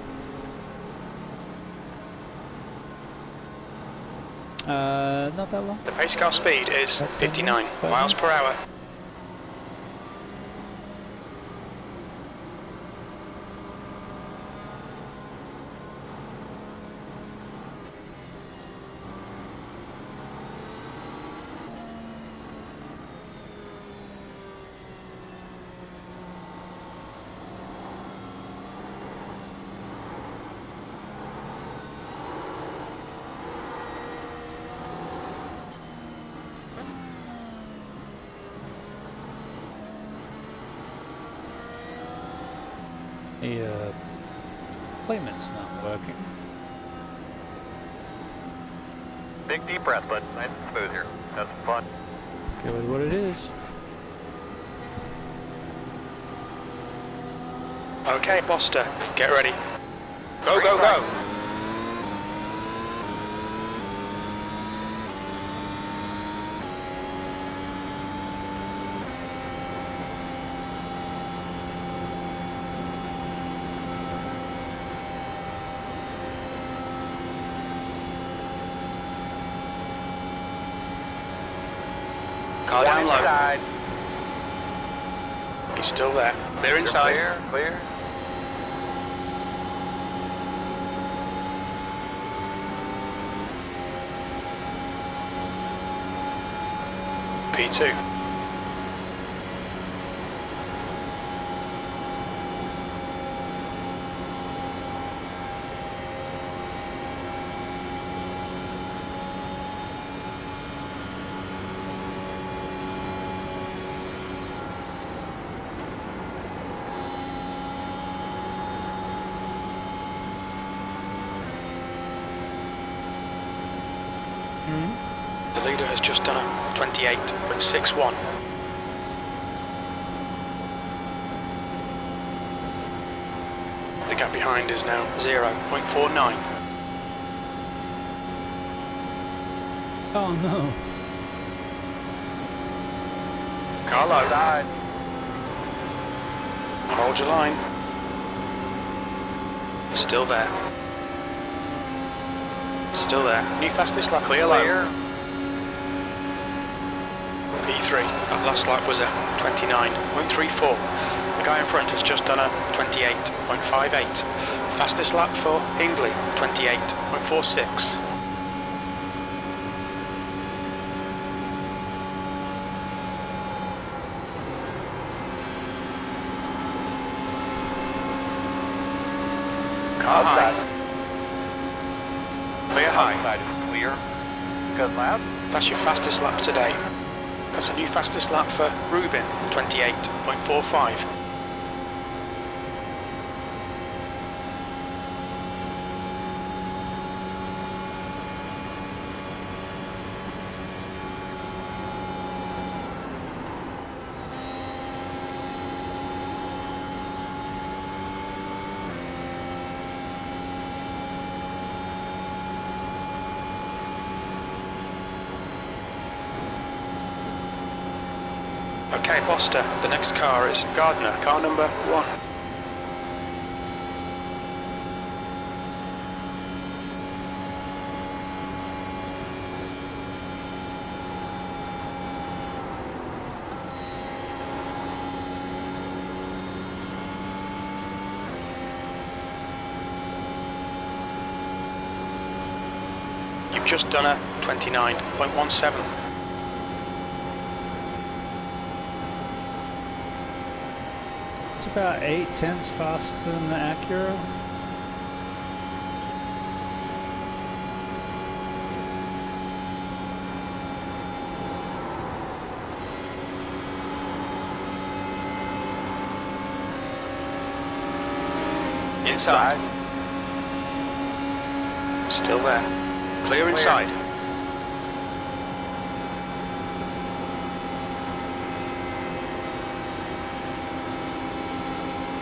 Not that long. The pace car speed is 59 miles per hour. The placement's not working. Big deep breath, bud. Nice and smooth here. Have some fun. Go with what it is. Okay, Buster, get ready. Go, go, go! Car down low. Inside. He's still there. Clear inside. Clear, clear. P2. The leader has just done a 28.61. The gap behind is now 0.49. Oh no. Car low. Side. Hold your line. Still there. Still there. New fastest lap. Clear low. Clear. P3. That last lap was a 29.34. The guy in front has just done a 28.58. Fastest lap for Hingley, 28.46. Car high. Clear high. Outside is clear. Good lap. That's your fastest lap today. That's a new fastest lap for Rubin, 28.45. Okay, Buster, the next car is Gardner, car number 1. You've just done a 29.17. It's about 0.8 faster than the Acura. Inside. Still there. Clear inside.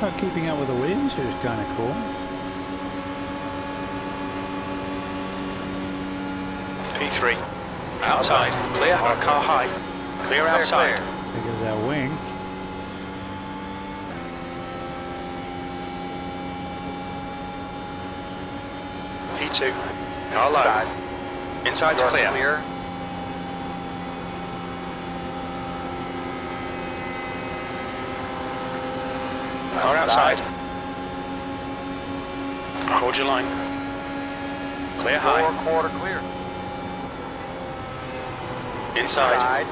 Not keeping up with the Williams is kind of cool. P3. Outside. Clear. Car high. Clear outside. There goes our wing. P2. Car low. Inside's clear. Car outside. Hold your line. Clear high. 4/4 clear. Inside.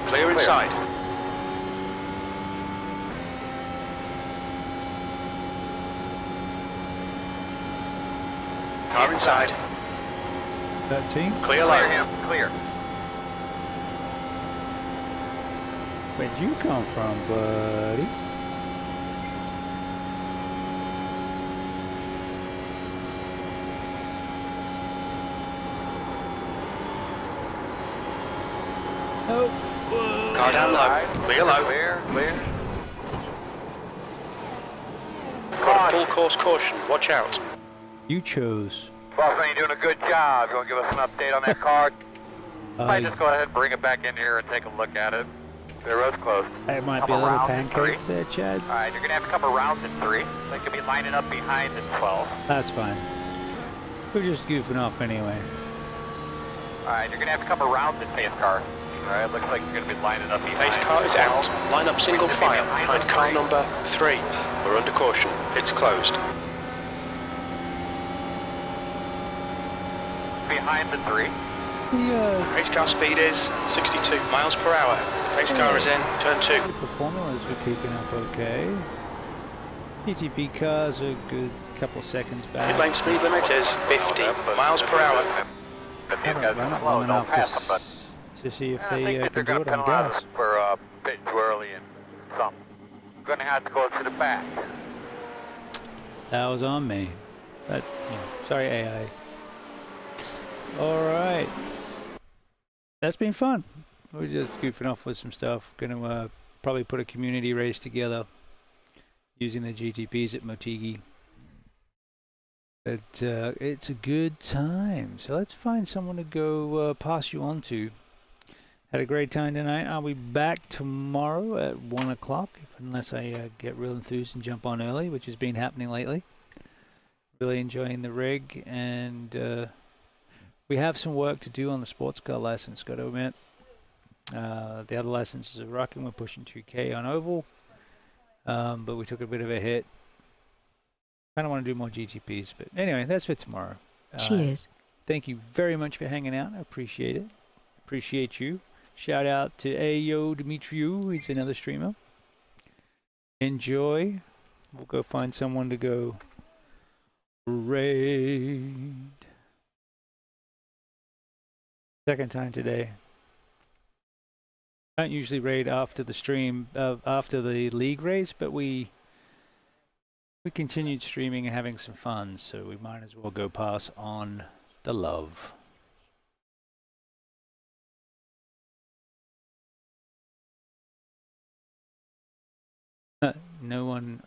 Clear inside. Car inside. 13. Clear Clear lane. him. Clear. Where'd you come from, buddy? Oh. Car down low. Clear low. Clear. Clear. Got a full course caution. Watch out. You chose. Bossman, you're doing a good job. You want to give us an update on that car? Might just go ahead and bring it back in here and take a look at it. The road's closed. It might be a little pancakes there, Chad. Alright, you're going to have a couple rounds in 3. They could be lining up behind in 12. That's fine. We're just goofing off anyway. Alright, you're going to have a couple rounds in pace car. Alright, looks like you're going to be lining up behind. Pace car is out. Line up single file behind car number 3. We're under caution. It's closed. Behind the 3. Yeah. Pace car speed is 62 miles per hour. Pace car is in turn 2. The formulas are keeping up okay. PTP cars are a good couple seconds back. Mid lane speed limit is 50 miles per hour. But these Haven't guys run are it slow, long don't enough pass them, but to see if I they think that can they're do going to it on penalize gas. us for a bit too early and something. Going to have to go to the back. That was on me. But, yeah. Sorry, AI. Alright. That's been fun. We're just goofing off with some stuff. Gonna probably put a community race together. using the GTPs at Motegi. But it's a good time. So let's find someone to go pass you on to. Had a great time tonight. I'll be back tomorrow at 1 o'clock, unless I get real enthused and jump on early, which has been happening lately. Really enjoying the rig, and we have some work to do on the sports car license, got to admit. The other licenses are rocking. We're pushing 2K on oval, but we took a bit of a hit. Kind of want to do more GTPs, but anyway, that's for tomorrow. Cheers. Thank you very much for hanging out. I appreciate it. Appreciate you. Shout out to Ayo Dimitriou. He's another streamer. Enjoy. We'll go find someone to go raid. Second time today. I don't usually raid after the stream, after the league race, but we continued streaming and having some fun, so we might as well go pass on the love. No one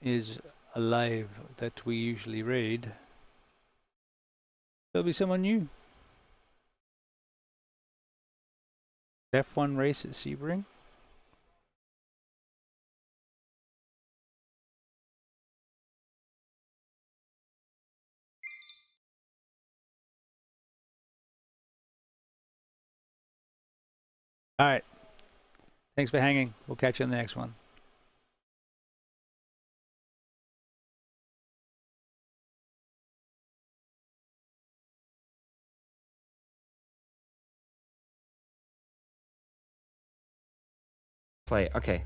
is alive that we usually raid. There'll be someone new. F1 race at Sebring. All right. Thanks for hanging. We'll catch you on the next one. Play. Okay.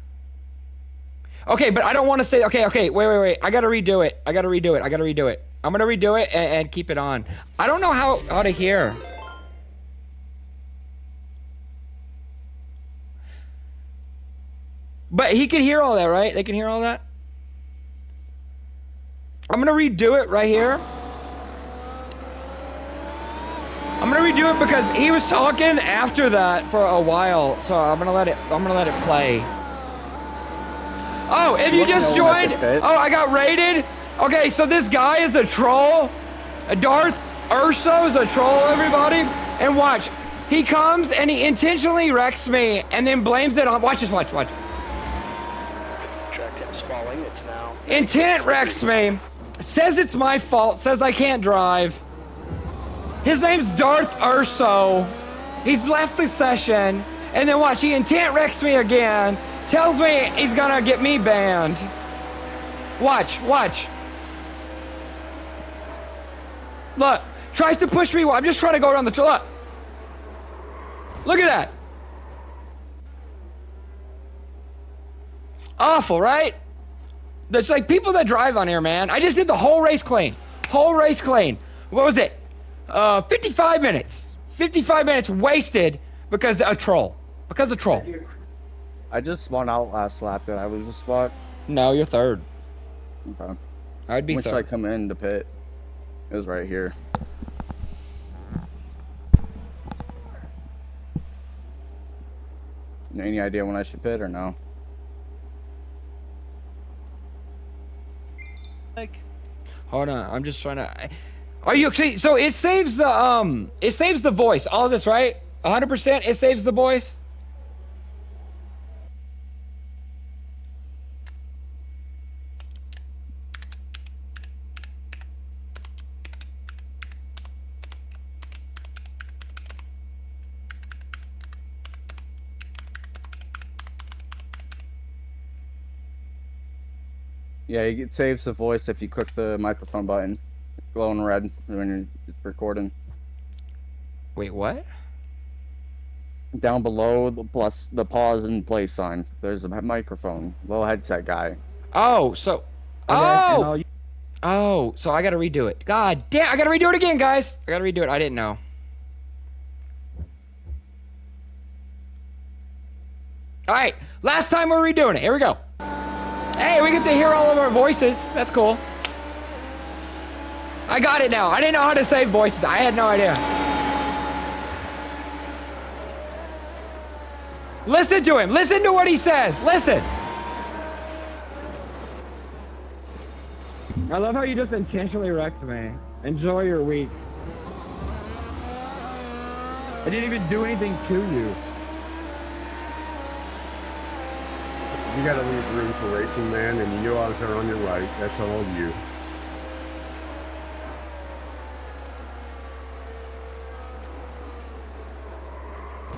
Okay, but I don't want to say. Okay. Wait. I gotta redo it. I'm gonna redo it and keep it on. I don't know how to hear. But he can hear all that, right? They can hear all that? I'm gonna redo it right here. I'm gonna redo it because he was talking after that for a while, so I'm gonna let it play. Oh, if you just joined, oh, I got raided. Okay, so this guy is a troll. Darth Urso is a troll, everybody. And watch, he comes and he intentionally wrecks me and then blames it on. Watch this. Watch. Track 10 is falling. It's now. Intent wrecks me. Says it's my fault. Says I can't drive. His name's Darth Urso. He's left the session. And then watch, he intent wrecks me again. Tells me he's gonna get me banned. Watch. Look, tries to push me. I'm just trying to go around the look. Look at that. Awful, right? That's like people that drive on here, man. I just did the whole race clean. What was it? 55 minutes. 55 minutes wasted because a troll. I just spun out last lap. Did I lose a spot? No, you're third. Okay. I'd be when third. should I come in the pit? It was right here. Any idea when I should pit or no? Hold on, I'm just trying to. Are you okay? So it saves the voice. All this, right? 100%. It saves the voice. Yeah, it saves the voice if you click the microphone button. Glowing red when you're recording. Wait, what? Down below, plus the pause and play sign. There's a microphone. Little headset guy. Oh, so... Oh! Oh, so I gotta redo it. God damn, I gotta redo it again, guys. I gotta redo it. I didn't know. Alright, last time we're redoing it. Here we go. Hey, we get to hear all of our voices. That's cool. I got it now. I didn't know how to save voices. I had no idea. Listen to him. Listen to what he says. Listen. I love how you just intentionally wrecked me. Enjoy your week. I didn't even do anything to you. You gotta leave room for racing, man, and you know I are on your right. That's all you.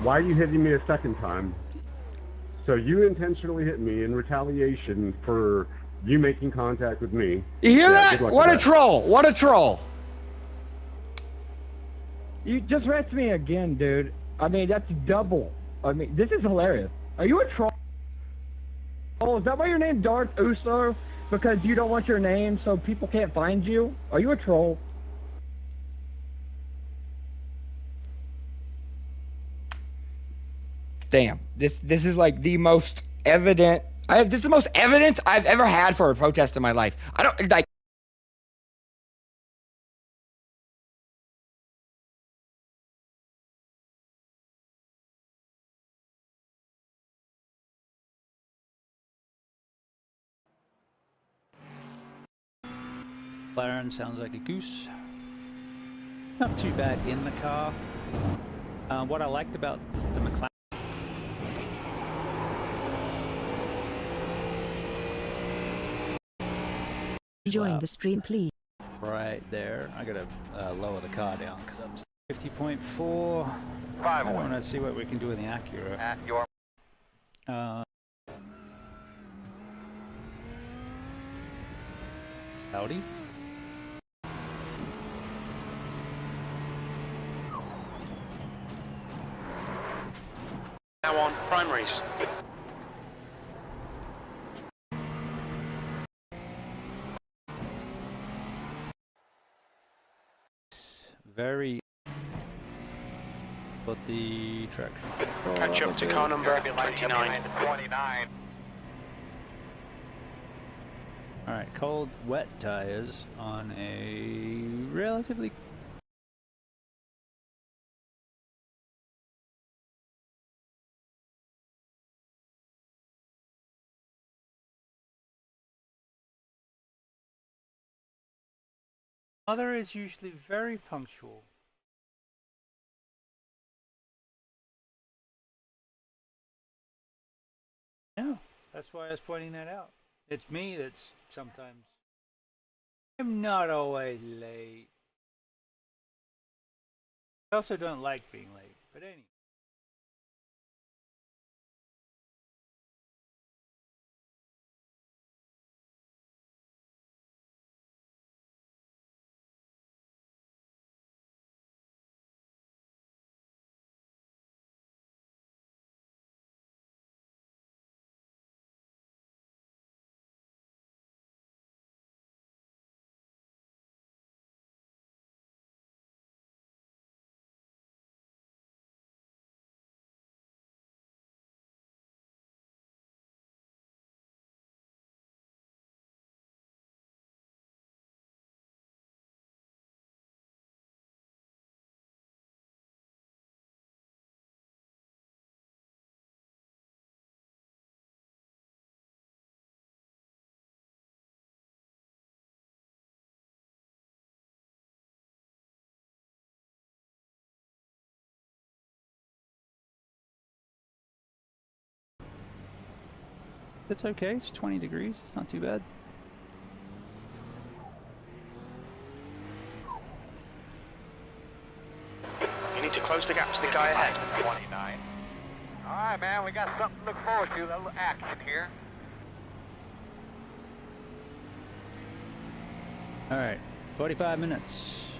Why are you hitting me a second time? So you intentionally hit me in retaliation for you making contact with me. You hear Yeah, that? good luck What a with that. troll! What a troll! You just wrecked me again, dude. I mean, that's double. I mean, this is hilarious. Are you a troll? Oh, is that why your name's Darth Uso? Because you don't want your name so people can't find you? Are you a troll? Damn, this is like the most evident. This is the most evidence I've ever had for a protest in my life. I don't like. McLaren sounds like a goose. Not too bad in the car. What I liked about the McLaren. Join the stream, please. Right there. I gotta lower the car down because I'm 50.4. I want to see what we can do with the Acura. At your Howdy. Now on primaries. Very. But the traction control. Catch up to car number 29. 29. Alright, cold, wet tires on a relatively. Mother is usually very punctual. No, that's why I was pointing that out. It's me that's sometimes. I'm not always late. I also don't like being late, but anyway. It's okay, it's 20 degrees, it's not too bad. You need to close the gap to the guy ahead. 29. All right, man, we got something to look forward to. A little action here. Alright, 45 minutes.